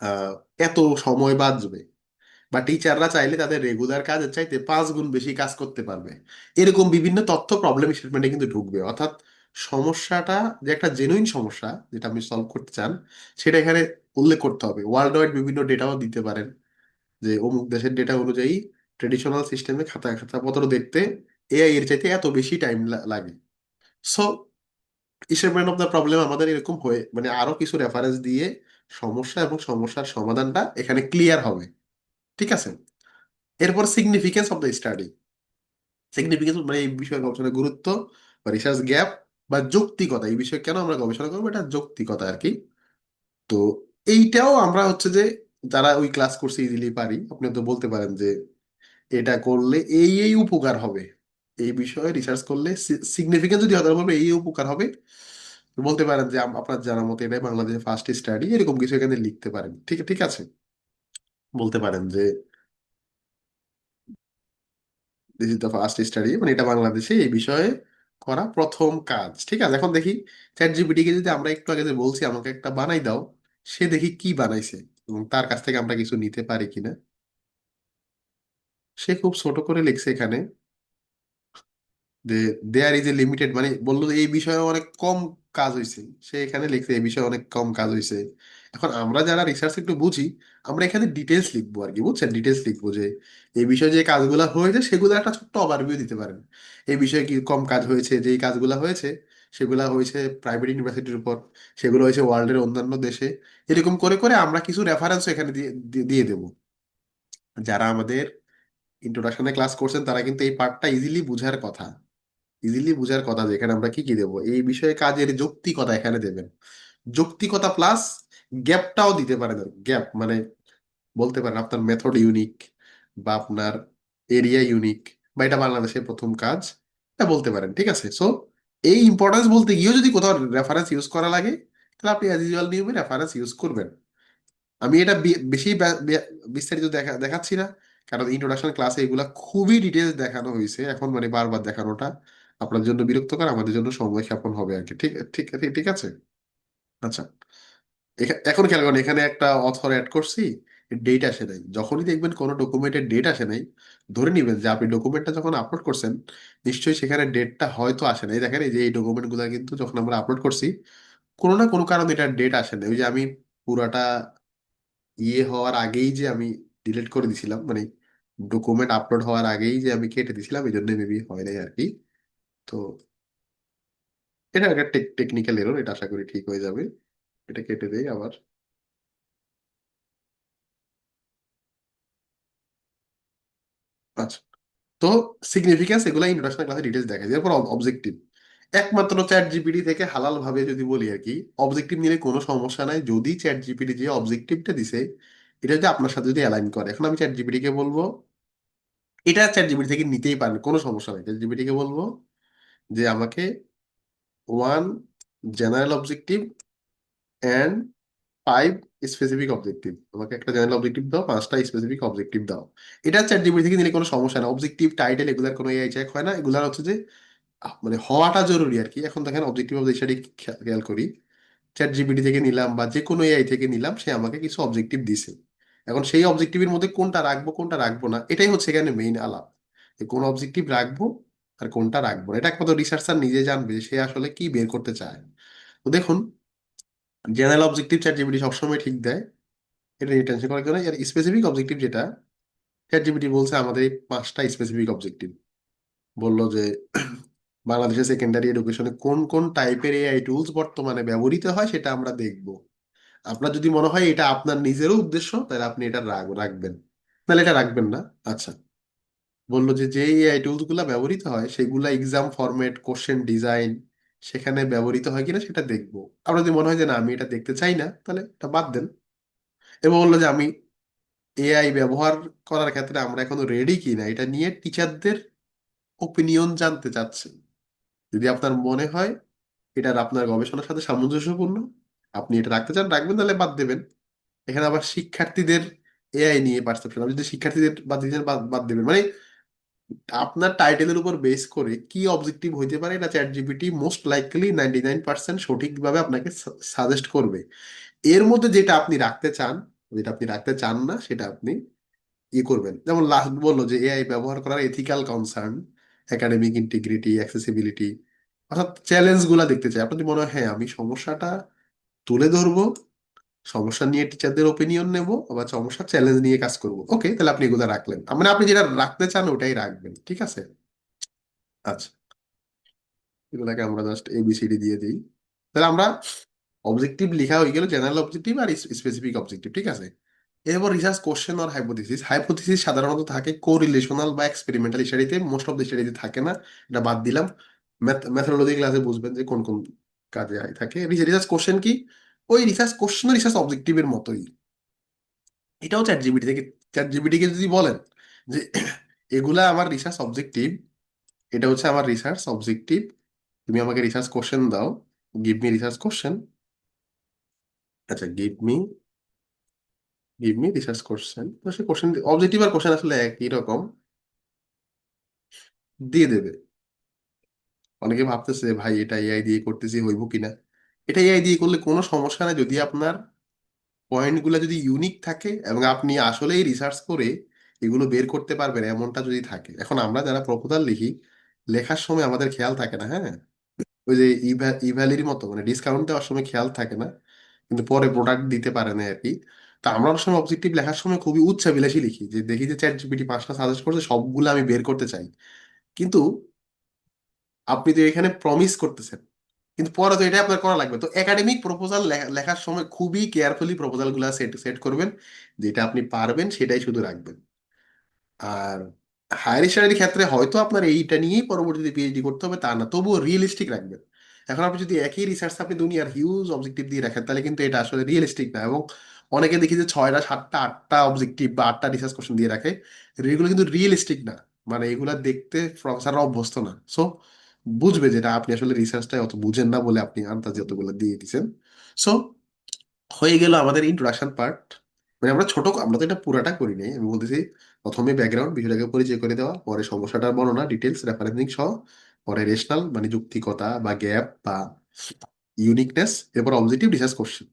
আহ, এত সময় বাঁচবে, বা টিচাররা চাইলে তাদের রেগুলার কাজের চাইতে 5 গুণ বেশি কাজ করতে পারবে। এরকম বিভিন্ন তথ্য প্রবলেম স্টেটমেন্টে কিন্তু ঢুকবে। অর্থাৎ সমস্যাটা যে একটা জেনুইন সমস্যা যেটা আপনি সলভ করতে চান, সেটা এখানে উল্লেখ করতে হবে। ওয়ার্ল্ড ওয়াইড বিভিন্ন ডেটাও দিতে পারেন, যে অমুক দেশের ডেটা অনুযায়ী ট্রেডিশনাল সিস্টেমে খাতা খাতাপত্র দেখতে এআই এর চাইতে এত বেশি টাইম লাগে। So statement of the problem আমাদের এরকম হয়ে মানে আরো কিছু রেফারেন্স দিয়ে সমস্যা এবং সমস্যার সমাধানটা এখানে ক্লিয়ার হবে। ঠিক আছে। এরপর significance of the study. Significance মানে এই বিষয়ে গবেষণার গুরুত্ব বা রিসার্চ গ্যাপ বা যৌক্তিকতা, এই বিষয়ে কেন আমরা গবেষণা করবো, এটা যৌক্তিকতা আর কি। তো এইটাও আমরা হচ্ছে যে যারা ওই ক্লাস করছে ইজিলি পারি, আপনি তো বলতে পারেন যে এটা করলে এই এই উপকার হবে, এই বিষয়ে রিসার্চ করলে সিগনিফিকেন্স যদি হয় বলবে এই এই উপকার হবে। বলতে পারেন যে আপনার জানার মতো এটাই বাংলাদেশের ফার্স্ট স্টাডি, এরকম কিছু এখানে লিখতে পারেন। ঠিক ঠিক আছে। বলতে পারেন যে this is the first study, মানে এটা বাংলাদেশে এই বিষয়ে করা প্রথম কাজ। ঠিক আছে। এখন দেখি চ্যাট জিপিটি কে যদি আমরা একটু আগে যে বলছি আমাকে একটা বানাই দাও, সে দেখি কি বানাইছে এবং তার কাছ থেকে আমরা কিছু নিতে পারি কিনা। সে খুব ছোট করে লিখছে এখানে যে দেয়ার ইজ এ লিমিটেড, মানে বললো যে এই বিষয়ে অনেক কম কাজ হয়েছে। সে এখানে লিখছে এই বিষয়ে অনেক কম কাজ হয়েছে। এখন আমরা যারা রিসার্চ একটু বুঝি, আমরা এখানে ডিটেলস লিখবো আর কি, বুঝছেন, ডিটেলস লিখবো যে এই বিষয়ে যে কাজগুলো হয়েছে সেগুলো একটা ছোট্ট ওভারভিউ দিতে পারেন। এই বিষয়ে কি কম কাজ হয়েছে, যেই কাজগুলো হয়েছে সেগুলো হয়েছে প্রাইভেট ইউনিভার্সিটির উপর, সেগুলো হয়েছে ওয়ার্ল্ডের অন্যান্য দেশে। এরকম করে করে আমরা কিছু রেফারেন্স এখানে দিয়ে দিয়ে দিয়ে দেবো। যারা আমাদের ইন্ট্রোডাকশনে ক্লাস করছেন তারা কিন্তু এই পার্টটা ইজিলি বুঝার কথা, ইজিলি বুঝার কথা যে এখানে আমরা কি কি দেবো, এই বিষয়ে কাজের যৌক্তিকতা এখানে দেবেন। যৌক্তিকতা প্লাস গ্যাপটাও দিতে পারেন। গ্যাপ মানে বলতে পারেন আপনার মেথড ইউনিক, বা আপনার এরিয়া ইউনিক, বা এটা বাংলাদেশের প্রথম কাজ, এটা বলতে পারেন। ঠিক আছে। সো এই ইম্পর্টেন্স বলতে গিয়েও যদি কোথাও রেফারেন্স ইউজ করা লাগে, তাহলে আপনি অ্যাজ ইউজুয়াল নিয়মে রেফারেন্স ইউজ করবেন। আমি এটা বেশি বিস্তারিত দেখাচ্ছি না, কারণ ইন্ট্রোডাকশন ক্লাসে এগুলা খুবই ডিটেলস দেখানো হয়েছে। এখন মানে বারবার দেখানোটা আপনার জন্য বিরক্তকর, আমাদের জন্য সময় ক্ষেপণ হবে আর কি। ঠিক ঠিক ঠিক ঠিক আছে। আচ্ছা, এখন খেয়াল করেন এখানে একটা অথর অ্যাড করছি, ডেট আসে নাই। যখনই দেখবেন কোনো ডকুমেন্টের ডেট আসে নাই, ধরে নিবেন যে আপনি ডকুমেন্টটা যখন আপলোড করছেন নিশ্চয়ই সেখানে ডেটটা হয়তো আসে নাই। দেখেন এই যে এই ডকুমেন্ট গুলা কিন্তু যখন আমরা আপলোড করছি কোনো না কোনো কারণে এটা ডেট আসে নাই। ওই যে আমি পুরাটা হওয়ার আগেই যে আমি ডিলিট করে দিছিলাম, মানে ডকুমেন্ট আপলোড হওয়ার আগেই যে আমি কেটে দিছিলাম, এই জন্য মেবি হয় নাই আর কি। তো এটা একটা টেকনিক্যাল এরর, এটা আশা করি ঠিক হয়ে যাবে। এটা কেটে দেই আবার। আচ্ছা। তো সিগনিফিকেন্স এগুলো ইন্ট্রোডাকশন ক্লাসে ডিটেলস দেখা যায়। এরপর অবজেক্টিভ, একমাত্র চ্যাট জিপিটি থেকে হালাল ভাবে যদি বলি আর কি, অবজেক্টিভ নিলে কোনো সমস্যা নাই যদি চ্যাট জিপিটি যে অবজেক্টিভটা দিছে এটা যদি আপনার সাথে যদি অ্যালাইন করে। এখন আমি চ্যাট জিপিটি কে বলবো, এটা চ্যাট জিপিটি থেকে নিতেই পারেন, কোনো সমস্যা নাই। চ্যাট জিপিটি কে বলবো যে আমাকে 1 general objective and 5 specific objective, আমাকে একটা জেনারেল অবজেক্টিভ দাও, 5টা স্পেসিফিক অবজেক্টিভ দাও। এটা চ্যাট জিপিটি থেকে নিলে কোনো সমস্যা না। অবজেক্টিভ টাইটেল এগুলার কোনো এআই চেক হয় না, এগুলার হচ্ছে যে মানে হওয়াটা জরুরি আর কি। এখন দেখেন অবজেক্টিভ অফ দ্য স্টাডি খেয়াল করি, চ্যাট জিপিটি থেকে নিলাম বা যে কোনো এআই থেকে নিলাম, সে আমাকে কিছু অবজেক্টিভ দিছে। এখন সেই অবজেক্টিভের মধ্যে কোনটা রাখবো কোনটা রাখবো না, এটাই হচ্ছে এখানে মেইন আলাপ, যে কোন অবজেক্টিভ রাখবো আর কোনটা রাখবো না। এটা একমাত্র রিসার্চার নিজে জানবে যে সে আসলে কি বের করতে চায়। তো দেখুন, জেনারেল অবজেক্টিভ চ্যাট জিপিটি সবসময় ঠিক দেয়, এটা নিয়ে টেনশন করার জন্য। আর স্পেসিফিক অবজেক্টিভ যেটা, চ্যাট জিপিটি বলছে আমাদের এই 5টা স্পেসিফিক অবজেক্টিভ। বললো যে বাংলাদেশের সেকেন্ডারি এডুকেশনে কোন কোন টাইপের এআই টুলস বর্তমানে ব্যবহৃত হয় সেটা আমরা দেখব। আপনার যদি মনে হয় এটা আপনার নিজেরও উদ্দেশ্য তাহলে আপনি এটা রাখবেন, তাহলে এটা রাখবেন না। আচ্ছা। বললো যে যে এআই টুলস গুলা ব্যবহৃত হয় সেগুলা এক্সাম ফরম্যাট, কোশ্চেন ডিজাইন সেখানে ব্যবহৃত হয় কিনা সেটা দেখবো। আপনার যদি মনে হয় যে না আমি এটা দেখতে চাই না, তাহলে এটা বাদ দেন। এবং বললো যে আমি এআই ব্যবহার করার ক্ষেত্রে আমরা এখনো রেডি কিনা এটা নিয়ে টিচারদের ওপিনিয়ন জানতে চাচ্ছি। যদি আপনার মনে হয় এটা আপনার গবেষণার সাথে সামঞ্জস্যপূর্ণ, আপনি এটা রাখতে চান রাখবেন, তাহলে বাদ দেবেন। এখানে আবার শিক্ষার্থীদের এআই নিয়ে পারসেপশন, আপনি যদি শিক্ষার্থীদের বাদ দিতে বাদ বাদ দেবেন মানে আপনার টাইটেলের উপর বেস করে কি অবজেক্টিভ হইতে পারে এটা চ্যাট জিপিটি মোস্ট লাইকলি 99% সঠিকভাবে আপনাকে সাজেস্ট করবে। এর মধ্যে যেটা আপনি রাখতে চান, যেটা আপনি রাখতে চান না সেটা আপনি করবেন। যেমন লাস্ট বললো যে এআই ব্যবহার করার ethical concern, academic integrity, accessibility, অর্থাৎ চ্যালেঞ্জ গুলা দেখতে চাই। আপনার যদি মনে হয় হ্যাঁ আমি সমস্যাটা তুলে ধরবো, সমস্যা নিয়ে টিচারদের ওপিনিয়ন নেব, আবার সমস্যা চ্যালেঞ্জ নিয়ে কাজ করব, ওকে তাহলে আপনি এগুলো রাখলেন, মানে আপনি যেটা রাখতে চান ওটাই রাখবেন, ঠিক আছে। আচ্ছা, এগুলাকে আমরা জাস্ট এবিসিডি দিয়ে দিই। তাহলে আমরা অবজেক্টিভ লেখা হয়ে গেল, জেনারেল অবজেক্টিভ আর স্পেসিফিক অবজেক্টিভ, ঠিক আছে। এরপর রিসার্চ কোশ্চেন আর হাইপোথিসিস। হাইপোথিসিস সাধারণত থাকে কোরিলেশনাল বা এক্সপেরিমেন্টাল স্টাডিতে, মোস্ট অফ দ্য স্টাডিতে থাকে না, এটা বাদ দিলাম। মেথোডোলজি ক্লাসে বুঝবেন যে কোন কোন কাজে থাকে। রিসার্চ কোশ্চেন কি, ওই রিসার্চ কোশ্চেন রিসার্চ অবজেক্টিভের মতোই, এটাও চ্যাট জিপিটি থেকে। চ্যাট জিপিটি কে যদি বলেন যে এগুলা আমার রিসার্চ অবজেক্টিভ, এটা হচ্ছে আমার রিসার্চ অবজেক্টিভ, তুমি আমাকে রিসার্চ কোশ্চেন দাও, গিভ মি রিসার্চ কোশ্চেন। আচ্ছা, গিভ মি রিসার্চ কোশ্চেন, তো সে কোশ্চেন অবজেক্টিভ আর কোশ্চেন আসলে একই রকম, দিয়ে দেবে। অনেকে ভাবতেছে ভাই এটা এআই দিয়ে করতেছি হইব কিনা। এটা এআই দিয়ে করলে কোনো সমস্যা নাই যদি আপনার পয়েন্টগুলো যদি ইউনিক থাকে এবং আপনি আসলেই রিসার্চ করে এগুলো বের করতে পারবেন এমনটা যদি থাকে। এখন আমরা যারা প্রপোজাল লিখি, লেখার সময় আমাদের খেয়াল থাকে না, হ্যাঁ, ওই যে ইভ্যালির মতো মানে ডিসকাউন্ট দেওয়ার সময় খেয়াল থাকে না, কিন্তু পরে প্রোডাক্ট দিতে পারে না আর কি। তো আমরা অনেক সময় অবজেক্টিভ লেখার সময় খুবই উচ্চাভিলাষী লিখি, যে দেখি যে চ্যাট জিপিটি 5টা সাজেস্ট করছে সবগুলো আমি বের করতে চাই। কিন্তু আপনি তো এখানে প্রমিস করতেছেন, কিন্তু পরে তো এটাই আপনার করা লাগবে। তো একাডেমিক প্রপোজাল লেখার সময় খুবই কেয়ারফুলি প্রপোজাল গুলা সেট সেট করবেন, যেটা আপনি পারবেন সেটাই শুধু রাখবেন। আর হায়ার স্টাডির ক্ষেত্রে হয়তো আপনার এইটা নিয়েই পরবর্তীতে পিএইচডি করতে হবে তা না, তবুও রিয়েলিস্টিক রাখবেন। এখন আপনি যদি একই রিসার্চ আপনি দুনিয়ার হিউজ অবজেক্টিভ দিয়ে রাখেন তাহলে কিন্তু এটা আসলে রিয়েলিস্টিক না। এবং অনেকে দেখি যে 6টা 7টা 8টা অবজেক্টিভ বা 8টা রিসার্চ কোশ্চেন দিয়ে রাখে, এগুলো কিন্তু রিয়েলিস্টিক না। মানে এগুলা দেখতে প্রফেসররা অভ্যস্ত না, সো বুঝবে যেটা আপনি আসলে রিসার্চটা অত বুঝেন না বলে আপনি আন্দাজ যতগুলো দিয়ে দিচ্ছেন। সো হয়ে গেল আমাদের ইন্ট্রোডাকশন পার্ট। মানে আমরা ছোট, আমরা তো এটা পুরাটা করি নাই, আমি বলতেছি প্রথমে ব্যাকগ্রাউন্ড বিষয়টাকে পরিচয় করে দেওয়া, পরে সমস্যাটার বর্ণনা ডিটেলস রেফারেন্সিং সহ, পরে রেশনাল মানে যুক্তিকতা বা গ্যাপ বা ইউনিকনেস, এরপর objective research question.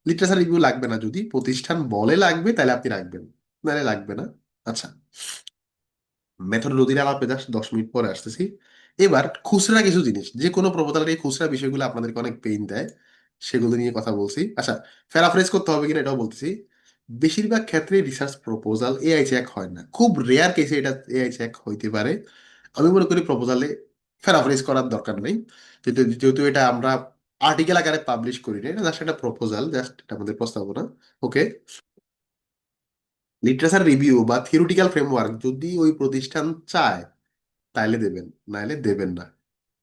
Literature review লাগবে না, যদি প্রতিষ্ঠান বলে লাগবে তাহলে আপনি রাখবেন, নাহলে লাগবে না। আচ্ছা, মেথডোলজির আলাপে জাস্ট 10 মিনিট পরে আসতেছি। এবার খুচরা কিছু জিনিস, যে কোনো প্রপোজালের এই খুচরা বিষয়গুলো আপনাদেরকে অনেক পেইন দেয়, সেগুলো নিয়ে কথা বলছি। আচ্ছা, প্যারাফ্রেজ করতে হবে কিনা এটাও বলতেছি। বেশিরভাগ ক্ষেত্রে রিসার্চ প্রপোজাল এআই চেক হয় না, খুব রেয়ার কেসে এটা এআই চেক হইতে পারে। আমি মনে করি প্রপোজালে প্যারাফ্রেজ করার দরকার নেই, যেহেতু যেহেতু এটা আমরা আর্টিকেল আকারে পাবলিশ করি না, এটা জাস্ট একটা প্রপোজাল, জাস্ট এটা আমাদের প্রস্তাবনা, ওকে। লিটারেচার রিভিউ বা থিওরিটিক্যাল ফ্রেমওয়ার্ক যদি ওই প্রতিষ্ঠান চায় তাইলে দেবেন, নাইলে দেবেন না,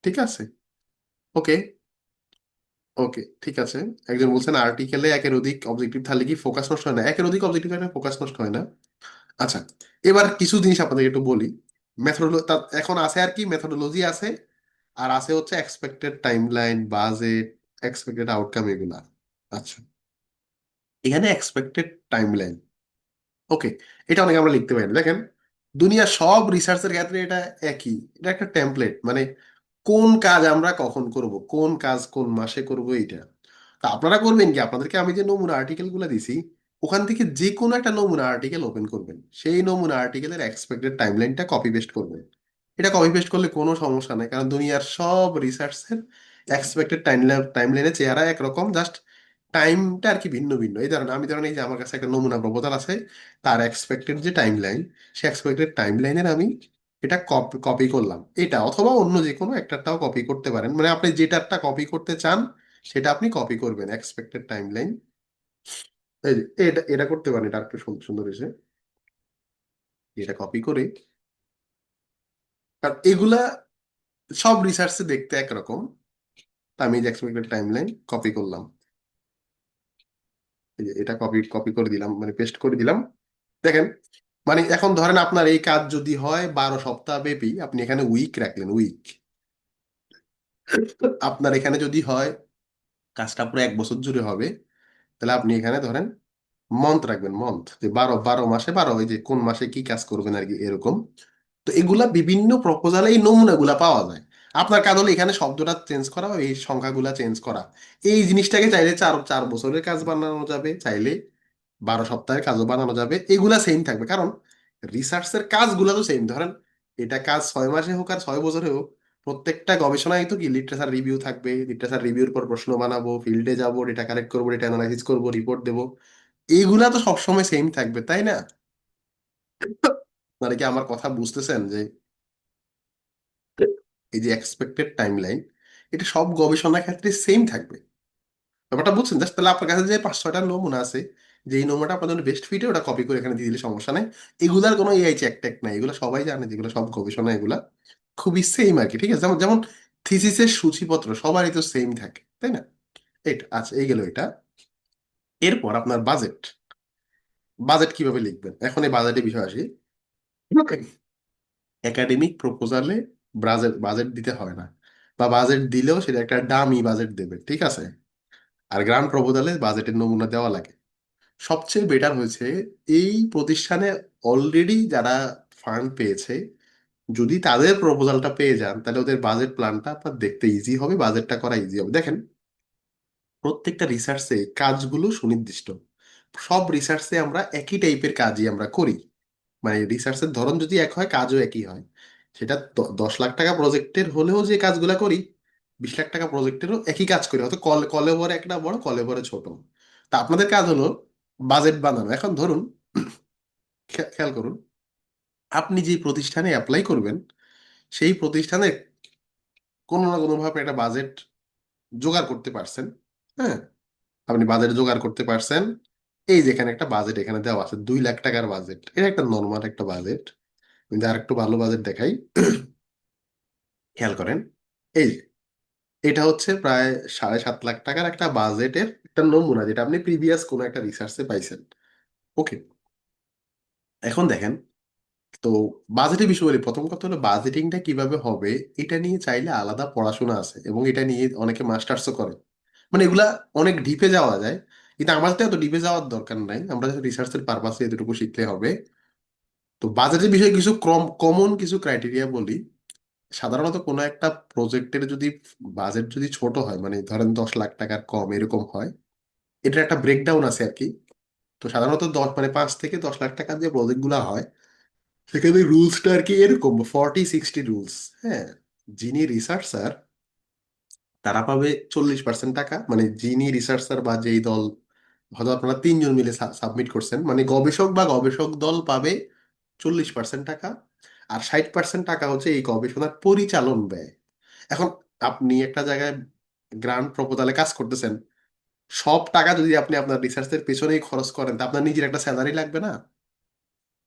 ঠিক আছে। ওকে, ওকে ঠিক আছে। একজন বলছেন আর্টিকেলে একের অধিক অবজেক্টিভ থাকলে কি ফোকাস নষ্ট হয় না? একের অধিক অবজেক্টিভ থাকলে ফোকাস নষ্ট হয় না। আচ্ছা, এবার কিছু জিনিস আপনাদের একটু বলি। মেথডোলজি এখন আছে আর কি, মেথডোলজি আছে, আর আছে হচ্ছে expected timeline, budget, expected outcome, এগুলা। আচ্ছা, এখানে এক্সপেক্টেড টাইমলাইন, ওকে, এটা অনেকে আমরা লিখতে পারি না। দেখেন, দুনিয়ার সব রিসার্চের ক্ষেত্রে এটা একই, এটা একটা টেমপ্লেট, মানে কোন কাজ আমরা কখন করব, কোন কাজ কোন মাসে করব, এইটা। তা আপনারা করবেন কি, আপনাদেরকে আমি যে নমুনা আর্টিকেল গুলো দিছি ওখান থেকে যে কোনো একটা নমুনা আর্টিকেল ওপেন করবেন, সেই নমুনা আর্টিকেলের এক্সপেক্টেড টাইমলাইনটা কপি পেস্ট করবেন। এটা কপি পেস্ট করলে কোনো সমস্যা নাই, কারণ দুনিয়ার সব রিসার্চের এক্সপেক্টেড টাইমলাইনের চেহারা একরকম, জাস্ট টাইমটা আর কি ভিন্ন ভিন্ন। এই ধরেন আমি ধরেন এই যে আমার কাছে একটা নমুনা প্রপোজাল আছে, তার এক্সপেক্টেড যে টাইমলাইন, সে এক্সপেক্টেড টাইমলাইনের আমি এটা কপি কপি করলাম, এটা অথবা অন্য যে কোনো একটাটাও কপি করতে পারেন, মানে আপনি যেটারটা কপি করতে চান সেটা আপনি কপি করবেন এক্সপেক্টেড টাইমলাইন। এই যে এটা এটা করতে পারেন, এটা একটু সুন্দর সুন্দর হয়েছে, এটা কপি করে, কারণ এগুলা সব রিসার্চে দেখতে একরকম। তা আমি যে এক্সপেক্টেড টাইমলাইন কপি করলাম, এই যে এটা কপি কপি করে দিলাম, মানে পেস্ট করে দিলাম। দেখেন, মানে এখন ধরেন আপনার এই কাজ যদি হয় 12 সপ্তাহ ব্যাপী, আপনি এখানে উইক রাখলেন, উইক। আপনার এখানে যদি হয় কাজটা পুরো 1 বছর জুড়ে হবে, তাহলে আপনি এখানে ধরেন মন্থ রাখবেন, মন্থ, যে 12 12 মাসে 12, ওই যে কোন মাসে কি কাজ করবেন আর কি, এরকম। তো এগুলা বিভিন্ন প্রপোজালে এই নমুনাগুলা পাওয়া যায়। আপনার কাজ হলো এখানে শব্দটা চেঞ্জ করা, এই সংখ্যাগুলা চেঞ্জ করা। এই জিনিসটাকে চাইলে 4 4 বছরের কাজ বানানো যাবে, চাইলে 12 সপ্তাহের কাজও বানানো যাবে, এগুলা সেম থাকবে। কারণ রিসার্চের কাজগুলা তো সেম। ধরেন এটা কাজ 6 মাসে হোক আর 6 বছরে হোক, প্রত্যেকটা গবেষণায় তো কি লিটারেচার রিভিউ থাকবে, লিটারেচার রিভিউর পর প্রশ্ন বানাবো, ফিল্ডে যাব, ডেটা কালেক্ট করবো, ডেটা অ্যানালাইসিস করবো, রিপোর্ট দেবো। এইগুলা তো সবসময় সেম থাকবে, তাই না? মানে কি আমার কথা বুঝতেছেন যে এই যে এক্সপেক্টেড টাইমলাইন, এটা সব গবেষণা ক্ষেত্রে সেম থাকবে? ব্যাপারটা বুঝছেন? জাস্ট তাহলে আপনার কাছে যে 5 6টা নমুনা আছে, যে এই নমুনাটা আপনার জন্য বেস্ট ফিটে, ওটা কপি করে এখানে দিয়ে দিলে সমস্যা নাই। এগুলার কোনো এআই চেক টেক নাই, এগুলো সবাই জানে, যেগুলো সব গবেষণা এগুলা খুবই সেম আর কি। ঠিক আছে, যেমন যেমন থিসিসের সূচিপত্র সবারই তো সেম থাকে, তাই না? এটা আচ্ছা, এই গেল এটা। এরপর আপনার বাজেট। বাজেট কিভাবে লিখবেন, এখন এই বাজেটের বিষয় আসি। একাডেমিক প্রপোজালে বাজেট বাজেট দিতে হয় না, বা বাজেট দিলেও সেটা একটা দামি বাজেট দেবে, ঠিক আছে? আর গ্রান্ট প্রপোজালে বাজেটের নমুনা দেওয়া লাগে। সবচেয়ে বেটার হয়েছে এই প্রতিষ্ঠানে অলরেডি যারা ফান্ড পেয়েছে, যদি তাদের প্রপোজালটা পেয়ে যান, তাহলে ওদের বাজেট প্ল্যানটা আপনার দেখতে ইজি হবে, বাজেটটা করা ইজি হবে। দেখেন, প্রত্যেকটা রিসার্চে কাজগুলো সুনির্দিষ্ট। সব রিসার্চে আমরা একই টাইপের কাজই আমরা করি। মানে রিসার্চের ধরন যদি এক হয়, কাজও একই হয়। সেটা 10 লাখ টাকা প্রজেক্টের হলেও যে কাজগুলা করি, 20 লাখ টাকা প্রজেক্টেরও একই কাজ করি, হয়তো কলে ভরে একটা বড়, কলে ভরে ছোট। তা আপনাদের কাজ হলো বাজেট বানানো। এখন ধরুন, খেয়াল করুন, আপনি যে প্রতিষ্ঠানে অ্যাপ্লাই করবেন, সেই প্রতিষ্ঠানে কোনো না কোনো ভাবে একটা বাজেট জোগাড় করতে পারছেন। হ্যাঁ, আপনি বাজেট জোগাড় করতে পারছেন। এই যেখানে একটা বাজেট এখানে দেওয়া আছে, 2 লাখ টাকার বাজেট, এটা একটা নর্মাল একটা বাজেট। কিন্তু আর একটু ভালো বাজেট দেখাই, খেয়াল করেন। এই যে, এটা হচ্ছে প্রায় 7.5 লাখ টাকার একটা বাজেটের একটা নমুনা, যেটা আপনি প্রিভিয়াস কোনো একটা রিসার্চে পাইছেন। ওকে, এখন দেখেন, তো বাজেটের বিষয় বলি। প্রথম কথা হলো বাজেটিংটা কিভাবে হবে, এটা নিয়ে চাইলে আলাদা পড়াশোনা আছে, এবং এটা নিয়ে অনেকে মাস্টার্সও করে। মানে এগুলা অনেক ডিপে যাওয়া যায়, কিন্তু আমাদের তো এত ডিপে যাওয়ার দরকার নাই, আমরা রিসার্চের পারপাসে এতটুকু শিখলে হবে। তো বাজেটের বিষয়ে কিছু কমন কিছু ক্রাইটেরিয়া বলি। সাধারণত কোনো একটা প্রজেক্টের যদি বাজেট যদি ছোট হয়, মানে ধরেন 10 লাখ টাকার কম এরকম হয়, এটার একটা ব্রেকডাউন আছে আর কি। তো সাধারণত 5 থেকে 10 লাখ টাকার যে প্রজেক্ট গুলা হয়, সেখানে রুলসটা আর কি এরকম 40 60 রুলস। হ্যাঁ, যিনি রিসার্চার তারা পাবে 40% টাকা, মানে যিনি রিসার্চার বা যেই দল, হয়তো আপনারা 3 জন মিলে সাবমিট করছেন, মানে গবেষক বা গবেষক দল পাবে 40% টাকা। আর 60% টাকা হচ্ছে এই গবেষণার পরিচালন ব্যয়। এখন আপনি একটা জায়গায় গ্রান্ট প্রপোজালে কাজ করতেছেন, সব টাকা যদি আপনি আপনার রিসার্চের পেছনেই খরচ করেন, তা আপনার নিজের একটা স্যালারি লাগবে না?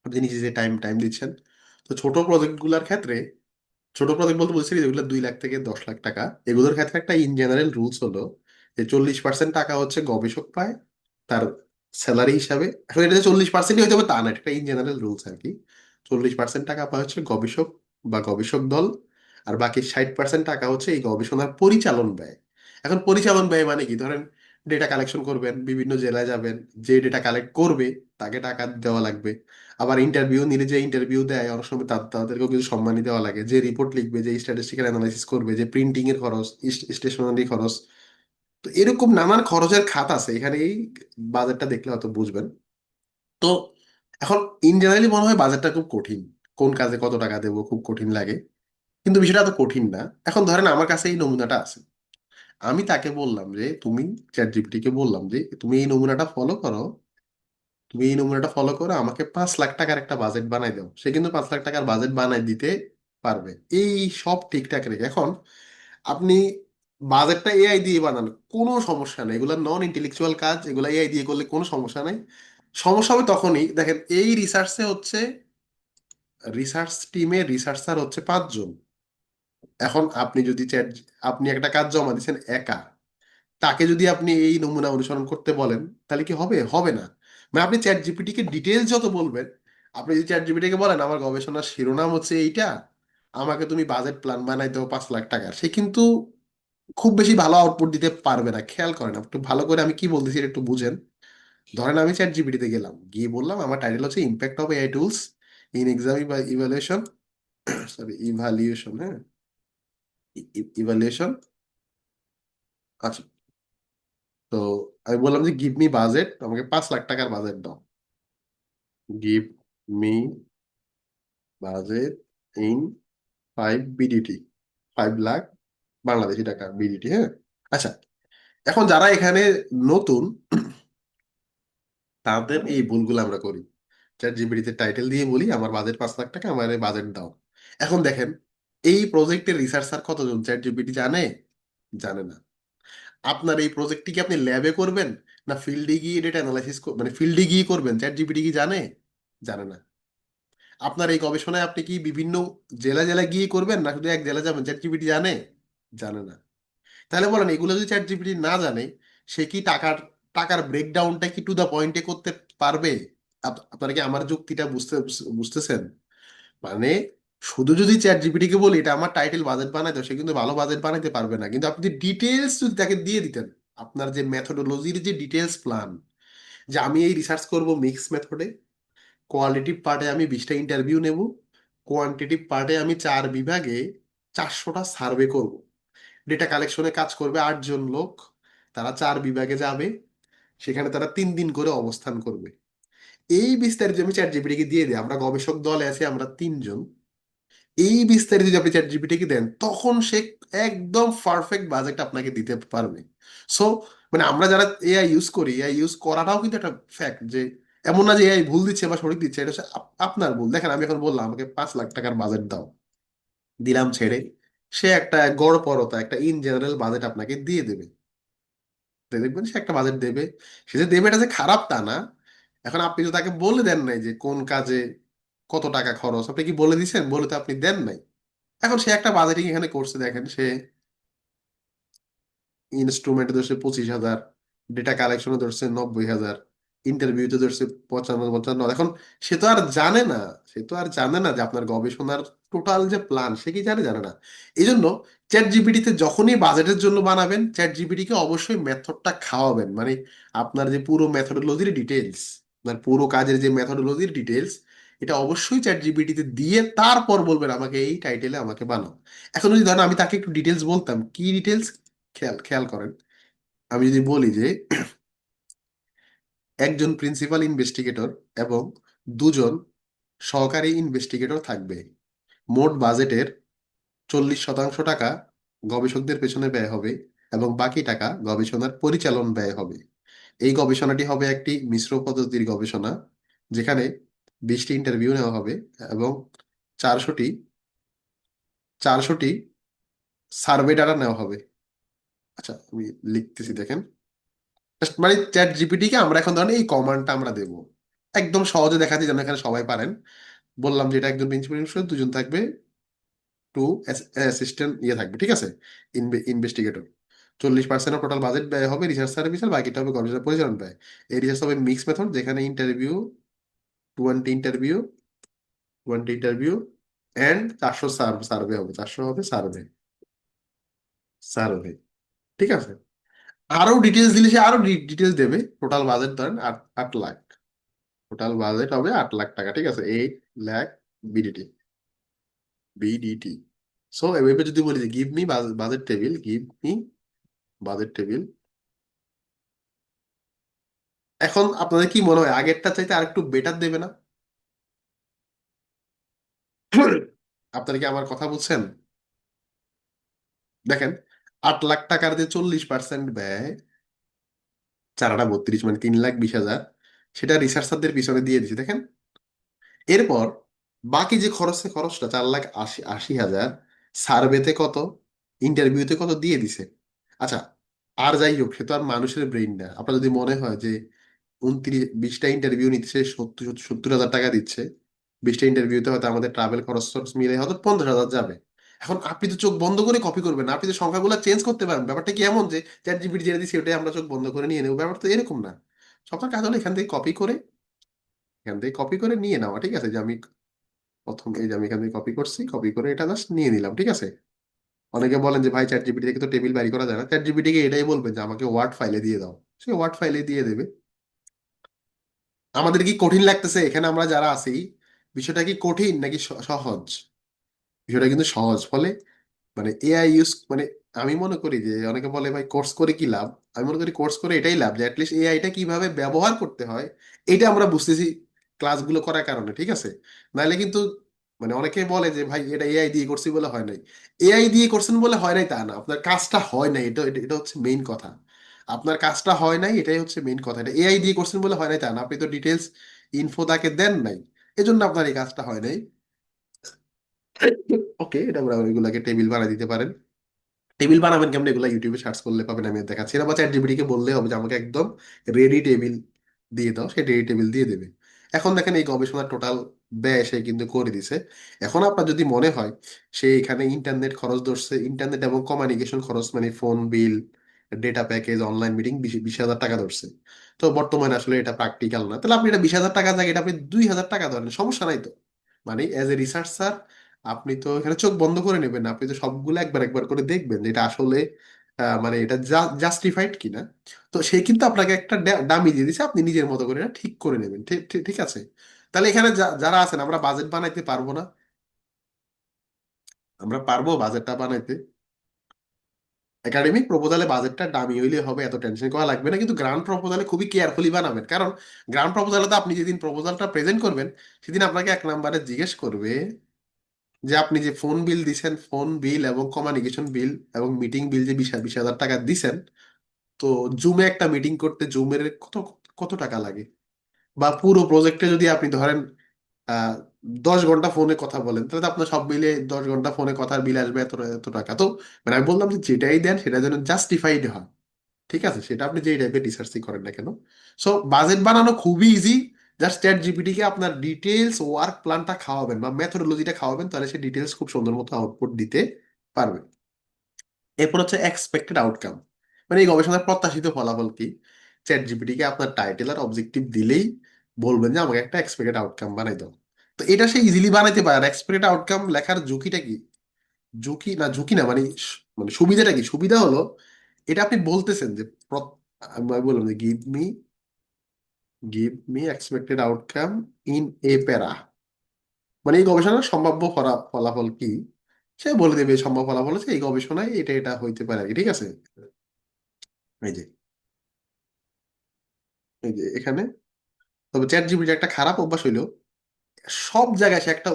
আপনি নিজে যে টাইম টাইম দিচ্ছেন। তো ছোট প্রজেক্ট গুলার ক্ষেত্রে, ছোট প্রজেক্ট বলতে বলছি যেগুলো 2 লাখ থেকে 10 লাখ টাকা, এগুলোর ক্ষেত্রে একটা ইন জেনারেল রুলস হলো যে 40% টাকা হচ্ছে গবেষক পায় তার স্যালারি হিসাবে। আসলে এটা যে 40%ই হইতে হবে তা না, এটা একটা ইন জেনারেল রুলস আর কি। 40% টাকা পায় হচ্ছে গবেষক বা গবেষক দল, আর বাকি 60% টাকা হচ্ছে এই গবেষণার পরিচালন ব্যয়। এখন পরিচালন ব্যয় মানে কি, ধরেন ডেটা কালেকশন করবেন, বিভিন্ন জেলায় যাবেন, যে ডেটা কালেক্ট করবে তাকে টাকা দেওয়া লাগবে। আবার ইন্টারভিউ নিলে যে ইন্টারভিউ দেয়, অনেক সময় তাদেরকেও কিছু সম্মানী দেওয়া লাগে। যে রিপোর্ট লিখবে, যে স্ট্যাটিস্টিক্যাল অ্যানালাইসিস করবে, যে প্রিন্টিং এর খরচ, স্টেশনারি খরচ, তো এরকম নানান খরচের খাত আছে এখানে। এই বাজেটটা দেখলে হয়তো বুঝবেন। তো এখন ইন জেনারেলি মনে হয় বাজেটটা খুব কঠিন, কোন কাজে কত টাকা দেবো খুব কঠিন লাগে। কিন্তু বিষয়টা এত কঠিন না। এখন ধরেন আমার কাছে এই নমুনাটা আছে, আমি তাকে বললাম যে তুমি, চ্যাট জিপিটি কে বললাম যে তুমি এই নমুনাটা ফলো করো, তুমি এই নমুনাটা ফলো করে আমাকে 5 লাখ টাকার একটা বাজেট বানাই দাও। সে কিন্তু 5 লাখ টাকার বাজেট বানাই দিতে পারবে, এই সব ঠিকঠাক রেখে। এখন আপনি বাজেটটা এআই দিয়ে বানান, কোনো সমস্যা নেই, এগুলো নন ইন্টেলেকচুয়াল কাজ, এগুলো এআই দিয়ে করলে কোনো সমস্যা নেই। সমস্যা হবে তখনই, দেখেন এই রিসার্চে হচ্ছে, রিসার্চ টিমে রিসার্চার হচ্ছে 5 জন। এখন আপনি যদি আপনি একটা কাজ জমা দিচ্ছেন একা, তাকে যদি আপনি এই নমুনা অনুসরণ করতে বলেন, তাহলে কি হবে? হবে না। মানে আপনি চ্যাট জিপিটি কে ডিটেলস যত বলবেন, আপনি যদি চ্যাট জিপিটি কে বলেন আমার গবেষণার শিরোনাম হচ্ছে এইটা, আমাকে তুমি বাজেট প্ল্যান বানাই দাও 5 লাখ টাকার, সে কিন্তু খুব বেশি ভালো আউটপুট দিতে পারবে না। খেয়াল করেন, একটু ভালো করে আমি কি বলতেছি এটা একটু বুঝেন। ধরেন আমি চ্যাট জিপিটিতে গেলাম, গিয়ে বললাম আমার টাইটেল হচ্ছে impact of AI tools in exam evaluation, sorry evaluation, হ্যাঁ, ইভালুয়েশন। আচ্ছা, তো আমি বললাম যে গিভ মি বাজেট, আমাকে 5 লাখ টাকার বাজেট দাও। Give me budget in 5 BDT, 5 lakh Bangladeshi টাকা বিডিটি, হ্যাঁ। আচ্ছা, এখন যারা এখানে নতুন, তাদের এই ভুলগুলো আমরা করি। চ্যাট জিপিটিতে টাইটেল দিয়ে বলি আমার বাজেট 5 লাখ টাকা, আমার বাজেট দাও। এখন দেখেন, এই প্রজেক্টের রিসার্চার কতজন চ্যাট জিপিটি জানে? জানে না। আপনার এই প্রজেক্টটি কি আপনি ল্যাবে করবেন, না ফিল্ডে গিয়ে ডেটা অ্যানালাইসিস, মানে ফিল্ডে গিয়ে করবেন? চ্যাট জিপিটি কি জানে? জানে না। আপনার এই গবেষণায় আপনি কি বিভিন্ন জেলা জেলা গিয়ে করবেন, না শুধু এক জেলা যাবেন? চ্যাট জিপিটি জানে? জানে না। তাহলে বলেন, এগুলো যদি চ্যাট জিপিটি না জানে, সে কি টাকার টাকার ব্রেকডাউনটা কি টু দা পয়েন্টে করতে পারবে? আপনারা কি আমার যুক্তিটা বুঝতেছেন? মানে শুধু যদি চ্যাট জিপিটি কে বলি এটা আমার টাইটেল বাজেট বানাই দাও, সে কিন্তু ভালো বাজেট বানাইতে পারবে না। কিন্তু আপনি ডিটেলস যদি তাকে দিয়ে দিতেন, আপনার যে মেথোডোলজির যে ডিটেলস প্ল্যান, যে আমি এই রিসার্চ করব মিক্স মেথডে, কোয়ালিটিভ পার্টে আমি 20টা ইন্টারভিউ নেব, কোয়ান্টিটিভ পার্টে আমি 4 বিভাগে 400টা সার্ভে করব, ডেটা কালেকশনে কাজ করবে 8জন লোক, তারা 4 বিভাগে যাবে, সেখানে তারা 3 দিন করে অবস্থান করবে। এই বিস্তারিত আমি চ্যাট জিপিটিকে দিয়ে দিই, আমরা গবেষক দলে আছি আমরা 3জন, এই বিস্তারিত যদি আপনি চ্যাট জিপিটিকে দেন, তখন সে একদম পারফেক্ট বাজেট আপনাকে দিতে পারবে। সো মানে আমরা যারা এআই ইউজ করি, এআই ইউজ করাটাও কিন্তু একটা ফ্যাক্ট, যে এমন না যে এআই ভুল দিচ্ছে বা সঠিক দিচ্ছে, এটা হচ্ছে আপনার ভুল। দেখেন আমি এখন বললাম আমাকে 5 লাখ টাকার বাজেট দাও, দিলাম ছেড়ে, সে একটা গড়পড়তা একটা ইন জেনারেল বাজেট আপনাকে দিয়ে দেবে। তো দেখবেন সে একটা বাজেট দেবে, সে যে দেবে এটা যে খারাপ তা না। এখন আপনি তো তাকে বলে দেন নাই যে কোন কাজে কত টাকা খরচ, আপনি কি বলে দিচ্ছেন? বলে তো আপনি দেন নাই। এখন সে একটা বাজেটিং এখানে করছে, দেখেন সে ইনস্ট্রুমেন্টে ধরছে 25,000, ডেটা কালেকশনে ধরছে 90,000, ইন্টারভিউতে ধরছে 55-55। এখন সে তো আর জানে না, সে তো আর জানে না যে আপনার গবেষণার টোটাল যে প্ল্যান, সে কি জানে? জানে না। এই জন্য চ্যাট জিপিটিতে যখনই বাজেটের জন্য বানাবেন, চ্যাট জিপিটি কে অবশ্যই মেথডটা খাওয়াবেন, মানে আপনার যে পুরো মেথডোলজির ডিটেলস, আপনার পুরো কাজের যে মেথডোলজির ডিটেলস, এটা অবশ্যই চ্যাট জিপিটিতে দিয়ে তারপর বলবেন আমাকে এই টাইটেলে আমাকে বানাও। এখন যদি ধরেন আমি তাকে একটু ডিটেলস বলতাম, কি ডিটেলস, খেয়াল খেয়াল করেন, আমি যদি বলি যে একজন প্রিন্সিপাল ইনভেস্টিগেটর এবং 2জন সহকারী ইনভেস্টিগেটর থাকবে, মোট বাজেটের 40% টাকা গবেষকদের পেছনে ব্যয় হবে এবং বাকি টাকা গবেষণার পরিচালন ব্যয় হবে। এই গবেষণাটি হবে একটি মিশ্র পদ্ধতির গবেষণা, যেখানে 20টি ইন্টারভিউ নেওয়া হবে এবং 400টি 400টি সার্ভে ডাটা নেওয়া হবে। আচ্ছা আমি লিখতেছি, দেখেন। মানে চ্যাট জিপিটি কে আমরা এখন ধরেন এই কমান্ডটা আমরা দেবো, একদম সহজে দেখাচ্ছি যেন এখানে সবাই পারেন। বললাম যে এটা একজন প্রিন্সিপাল ইনভেস্টিগেটর, 2জন থাকবে, টু অ্যাসিস্ট্যান্ট ইয়ে থাকবে, ঠিক আছে, ইনভেস্টিগেটর। 40% টোটাল বাজেট ব্যয় হবে রিসার্চ সার্ভিস, আর বাকিটা হবে গবেষণা পরিচালন ব্যয়। এই রিসার্চ হবে মিক্স মেথড, যেখানে interview, 20 interview, 20 interview and 400 survey হবে, 400 হবে সার্ভে, সার্ভে, ঠিক আছে। আরো ডিটেলস দিলে সে আরো ডিটেলস দেবে। টোটাল বাজেট ধরেন 8 লাখ, টোটাল বাজেট হবে 8 লাখ টাকা, ঠিক আছে, 8 লাখ বিডিটি, বিডিটি। সো এভাবে যদি বলি যে give me budget table, give me budget table, এখন আপনাদের কি মনে হয় আগেরটা চাইতে আরেকটু বেটার দেবে না? আপনারা কি আমার কথা বুঝছেন? দেখেন, 8 লাখ টাকার যে 40% ব্যয়, 4 8 32 মানে 3,20,000, সেটা রিসার্চারদের পিছনে দিয়ে দিছে, দেখেন। এরপর বাকি যে খরচটা 4,80,000, সার্ভেতে কত, ইন্টারভিউতে কত দিয়ে দিছে। আচ্ছা, আর যাই হোক, সে তো আর মানুষের ব্রেইন না। আপনার যদি মনে হয় যে 20টা ইন্টারভিউ নিচ্ছে 70,000 টাকা দিচ্ছে, 20টা ইন্টারভিউতে হয়তো আমাদের ট্রাভেল খরচ টরচ মিলে হয়তো 50,000 যাবে। এখন আপনি তো চোখ বন্ধ করে কপি করবেন না, আপনি তো সংখ্যাগুলো চেঞ্জ করতে পারেন। ব্যাপারটা কি এমন যে চ্যাট জিপিটি যেটা দিচ্ছে ওটাই আমরা চোখ বন্ধ করে নিয়ে নেবো? ব্যাপারটা তো এরকম না। সবার কাজ হলো এখান থেকে কপি করে নিয়ে নেওয়া, ঠিক আছে, যে আমি প্রথম এই যে আমি এখান থেকে কপি করছি, কপি করে এটা জাস্ট নিয়ে নিলাম, ঠিক আছে। অনেকে বলেন যে ভাই চ্যাট জিপিটি থেকে তো টেবিল বাড়ি করা যায় না, চ্যাট জিপিটি কে এটাই বলবেন যে আমাকে ওয়ার্ড ফাইলে দিয়ে দাও, সে ওয়ার্ড ফাইলে দিয়ে দেবে। আমাদের কি কঠিন লাগতেছে এখানে আমরা যারা আছি? বিষয়টা কি কঠিন নাকি সহজ? বিষয়টা কিন্তু সহজ। ফলে মানে এআই ইউজ মানে আমি মনে করি যে অনেকে বলে ভাই কোর্স করে কি লাভ। আমি মনে করি কোর্স করে এটাই লাভ যে অ্যাটলিস্ট এআইটা কিভাবে ব্যবহার করতে হয় এটা আমরা বুঝতেছি ক্লাসগুলো করার কারণে, ঠিক আছে? নাহলে কিন্তু মানে অনেকে বলে যে ভাই এটা এআই দিয়ে করছি বলে হয় নাই। এআই দিয়ে করছেন বলে হয় নাই তা না, আপনার কাজটা হয় নাই, এটা এটা এটা হচ্ছে মেইন কথা। আপনার কাজটা হয় নাই এটাই হচ্ছে মেইন কথা। এটা এআই দিয়ে করছেন বলে হয় নাই তা না, আপনি তো ডিটেলস ইনফো তাকে দেন নাই, এজন্য আপনার এই কাজটা হয় নাই। ওকে, এটা আমরা ওইগুলাকে টেবিল বানাই দিতে পারেন। টেবিল বানাবেন কেমন এগুলো ইউটিউবে সার্চ করলে পাবেন, আমি দেখাচ্ছি না, বা চ্যাট জিপিটি কে বললে হবে যে আমাকে একদম রেডি টেবিল দিয়ে দাও, সে রেডি টেবিল দিয়ে দেবে। এখন দেখেন এই গবেষণার টোটাল ব্যয় সে কিন্তু করে দিছে। এখন আপনার যদি মনে হয় সে এখানে ইন্টারনেট খরচ ধরছে, ইন্টারনেট এবং কমিউনিকেশন খরচ মানে ফোন বিল, ডেটা প্যাকেজ, অনলাইন মিটিং 20,000 টাকা ধরছে, তো বর্তমানে আসলে এটা প্র্যাকটিক্যাল না, তাহলে আপনি এটা 20,000 টাকা থাকে এটা আপনি 2,000 টাকা ধরেন, সমস্যা নাই তো। মানে এজ এ রিসার্চার আপনি তো এখানে চোখ বন্ধ করে নেবেন না, আপনি তো সবগুলো একবার একবার করে দেখবেন যে এটা আসলে মানে এটা জাস্টিফাইড কিনা। তো সে কিন্তু আপনাকে একটা ডামি দিয়ে দিচ্ছে, আপনি নিজের মতো করে এটা ঠিক করে নেবেন, ঠিক ঠিক ঠিক আছে? তাহলে এখানে যারা আছেন আমরা বাজেট বানাইতে পারবো না? আমরা পারবো বাজেটটা বানাইতে। একাডেমিক প্রপোজালে বাজেটটা ডামি হইলে হবে, এত টেনশন করা লাগবে না, কিন্তু গ্রান্ট প্রপোজালে খুবই কেয়ারফুলি বানাবেন, কারণ গ্রান্ট প্রপোজালে তো আপনি যেদিন প্রপোজালটা প্রেজেন্ট করবেন সেদিন আপনাকে এক নম্বরে জিজ্ঞেস করবে যে আপনি যে ফোন বিল দিছেন, ফোন বিল এবং কমিউনিকেশন বিল এবং মিটিং বিল যে 20,000 টাকা দিছেন, তো জুমে একটা মিটিং করতে জুমের কত কত টাকা লাগে? বা পুরো প্রজেক্টে যদি আপনি ধরেন 10 ঘন্টা ফোনে কথা বলেন, তাহলে তো আপনার সব মিলে 10 ঘন্টা ফোনে কথার বিল আসবে এত এত টাকা। তো মানে আমি বললাম যে যেটাই দেন সেটা যেন জাস্টিফাইড হয়, ঠিক আছে? সেটা আপনি যেই টাইপের রিসার্চই করেন না কেন। সো বাজেট বানানো খুবই ইজি। জাস্ট চ্যাট জিপিটি কে আপনার ডিটেলস ওয়ার্ক প্ল্যানটা খাওয়াবেন বা মেথোডোলজিটা খাওয়াবেন, তাহলে সে ডিটেলস খুব সুন্দর মতো আউটপুট দিতে পারবে। এরপর হচ্ছে এক্সপেক্টেড আউটকাম, মানে এই গবেষণার প্রত্যাশিত ফলাফল কি? চ্যাট জিপিটি কে আপনার টাইটেল আর অবজেক্টিভ দিলেই বলবেন যে আমাকে একটা এক্সপেক্টেড আউটকাম বানাই দাও। তো এটা সে ইজিলি বানাইতে পারে। এক্সপেক্টেড আউটকাম লেখার ঝুঁকিটা কি? ঝুঁকি না মানে মানে সুবিধাটা কি? সুবিধা হলো এটা আপনি বলতেছেন যে আমি বললাম যে give me expected outcome in a প্যারা, মানে এই গবেষণার সম্ভাব্য ফলাফল কি, সে বলে দেবে সম্ভাব্য ফলাফল হচ্ছে এই গবেষণায় এটা এটা হইতে পারে আর কি, ঠিক আছে? এই যে এই যে এখানে। তবে চ্যাট জিপিটি একটা খারাপ অভ্যাস হইলো সব জায়গায় সে একটা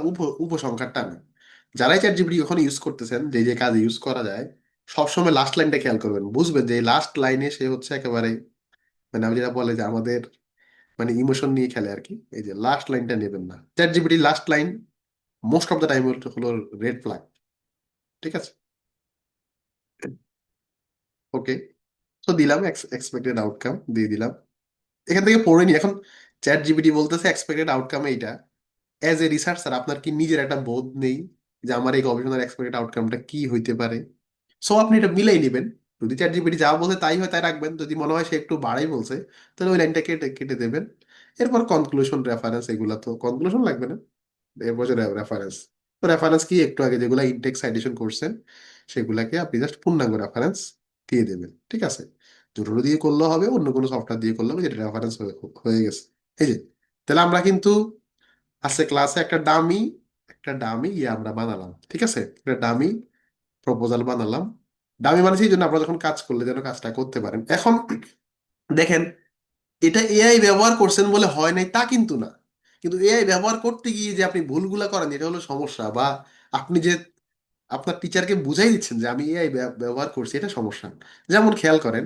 উপসংহার টানে। যারাই চ্যাট জিপিটি ওখানে ইউজ করতেছেন, যে যে কাজে ইউজ করা যায়, সবসময় লাস্ট লাইনটা খেয়াল করবেন, বুঝবেন যে লাস্ট লাইনে সে হচ্ছে একেবারে মানে আমি যেটা বলে যে আমাদের মানে ইমোশন নিয়ে খেলে আর কি। এই যে লাস্ট লাইনটা নেবেন না, chat GPT last line most of the time হলো রেড ফ্ল্যাগ, ঠিক আছে? ওকে, তো দিলাম এক্সপেক্টেড আউটকাম দিয়ে দিলাম, এখান থেকে পড়ে নি এখন। চ্যাট জিপিটি বলতেছে এক্সপেক্টেড আউটকাম এইটা। অ্যাজ এ রিসার্চার আপনার কি নিজের একটা বোধ নেই যে আমার এই গবেষণার এক্সপেক্টেড আউটকামটা কি হইতে পারে? সো আপনি এটা মিলাই নেবেন। যদি চ্যাট জিপিটি যা বলছে তাই হয় তাই রাখবেন, যদি মনে হয় সে একটু বাড়াই বলছে তাহলে ওই লাইনটা কেটে কেটে দেবেন। এরপর কনক্লুশন, রেফারেন্স, এগুলা তো কনক্লুশন লাগবে না, এরপর রেফারেন্স। তো রেফারেন্স কি? একটু আগে যেগুলা ইনটেক্স সাইটেশন করছেন সেগুলাকে আপনি জাস্ট পূর্ণাঙ্গ রেফারেন্স দিয়ে দেবেন, ঠিক আছে? জরুরি দিয়ে করলেও হবে, অন্য কোনো সফটওয়্যার দিয়ে করলেও হবে, যেটা রেফারেন্স হয়ে গেছে। এই যে, তাহলে আমরা কিন্তু আজকে ক্লাসে একটা ডামি ইয়ে আমরা বানালাম, ঠিক আছে? একটা ডামি প্রপোজাল বানালাম। ডামি মানে সেই জন্য আপনারা যখন কাজ করলে যেন কাজটা করতে পারেন। এখন দেখেন, এটা এআই ব্যবহার করছেন বলে হয় নাই তা কিন্তু না, কিন্তু এআই ব্যবহার করতে গিয়ে যে আপনি ভুলগুলা করেন এটা হলো সমস্যা, বা আপনি যে আপনার টিচারকে বুঝাই দিচ্ছেন যে আমি এআই ব্যবহার করছি, এটা সমস্যা। যেমন খেয়াল করেন,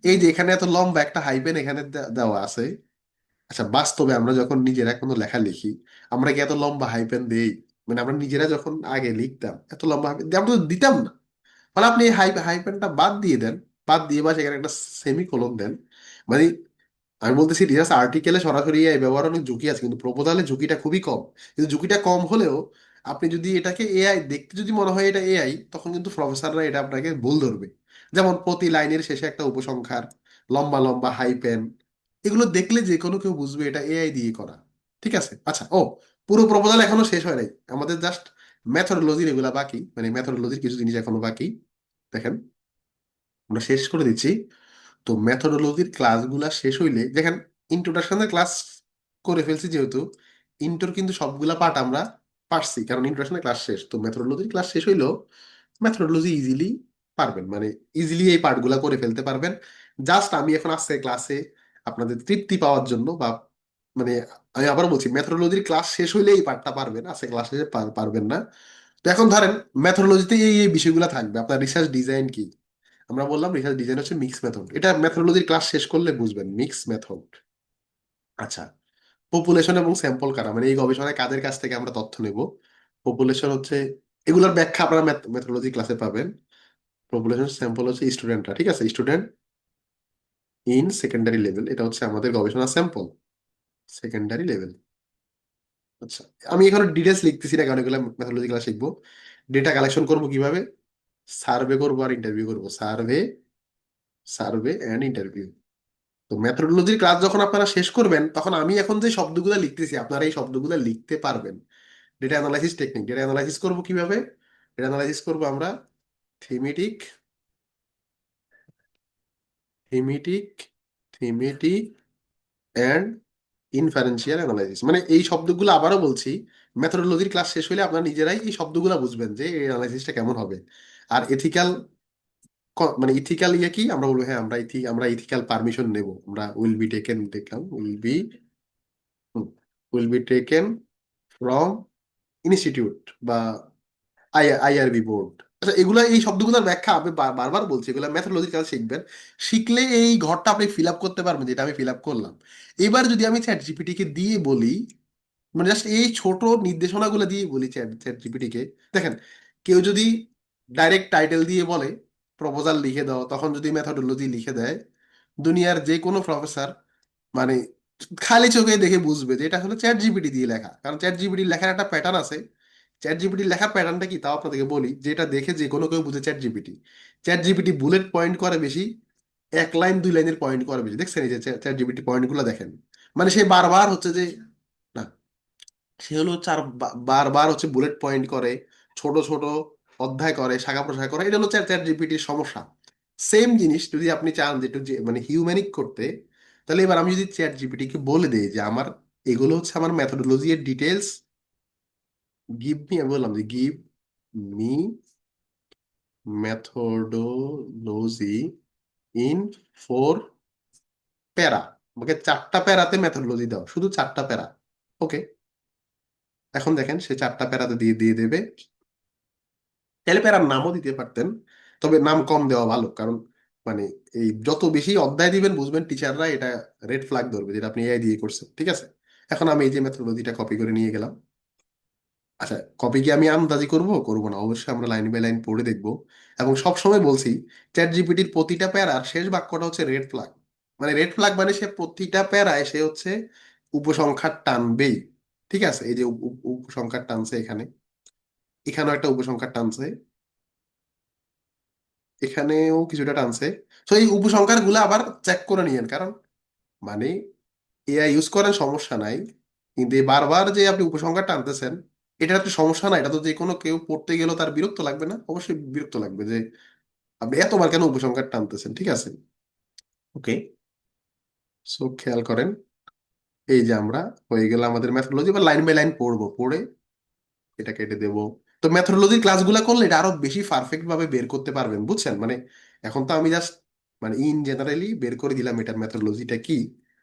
এই যে এখানে এত লম্বা একটা হাইপেন এখানে দেওয়া আছে। আচ্ছা, বাস্তবে আমরা যখন নিজেরা কোনো লেখা লিখি আমরা কি এত লম্বা হাইপেন দেই? মানে আমরা নিজেরা যখন আগে লিখতাম এত লম্বা হাইপেন আমরা তো দিতাম না। মানে আপনি এই হাইপেনটা বাদ দিয়ে দেন, বাদ দিয়ে বা সেখানে একটা সেমিকোলন দেন। মানে আমি বলতেছি রিসার্চ আর্টিকেলে সরাসরি এআই ব্যবহার অনেক ঝুঁকি আছে, কিন্তু প্রপোজালে ঝুঁকিটা খুবই কম। কিন্তু ঝুঁকিটা কম হলেও আপনি যদি এটাকে এআই দেখতে যদি মনে হয় এটা এআই, তখন কিন্তু প্রফেসররা এটা আপনাকে ভুল ধরবে। যেমন প্রতি লাইনের শেষে একটা উপসংহার, লম্বা লম্বা হাইপেন, এগুলো দেখলে যে কোনো কেউ বুঝবে এটা এআই দিয়ে করা, ঠিক আছে? আচ্ছা, ও পুরো প্রপোজাল এখনো শেষ হয় নাই, আমাদের জাস্ট মেথডোলজির এগুলা বাকি, মানে মেথডোলজির কিছু জিনিস এখনো বাকি। দেখেন, আমরা শেষ করে দিচ্ছি। তো মেথডোলজির ক্লাসগুলা শেষ হইলে দেখেন, ইন্ট্রোডাকশনের ক্লাস করে ফেলছি যেহেতু, ইন্টোর কিন্তু সবগুলা পার্ট আমরা পারছি, কারণ ইন্ট্রোডাকশনের ক্লাস শেষ। তো মেথোডোলজির ক্লাস শেষ হইলো, মেথোডোলজি ইজিলি পারবেন, মানে ইজিলি এই পার্টগুলা করে ফেলতে পারবেন। জাস্ট আমি এখন আসছে ক্লাসে আপনাদের তৃপ্তি পাওয়ার জন্য, বা মানে আমি আবার বলছি, মেথোডোলজির ক্লাস শেষ হইলে এই পার্টটা পারবেন, আজকে ক্লাস শেষে পারবেন না। তো এখন ধরেন মেথোডোলজিতে এই এই বিষয়গুলো থাকবে। আপনার রিসার্চ ডিজাইন কি? আমরা বললাম রিসার্চ ডিজাইন হচ্ছে মিক্স মেথড, এটা মেথোডোলজির ক্লাস শেষ করলে বুঝবেন মিক্স মেথড। আচ্ছা, পপুলেশন এবং স্যাম্পল কারা, মানে এই গবেষণায় কাদের কাছ থেকে আমরা তথ্য নেব। পপুলেশন হচ্ছে, এগুলোর ব্যাখ্যা আপনারা মেথোডোলজি ক্লাসে পাবেন। পপুলেশন স্যাম্পল হচ্ছে স্টুডেন্টরা, ঠিক আছে, স্টুডেন্ট ইন সেকেন্ডারি লেভেল, এটা হচ্ছে আমাদের গবেষণা স্যাম্পল, সেকেন্ডারি লেভেল। আচ্ছা, আমি এখানে ডিটেলস লিখতেছি না, কারণ এগুলো মেথোডোলজি ক্লাস শিখবো। ডেটা কালেকশন করবো কিভাবে? সার্ভে করবো আর ইন্টারভিউ করবো, সার্ভে, সার্ভে অ্যান্ড ইন্টারভিউ। তো মেথোডোলজির ক্লাস যখন আপনারা শেষ করবেন, তখন আমি এখন যে শব্দগুলো লিখতেছি আপনারা এই শব্দগুলো লিখতে পারবেন। Data analysis technique, data analysis করবো কিভাবে? ডেটা অ্যানালাইসিস করবো আমরা thematic, thematic, thematic and inferential analysis. মানে এই শব্দগুলো আবারও বলছি, মেথোডোলজির ক্লাস শেষ হলে আপনারা নিজেরাই এই শব্দগুলো বুঝবেন যে এই অ্যানালাইসিসটা কেমন হবে। আর এথিক্যাল, মানে ইথিক্যাল ইয়ে কি, আমরা বলবো হ্যাঁ আমরা ইথিক্যাল পারমিশন নেব, আমরা উইল বি টেকেন, দেখলাম will be taken from institute বা আইআরবি বোর্ড। আচ্ছা, এগুলা এই শব্দগুলোর ব্যাখ্যা আমি বারবার বলছি, এগুলো ম্যাথোলজিক্যাল শিখবেন। শিখলে এই ঘরটা আপনি ফিল আপ করতে পারবেন, যেটা আমি ফিল আপ করলাম। এবার যদি আমি চ্যাট জিপিটি কে দিয়ে বলি, মানে জাস্ট এই ছোট নির্দেশনাগুলো দিয়ে বলি চ্যাট চ্যাট জিপিটি কে, দেখেন, কেউ যদি ডাইরেক্ট টাইটেল দিয়ে বলে প্রপোজাল লিখে দাও, তখন যদি মেথোডোলজি লিখে দেয়, দুনিয়ার যে কোনো প্রফেসর মানে খালি চোখে দেখে বুঝবে যে এটা হলো চ্যাট জিপিটি দিয়ে লেখা, কারণ চ্যাট জিপিটি লেখার একটা প্যাটার্ন আছে। চ্যাট জিপিটি লেখার প্যাটার্নটা কি তাও আপনাদেরকে বলি, যেটা দেখে যে কোনো কেউ বুঝে chat GPT. Chat GPT bullet point করে বেশি, এক লাইন দুই লাইনের পয়েন্ট করে বেশি। দেখছেন এই যে চ্যাট জিপিটি পয়েন্ট গুলো দেখেন, মানে সে বারবার হচ্ছে যে, না, সে হলো বারবার হচ্ছে বুলেট পয়েন্ট করে, ছোট ছোট অধ্যায় করে, শাখা প্রশাখা করে, এটা হলো চ্যাট চ্যাট জিপিটির সমস্যা। সেম জিনিস যদি আপনি চান যে একটু মানে হিউম্যানিক করতে, তাহলে এবার আমি যদি চ্যাট জিপিটি কে বলে দেই যে আমার এগুলো হচ্ছে আমার মেথোডোলজি এর ডিটেলস, গিভ মি, আমি বললাম যে গিভ মি মেথোডোলজি ইন 4 প্যারা, আমাকে 4টা প্যারাতে মেথোডোলজি দাও, শুধু 4টা প্যারা। ওকে, এখন দেখেন সে 4টা প্যারাতে দিয়ে দিয়ে দেবে। চাইলে প্যারার নামও দিতে পারতেন, তবে নাম কম দেওয়া ভালো, কারণ মানে এই যত বেশি অধ্যায় দিবেন বুঝবেন টিচাররা এটা রেড ফ্ল্যাগ ধরবে যেটা আপনি এআই দিয়ে করছেন, ঠিক আছে। এখন আমি এই যে মেথোডোলজিটা কপি করে নিয়ে গেলাম। আচ্ছা, কপি কি আমি আন্দাজি করবো না, অবশ্যই আমরা লাইন বাই লাইন পড়ে দেখবো। এবং সব সময় বলছি, চ্যাট জিপিটির প্রতিটা প্যারার শেষ বাক্যটা হচ্ছে রেড ফ্ল্যাগ। মানে রেড ফ্ল্যাগ মানে সে প্রতিটা প্যারায় সে হচ্ছে উপসংখ্যা টানবেই। ঠিক আছে, এই যে উপসংখ্যা টানছে এখানে, এখানেও একটা উপসংখ্যা টানছে, এখানেও কিছুটা টানছে। তো এই উপসংহার গুলো আবার চেক করে নিয়েন, কারণ মানে এআই ইউজ করেন সমস্যা নাই, কিন্তু এই বারবার যে আপনি উপসংহার টানতেছেন, এটা একটা সমস্যা না, এটা তো যে কোনো কেউ পড়তে গেলেও তার বিরক্ত লাগবে না? অবশ্যই বিরক্ত লাগবে যে আপনি এতবার কেন উপসংহার টানতেছেন, ঠিক আছে। ওকে, সো খেয়াল করেন, এই যে আমরা হয়ে গেল আমাদের ম্যাথোলজি, বা লাইন বাই লাইন পড়বো, পড়ে এটা কেটে দেবো। তো মেথোডোলজির ক্লাসগুলো করলে এটা আরো বেশি পারফেক্ট ভাবে বের করতে পারবেন, বুঝছেন। মানে এখন তো আমি জাস্ট মানে ইন জেনারেলি বের করে দিলাম এটার মেথোডোলজিটা কি,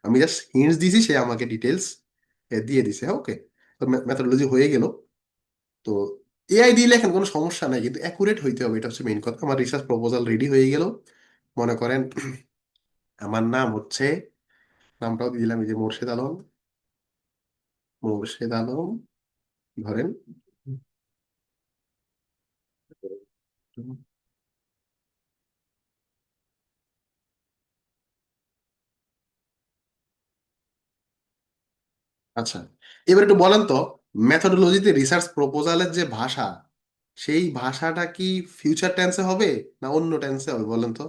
আমি জাস্ট হিন্টস দিছি, সে আমাকে ডিটেলস দিয়ে দিছে। ওকে, তো মেথোডোলজি হয়ে গেল। তো এআই দিয়ে লেখেন কোনো সমস্যা নাই, কিন্তু অ্যাকুরেট হইতে হবে, এটা হচ্ছে মেইন কথা। আমার রিসার্চ প্রপোজাল রেডি হয়ে গেল, মনে করেন আমার নাম হচ্ছে, নামটাও দিয়ে দিলাম, এই যে মোর্শেদ আলম, মোর্শেদ আলম ধরেন। আচ্ছা, এবার একটু বলেন তো, মেথোডোলজিতে রিসার্চ প্রপোজালের যে ভাষা, সেই ভাষাটা কি ফিউচার টেন্সে হবে না অন্য টেন্সে হবে বলেন তো?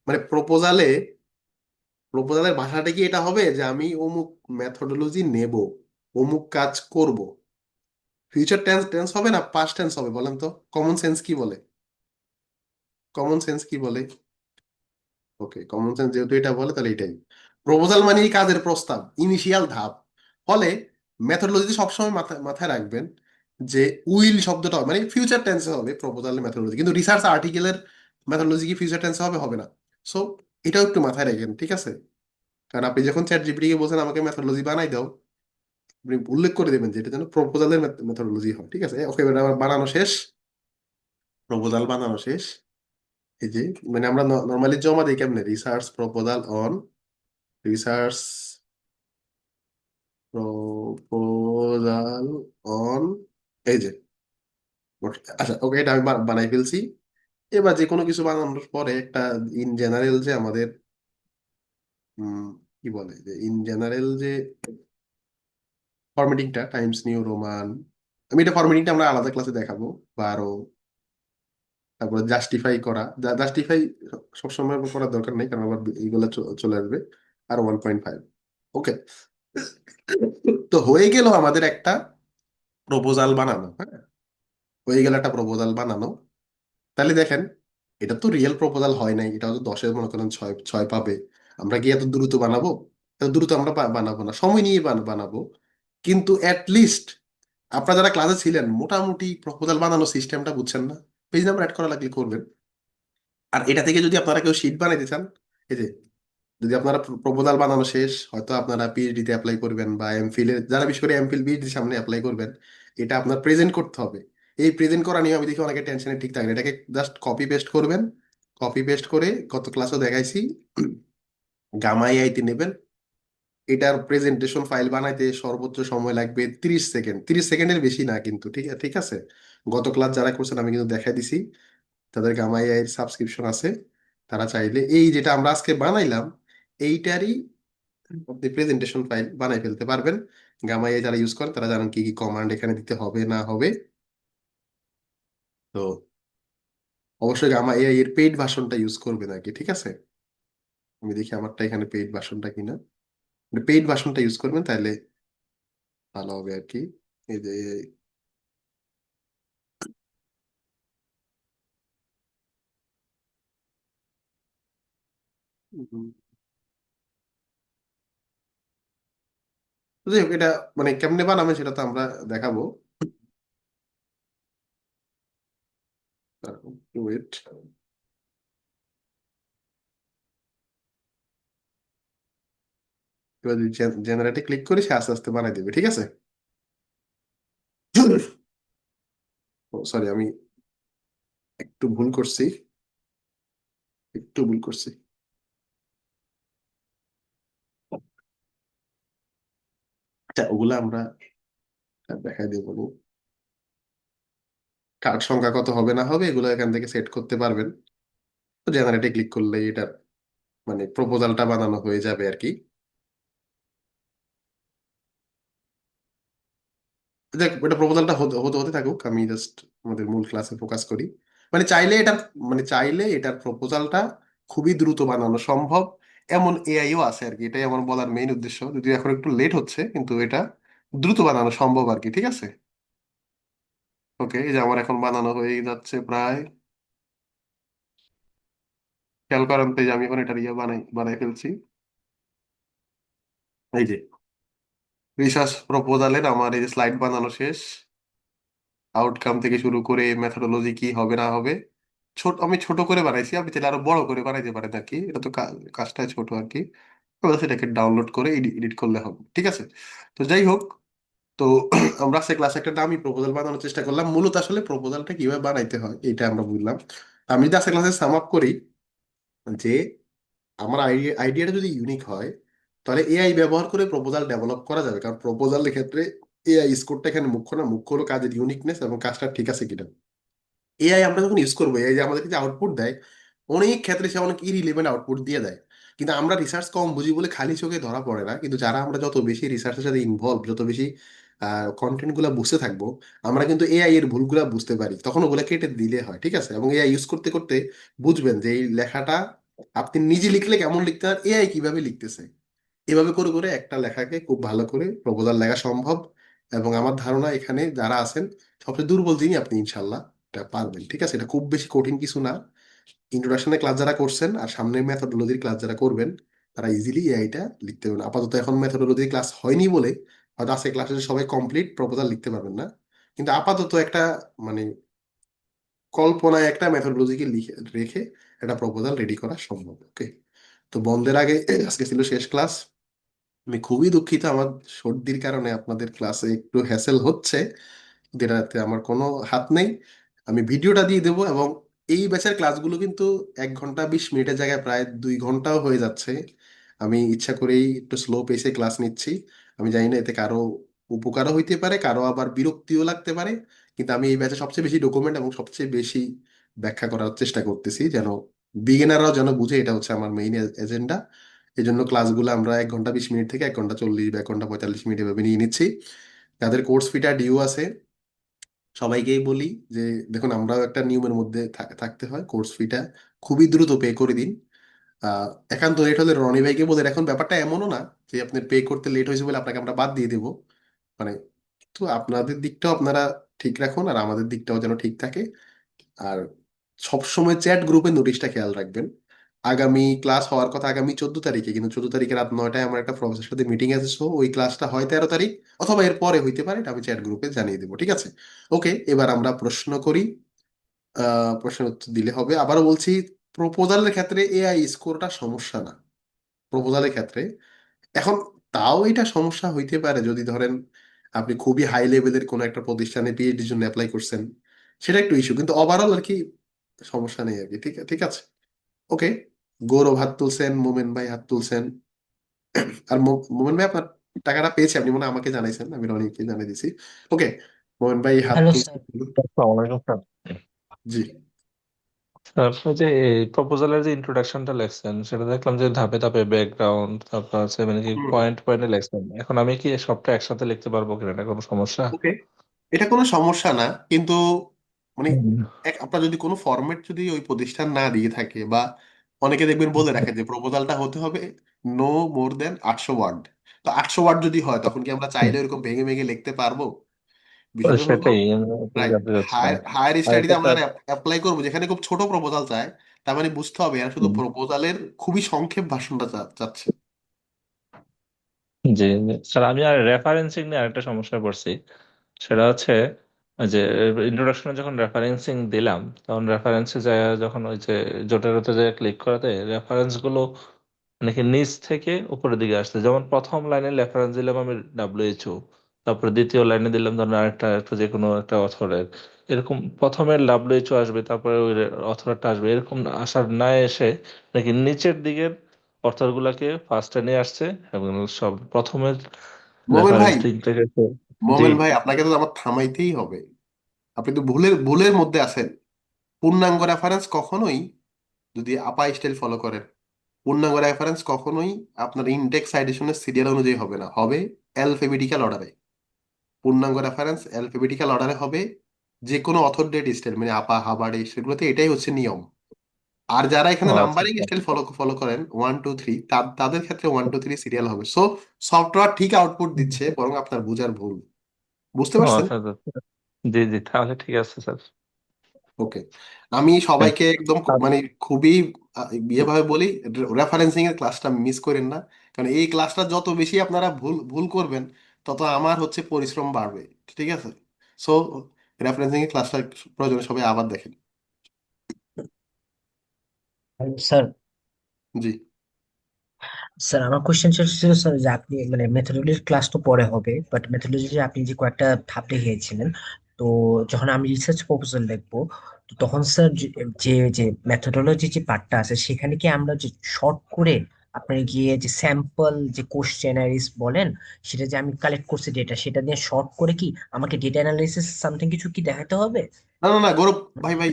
মানে প্রপোজালের ভাষাটা কি এটা হবে যে আমি অমুক মেথোডোলজি নেব, অমুক কাজ করব, ফিউচার টেন্স টেন্স হবে না পাস্ট টেন্স হবে বলেন তো? কমন সেন্স কি বলে? কমন সেন্স কি বলে? ওকে, কমন সেন্স যেহেতু এটা বলে, তাহলে এটাই। প্রপোজাল মানে এই কাজের প্রস্তাব, ইনিশিয়াল ধাপ। ফলে মেথডোলজি সবসময় মাথায় মাথায় রাখবেন যে উইল শব্দটা মানে ফিউচার টেন্সে হবে প্রপোজালের মেথডোলজি, কিন্তু রিসার্চ আর্টিকেলের মেথডোলজি কি ফিউচার টেন্সে হবে? হবে না। সো এটাও একটু মাথায় রাখেন, ঠিক আছে? কারণ আপনি যখন চ্যাট জিপিটি কে বলছেন আমাকে মেথডোলজি বানাই দাও, আপনি উল্লেখ করে দেবেন যে এটা যেন প্রপোজালের মেথডোলজি হয়, ঠিক আছে? ওকে, এটা আমার বানানো শেষ, প্রপোজাল বানানো শেষ। এই যে মানে আমরা নর্মালি জমা দিই কেমনে, research proposal on, research proposal on, এই যে আচ্ছা ওকে, এটা আমি বানাই ফেলছি। এবার যে কোনো কিছু বানানোর পরে একটা ইন জেনারেল যে আমাদের উম, কি বলে যে ইন জেনারেল যে ফরম্যাটিংটা টাইমস নিউ রোমান, আমি এটা ফরম্যাটিংটা আমরা আলাদা ক্লাসে দেখাবো। বা আরো তারপরে জাস্টিফাই করা, জাস্টিফাই সবসময় করার দরকার নেই, কারণ আবার এইগুলো চলে আসবে। আর 1.5, ওকে। তো হয়ে গেল আমাদের একটা প্রপোজাল বানানো, হ্যাঁ, হয়ে গেল একটা প্রপোজাল বানানো। তাহলে দেখেন, এটা তো রিয়েল প্রপোজাল হয় নাই, এটা হয়তো 10-এর মনে করেন ছয় ছয় পাবে। আমরা কি এত দ্রুত বানাবো? এত দ্রুত আমরা বানাবো না, সময় নিয়ে বানাবো। কিন্তু অ্যাট লিস্ট আপনারা যারা ক্লাসে ছিলেন মোটামুটি প্রপোজাল বানানোর সিস্টেমটা বুঝছেন না? পেজ নাম্বার অ্যাড করা লাগলে করবেন। আর এটা থেকে যদি আপনারা কেউ শিট বানাইতে চান, এই যে যদি আপনারা প্রপোজাল বানানো শেষ, হয়তো আপনারা পিএইচডি তে অ্যাপ্লাই করবেন বা এমফিল এর, যারা বিশেষ করে এমফিল পিএইচডি সামনে অ্যাপ্লাই করবেন, এটা আপনার প্রেজেন্ট করতে হবে। এই প্রেজেন্ট করা নিয়ে আমি দেখি অনেকে টেনশনে ঠিক থাকে না। এটাকে জাস্ট কপি পেস্ট করবেন, কপি পেস্ট করে গত ক্লাসও দেখাইছি, গামা আইতে নেবেন। এটার প্রেজেন্টেশন ফাইল বানাইতে সর্বোচ্চ সময় লাগবে 30 সেকেন্ড, 30 সেকেন্ডের বেশি না কিন্তু, ঠিক ঠিক আছে? গত ক্লাস যারা করছেন আমি কিন্তু দেখাই দিছি, তাদের গামা এর সাবস্ক্রিপশন আছে। তারা চাইলে এই যেটা আমরা আজকে বানাইলাম এইটারই আপনি প্রেজেন্টেশন ফাইল বানাই ফেলতে পারবেন। গামা এ যারা ইউজ করেন তারা জানেন কি কি কমান্ড এখানে দিতে হবে না হবে। তো অবশ্যই গামা এআই এর পেইড ভার্সনটা ইউজ করবেন আর কি, ঠিক আছে? আমি দেখি আমারটা এখানে পেইড ভার্সনটা কিনা, পেইড ভার্সনটা ইউজ করবেন তাহলে ভালো হবে আর কি। এই যে উম, যাই হোক, এটা মানে কেমনে বানাবে সেটা তো আমরা দেখাবো। ওয়েট, এবার যদি জেনারেটে ক্লিক করি সে আস্তে আস্তে বানাই দেবে, ঠিক আছে? সরি, আমি একটু ভুল করছি, একটু ভুল করছি। আচ্ছা ওগুলা আমরা দেখাই দেবো। কার্ড সংখ্যা কত হবে না হবে এগুলো এখান থেকে সেট করতে পারবেন। তো জেনারেটে ক্লিক করলে এটা মানে প্রপোজালটা বানানো হয়ে যাবে আর কি। দেখ, এটা প্রপোজালটা হতে হতে হতে থাকুক, আমি জাস্ট আমাদের মূল ক্লাসে ফোকাস করি। মানে চাইলে এটার মানে চাইলে এটার প্রপোজালটা খুবই দ্রুত বানানো সম্ভব, এমন এআইও আছে আর কি। এটাই আমার বলার মেইন উদ্দেশ্য, যদিও এখন একটু লেট হচ্ছে, কিন্তু এটা দ্রুত বানানো সম্ভব আর কি, ঠিক আছে? ওকে, এই যে আমার এখন বানানো হয়ে যাচ্ছে প্রায়। খেয়াল করেন তো, এই যে আমি এখন এটা ইয়ে বানাই ফেলছি। এই যে রিসার্চ প্রপোজালের আমার এই যে স্লাইড বানানো শেষ, আউটকাম থেকে শুরু করে মেথোডোলজি কি হবে না হবে। আমি ছোট করে বানাইছি, আপনি চাইলে আরো বড় করে বানাইতে পারেন আর কি, এটা তো কাজটা ছোট আর কি। এবার সেটাকে ডাউনলোড করে এডিট করলে হবে, ঠিক আছে? তো যাই হোক, তো আমরা আজকে ক্লাসে একটা দামি প্রপোজাল বানানোর চেষ্টা করলাম। মূলত আসলে প্রপোজালটা কিভাবে বানাইতে হয় এটা আমরা বুঝলাম। আমি যদি আজকে ক্লাসে সাম আপ করি যে আমার আইডিয়াটা যদি ইউনিক হয়, তাহলে এআই ব্যবহার করে প্রপোজাল ডেভেলপ করা যাবে। কারণ প্রপোজালের ক্ষেত্রে এআই স্কোরটা এখানে মুখ্য না, মুখ্য হলো কাজের ইউনিকনেস এবং কাজটা ঠিক আছে কিনা। এআই আমরা যখন ইউজ করবো, এআই যে আমাদেরকে যে আউটপুট দেয়, অনেক ক্ষেত্রে সে অনেক ইরিলেভেন্ট আউটপুট দিয়ে দেয়। কিন্তু আমরা রিসার্চ কম বুঝি বলে খালি চোখে ধরা পড়ে না, কিন্তু যারা আমরা যত বেশি রিসার্চের সাথে ইনভলভ, যত বেশি কন্টেন্ট গুলা বুঝতে থাকবো, আমরা কিন্তু এআই এর ভুলগুলা বুঝতে পারি, তখন ওগুলা কেটে দিলে হয়, ঠিক আছে? এবং এআই ইউজ করতে করতে বুঝবেন যে এই লেখাটা আপনি নিজে লিখলে কেমন লিখতে হয়, এআই কিভাবে লিখতেছে। এভাবে করে করে একটা লেখাকে খুব ভালো করে প্রপোজাল লেখা সম্ভব। এবং আমার ধারণা এখানে যারা আছেন সবচেয়ে দুর্বল যিনি, আপনি ইনশাল্লাহ এটা পারবেন, ঠিক আছে? এটা খুব বেশি কঠিন কিছু না। ইন্ট্রোডাকশনের ক্লাস যারা করছেন আর সামনে মেথোডোলজির ক্লাস যারা করবেন, তারা ইজিলি এআইটা লিখতে পারবেন। আপাতত এখন মেথোডোলজির ক্লাস হয়নি বলে হয়তো আজকে ক্লাসে সবাই কমপ্লিট প্রপোজাল লিখতে পারবেন না, কিন্তু আপাতত একটা মানে কল্পনায় একটা মেথডোলজিকে লিখে রেখে একটা প্রপোজাল রেডি করা সম্ভব। ওকে, তো বন্ধের আগে আজকে ছিল শেষ ক্লাস। আমি খুবই দুঃখিত, আমার সর্দির কারণে আপনাদের ক্লাসে একটু হ্যাসেল হচ্ছে, যেটাতে আমার কোনো হাত নেই। আমি ভিডিওটা দিয়ে দেবো, এবং এই ব্যাচের ক্লাসগুলো কিন্তু 1 ঘন্টা 20 মিনিটের জায়গায় প্রায় 2 ঘন্টাও হয়ে যাচ্ছে। আমি ইচ্ছা করেই একটু স্লো পেসে ক্লাস নিচ্ছি। আমি জানি না এতে কারো উপকারও হইতে পারে, কারো আবার বিরক্তিও লাগতে পারে, কিন্তু আমি এই ব্যাচে সবচেয়ে বেশি ডকুমেন্ট এবং সবচেয়ে বেশি ব্যাখ্যা করার চেষ্টা করতেছি, যেন বিগিনাররাও যেন বুঝে এটা হচ্ছে আমার মেইন এজেন্ডা। এই জন্য ক্লাসগুলো আমরা 1 ঘন্টা 20 মিনিট থেকে 1 ঘন্টা 40 বা 1 ঘন্টা 45 মিনিট এভাবে নিয়ে নিচ্ছি। যাদের কোর্স ফিটা ডিউ আছে সবাইকেই বলি যে দেখুন, আমরাও একটা নিয়মের মধ্যে থাকতে হয়, কোর্স ফিটা খুবই দ্রুত পে করে দিন। আহ একান্ত লেট হলে রনি ভাইকে বলে, এখন ব্যাপারটা এমনও না যে আপনি পে করতে লেট হয়েছে বলে আপনাকে আমরা বাদ দিয়ে দেবো, মানে তো আপনাদের দিকটাও আপনারা ঠিক রাখুন, আর আমাদের দিকটাও যেন ঠিক থাকে। আর সবসময় চ্যাট গ্রুপে নোটিশটা খেয়াল রাখবেন। আগামী ক্লাস হওয়ার কথা আগামী 14 তারিখে, কিন্তু 14 তারিখে রাত 9টায় আমার একটা প্রফেসরের সাথে মিটিং আছে, সো ওই ক্লাসটা হয় 13 তারিখ অথবা এর পরে হইতে পারে, এটা আমি চ্যাট গ্রুপে জানিয়ে দেবো, ঠিক আছে? ওকে, এবার আমরা প্রশ্ন করি। প্রশ্নের উত্তর দিলে হবে। আবারও বলছি, প্রপোজালের ক্ষেত্রে এআই স্কোরটা সমস্যা না প্রপোজালের ক্ষেত্রে। এখন তাও এটা সমস্যা হইতে পারে যদি ধরেন আপনি খুবই হাই লেভেলের কোনো একটা প্রতিষ্ঠানে পিএইচডির জন্য অ্যাপ্লাই করছেন, সেটা একটু ইস্যু, কিন্তু ওভারঅল আর কি সমস্যা নেই আর কি। ঠিক ঠিক আছে। ওকে, গৌরব হাত তুলছেন, মোমেন ভাই হাত তুলছেন। আর মোমেন ভাই আপনার টাকাটা পেয়েছে, আপনি মনে হয় আমাকে জানাইছেন, আমি রনিকে জানিয়ে দিছি। ওকে, মোমেন ভাই হাত হ্যালো স্যার। তুলছেন। আসসালামু আলাইকুম স্যার। জি। স্যার, ওই যে প্রপোজালের যে ইন্ট্রোডাকশনটা লেখছেন সেটা দেখলাম যে ধাপে ধাপে ব্যাকগ্রাউন্ড, তারপর আছে মানে কি হুম। পয়েন্ট পয়েন্টে লেখছেন। এখন আমি কি সবটা একসাথে লিখতে পারবো কিনা, এটা কোনো সমস্যা? ওকে, এটা কোনো সমস্যা না, কিন্তু মানে হুম। আপনার যদি কোনো ফরম্যাট যদি ওই প্রতিষ্ঠান না দিয়ে থাকে, বা অনেকে দেখবেন বলে রাখে যে প্রপোজালটা হতে হবে নো মোর দেন 800 ওয়ার্ড, তো 800 ওয়ার্ড যদি হয় তখন কি আমরা চাইলে এরকম ভেঙে ভেঙে লিখতে পারবো? বিষয়টা হলো সেটাই আমি আপনাকে রাইট, জানতে চাচ্ছিলাম। হায়ার হায়ার আর স্টাডিতে এটা আমরা স্যার। অ্যাপ্লাই করবো যেখানে খুব ছোট প্রপোজাল চায়, তার মানে বুঝতে হবে এরা শুধু হুম। প্রপোজালের খুবই সংক্ষেপ ভাষণটা চাচ্ছে। জি জি। স্যার, আমি আর রেফারেন্সিং নিয়ে আরেকটা সমস্যায় পড়ছি। সেটা হচ্ছে ওই যে ইন্ট্রোডাকশনে যখন রেফারেন্সিং দিলাম, তখন রেফারেন্সে যায় যখন ওই যে জোটেরোতে যায় ক্লিক করাতে রেফারেন্স গুলো নাকি নিচ থেকে উপরের দিকে আসছে। যেমন প্রথম লাইনে রেফারেন্স দিলাম আমি ডাব্লিউএইচও, তারপরে দ্বিতীয় লাইনে দিলাম ধরেন আরেকটা একটা যে কোনো একটা অথরের, এরকম প্রথমে ডাব্লিউএইচও আসবে, তারপরে ওই অথরটা আসবে, এরকম আসার না এসে নাকি নিচের দিকের অথর গুলাকে ফার্স্টে নিয়ে আসছে এবং সব প্রথমের মোমেন রেফারেন্স ভাই, লিঙ্ক থেকে। জি। মোমেন ভাই আপনাকে তো আমার থামাইতেই ভুলের আপনি তো ভুলের ভুলের মধ্যে আছেন। পূর্ণাঙ্গ রেফারেন্স কখনোই, যদি আপা স্টাইল ফলো করেন, পূর্ণাঙ্গ রেফারেন্স কখনোই আপনার ইনডেক্স সাইটেশনের সিরিয়াল অনুযায়ী হবে না, হবে অ্যালফাবেটিক্যাল অর্ডারে। পূর্ণাঙ্গ রেফারেন্স অ্যালফাবেটিক্যাল অর্ডারে হবে, যে কোনো অথর ডেট স্টাইল মানে আপা হাবাড এই সেগুলোতে এটাই হচ্ছে নিয়ম। আর যারা ও এখানে আচ্ছা নাম্বারিং আচ্ছা। স্টাইল ফলো ফলো করেন 1 2 3, তাদের ক্ষেত্রে 1 2 3 সিরিয়াল হবে। সো সফটওয়্যার ঠিক আউটপুট দিচ্ছে, বরং আপনার বোঝার ভুল। বুঝতে ও পারছেন? আচ্ছা আচ্ছা। জি জি, তাহলে ঠিক আছে স্যার। ওকে, আমি সবাইকে একদম আর মানে খুবই ইয়েভাবে বলি, রেফারেন্সিং এর ক্লাসটা মিস করেন না, কারণ এই ক্লাসটা যত বেশি আপনারা ভুল ভুল করবেন তত আমার হচ্ছে পরিশ্রম বাড়বে। ঠিক আছে? সো রেফারেন্সিং এর ক্লাসটা প্রয়োজনে সবাই আবার দেখেন। স্যার, জি। স্যার আমার কোশ্চেন ছিল স্যার যে আপনি মানে মেথোডোলজির ক্লাস তো পরে হবে, বাট মেথোডোলজি আপনি যে কয়েকটা ধাপ দেখিয়েছিলেন, তো যখন আমি রিসার্চ প্রপোজাল লিখবো, তো তখন স্যার যে যে মেথোডোলজি যে পার্টটা আছে সেখানে কি আমরা যে শর্ট করে আপনার গিয়ে যে স্যাম্পল যে কোশ্চেনারিজ বলেন, সেটা যে আমি কালেক্ট করছি ডেটা, সেটা দিয়ে শর্ট করে কি আমাকে ডেটা অ্যানালাইসিস সামথিং কিছু কি দেখাতে হবে? না না না গৌরব ভাই ভাই,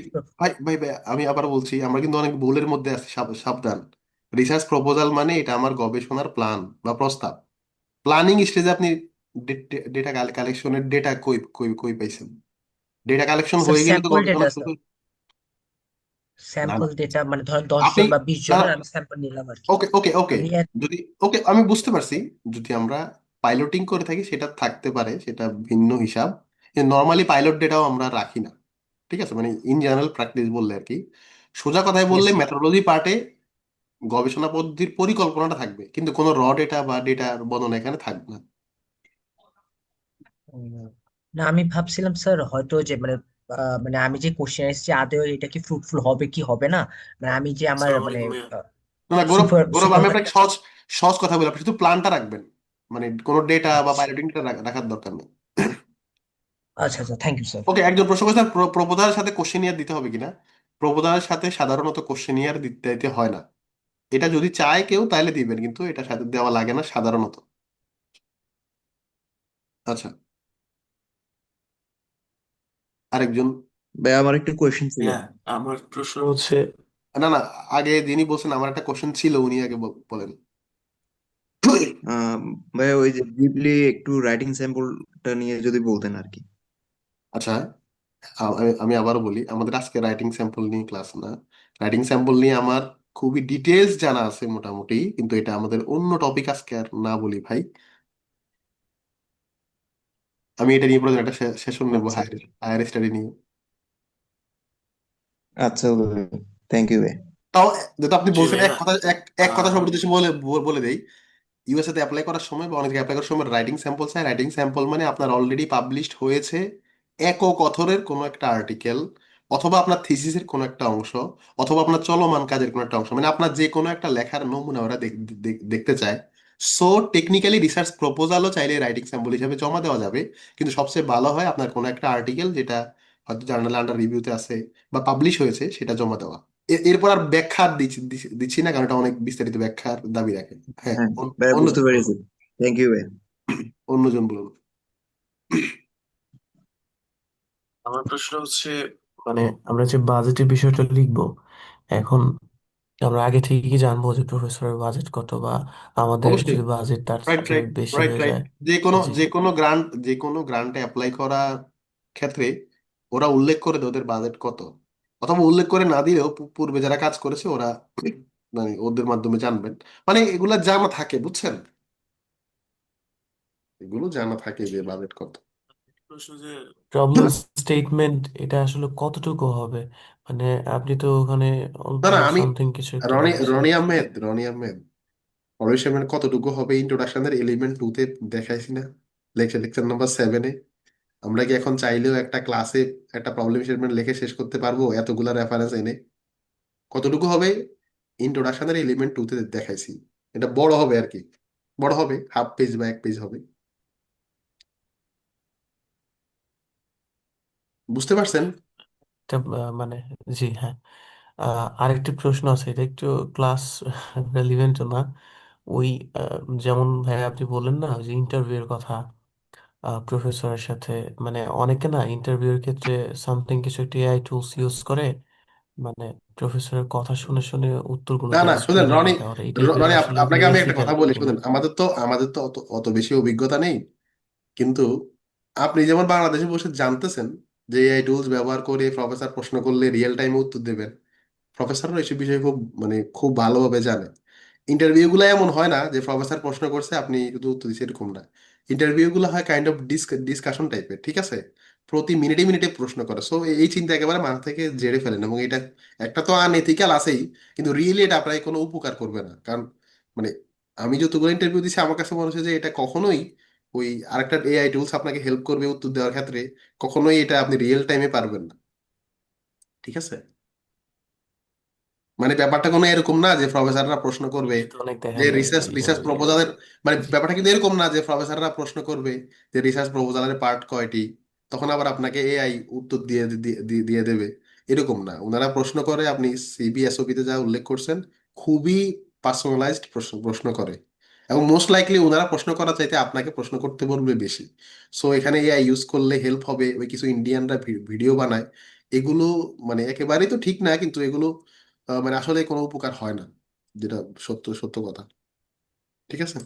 ভাই আমি আবার বলছি, আমরা কিন্তু অনেক ভুলের মধ্যে আছি, সাবধান। রিসার্চ প্রপোজাল মানে এটা আমার গবেষণার প্ল্যান বা প্রস্তাব। প্ল্যানিং স্টেজে আপনি ডেটা কালেকশনের ডেটা কই কই কই পাইছেন? ডেটা কালেকশন স্যার হয়ে গেলে তো স্যাম্পল গবেষণা ডেটা শুরু। স্যার, না না, স্যাম্পল ডেটা মানে ধরেন 10 জন আপনি বা 20 জনের আমি স্যাম্পল নিলাম আর কি। ওকে ওকে ওকে, আমি যদি ওকে আমি বুঝতে পারছি, যদি আমরা পাইলটিং করে থাকি সেটা থাকতে পারে, সেটা ভিন্ন হিসাব। নর্মালি পাইলট ডেটাও আমরা রাখি না, ঠিক আছে, মানে ইন জেনারেল প্র্যাকটিস বললে আর কি। সোজা কথায় বললে ইয়েস। মেথোডোলজি পার্টে গবেষণা পদ্ধতির পরিকল্পনাটা থাকবে, কিন্তু কোনো র ডেটা বা ডেটার বর্ণনা এখানে থাকবে না। উম, না, আমি ভাবছিলাম স্যার হয়তো যে মানে মানে আমি যে কোশ্চেন এসেছি আদৌ এটা কি ফ্রুটফুল হবে কি হবে না, মানে আমি যে আমার আসসালামু মানে আলাইকুম ভাইয়া। না না, গৌরব, সুপার গৌরব আমি আপনাকে সুপারভাইজার। সহজ সহজ কথা বলি, আপনি শুধু প্ল্যানটা রাখবেন, মানে কোনো ডেটা বা আচ্ছা পাইলটিং রাখার দরকার নেই। আচ্ছা আচ্ছা, থ্যাংক ইউ স্যার। ওকে, একজন প্রশ্ন করেছেন প্রপোজালের সাথে কোশ্চেনিয়ার দিতে হবে কিনা। প্রপোজালের সাথে সাধারণত কোশ্চেনিয়ার দিতে দিতে হয় না। এটা যদি চায় কেউ তাহলে দিবেন, কিন্তু এটা সাথে দেওয়া লাগে না সাধারণত। আচ্ছা, আরেকজন। ভাই আমার একটা কোয়েশ্চেন ছিল। হ্যাঁ, আমার প্রশ্ন হচ্ছে, না না, আগে যিনি বলছেন আমার একটা কোশ্চেন ছিল, উনি আগে বলেন। আহ, ভাই ওই যে ব্রিফলি একটু রাইটিং স্যাম্পলটা নিয়ে যদি বলতেন আর কি। আচ্ছা, আমি আবারও বলি, আমাদের আজকে রাইটিং স্যাম্পল নিয়ে ক্লাস না। রাইটিং স্যাম্পল নিয়ে আমার খুবই ডিটেলস জানা আছে মোটামুটি, কিন্তু এটা আমাদের অন্য টপিক, আজকে আর না বলি ভাই। আমি এটা নিয়ে পরে একটা সেশন নেবো, আচ্ছা হায়ার হায়ার স্টাডি নিয়ে। আচ্ছা, থ্যাংক ইউ ভাই। তাও যেহেতু আপনি জি বলছেন, ভাইয়া। এক কথা আহ, সবার উদ্দেশ্যে বলে বলে দেই। ইউএসএ তে অ্যাপ্লাই করার সময় বা অনেকে অ্যাপ্লাই করার সময় রাইটিং স্যাম্পল চাই। রাইটিং স্যাম্পল মানে আপনার অলরেডি পাবলিশড হয়েছে একক অথরের কোনো একটা আর্টিকেল, অথবা আপনার থিসিসের কোনো একটা অংশ, অথবা আপনার চলমান কাজের কোনো একটা অংশ, মানে আপনার যে কোনো একটা লেখার নমুনা ওরা দেখতে চায়। সো টেকনিক্যালি রিসার্চ প্রপোজালও চাইলে রাইটিং স্যাম্পল হিসেবে জমা দেওয়া যাবে, কিন্তু সবচেয়ে ভালো হয় আপনার কোনো একটা আর্টিকেল যেটা হয়তো জার্নাল আন্ডার রিভিউতে আছে বা পাবলিশ হয়েছে সেটা জমা দেওয়া। এরপর আর ব্যাখ্যা দিচ্ছি না, কারণ এটা অনেক বিস্তারিত ব্যাখ্যার দাবি রাখে। হ্যাঁ, হ্যাঁ ভাই, বুঝতে অন্যজন বলুন। পেরেছি। থ্যাংক ইউ ভাই। অন্যজন বলুন। আমার প্রশ্ন হচ্ছে, মানে আমরা যে বাজেটের বিষয়টা লিখবো এখন, আমরা আগে থেকে কি জানবো যে প্রফেসরের বাজেট কত, বা আমাদের অবশ্যই। যদি বাজেট তার রাইট থেকে রাইট বেশি রাইট হয়ে রাইট। যায়? জি। যে কোনো গ্রান্টে অ্যাপ্লাই করার ক্ষেত্রে ওরা উল্লেখ করে দেয় ওদের বাজেট কত, অথবা উল্লেখ করে না দিলেও পূর্বে যারা কাজ করেছে ওরা মানে ওদের মাধ্যমে জানবেন। মানে এগুলা জানা থাকে, বুঝছেন, এগুলো জানা থাকে যে বাজেট কত। প্রশ্ন যে প্রবলেম স্টেটমেন্ট এটা আসলে কতটুকু হবে, মানে আপনি তো ওখানে না না, অলমোস্ট আমি সামথিং কিছু একটা রনি লিখছেন। রনি আহমেদ পলিউশনের কতটুকু হবে ইন্ট্রোডাকশনের এলিমেন্ট টু তে দেখাইছি না, লেকচার নাম্বার 7-এ। আমরা কি এখন চাইলেও একটা ক্লাসে একটা প্রবলেম স্টেটমেন্ট লিখে শেষ করতে পারবো এতগুলা রেফারেন্স এনে? কতটুকু হবে ইন্ট্রোডাকশনের এলিমেন্ট টু তে দেখাইছি। এটা বড় হবে আর কি, বড় হবে, হাফ পেজ বা 1 পেজ হবে। বুঝতে পারছেন? এটা মানে, জি হ্যাঁ। আরেকটি প্রশ্ন আছে, এটা একটু ক্লাস রেলিভেন্ট না। ওই যেমন ভাই আপনি বললেন না ওই যে ইন্টারভিউয়ের কথা প্রফেসরের সাথে, মানে অনেকে না ইন্টারভিউয়ের ক্ষেত্রে সামথিং কিছু একটা এআই টুলস ইউজ করে, মানে প্রফেসরের কথা শুনে শুনে উত্তরগুলো না না, দেয়, শুনেন স্ক্রিনে রনি, লেখা ওরা এই টাইপের, রনি আসলে এগুলো আপনাকে আমি একটা এথিক্যাল কথা বলি, কিনা? শুনেন, আমাদের তো অত অত বেশি অভিজ্ঞতা নেই, কিন্তু আপনি যেমন বাংলাদেশে বসে জানতেছেন যে এআই টুলস ব্যবহার করে প্রফেসর প্রশ্ন করলে রিয়েল টাইমে উত্তর দেবেন। প্রফেসররা এসব বিষয়ে খুব ভালোভাবে জানে। ইন্টারভিউ গুলো এমন হয় না যে প্রফেসর প্রশ্ন করছে আপনি শুধু উত্তর দিচ্ছেন, এরকম না। ইন্টারভিউ গুলো হয় কাইন্ড অফ ডিসকাশন টাইপের, ঠিক আছে? প্রতি মিনিটে মিনিটে প্রশ্ন করে, সো এই চিন্তা একেবারে মাথা থেকে ঝেড়ে ফেলেন। এবং এটা একটা তো আনএথিক্যাল আছেই, কিন্তু রিয়েলি এটা আপনাকে কোনো উপকার করবে না। কারণ মানে আমি যতগুলো ইন্টারভিউ দিচ্ছি আমার কাছে মনে হচ্ছে যে এটা কখনোই ওই আরেকটা এআই টুলস আপনাকে হেল্প করবে উত্তর দেওয়ার ক্ষেত্রে, কখনোই এটা আপনি রিয়েল টাইমে পারবেন না, ঠিক আছে? মানে ব্যাপারটা কোনো এরকম না যে প্রফেসররা প্রশ্ন করবে টিভি তো অনেক দেখা যে যায় রিসার্চ রিসার্চ ইয়াতে। প্রপোজালের, মানে জি। ব্যাপারটা কিন্তু এরকম না যে প্রফেসররা প্রশ্ন করবে যে রিসার্চ প্রপোজালের পার্ট কয়টি, তখন আবার আপনাকে এআই উত্তর দিয়ে দিয়ে দেবে, এরকম না। ওনারা প্রশ্ন করে, আপনি সিবিএসওপি তে যা উল্লেখ করছেন, খুবই পার্সোনালাইজড প্রশ্ন প্রশ্ন করে। এবং মোস্ট লাইকলি ওনারা প্রশ্ন করা চাইতে আপনাকে প্রশ্ন করতে বলবে বেশি। সো এখানে এআই ইউজ করলে হেল্প হবে, ওই কিছু ইন্ডিয়ানরা ভিডিও বানায়, এগুলো মানে একেবারেই তো ঠিক না, কিন্তু এগুলো মানে আসলে কোনো উপকার হয় না, যেটা সত্য সত্য কথা, ঠিক আছে?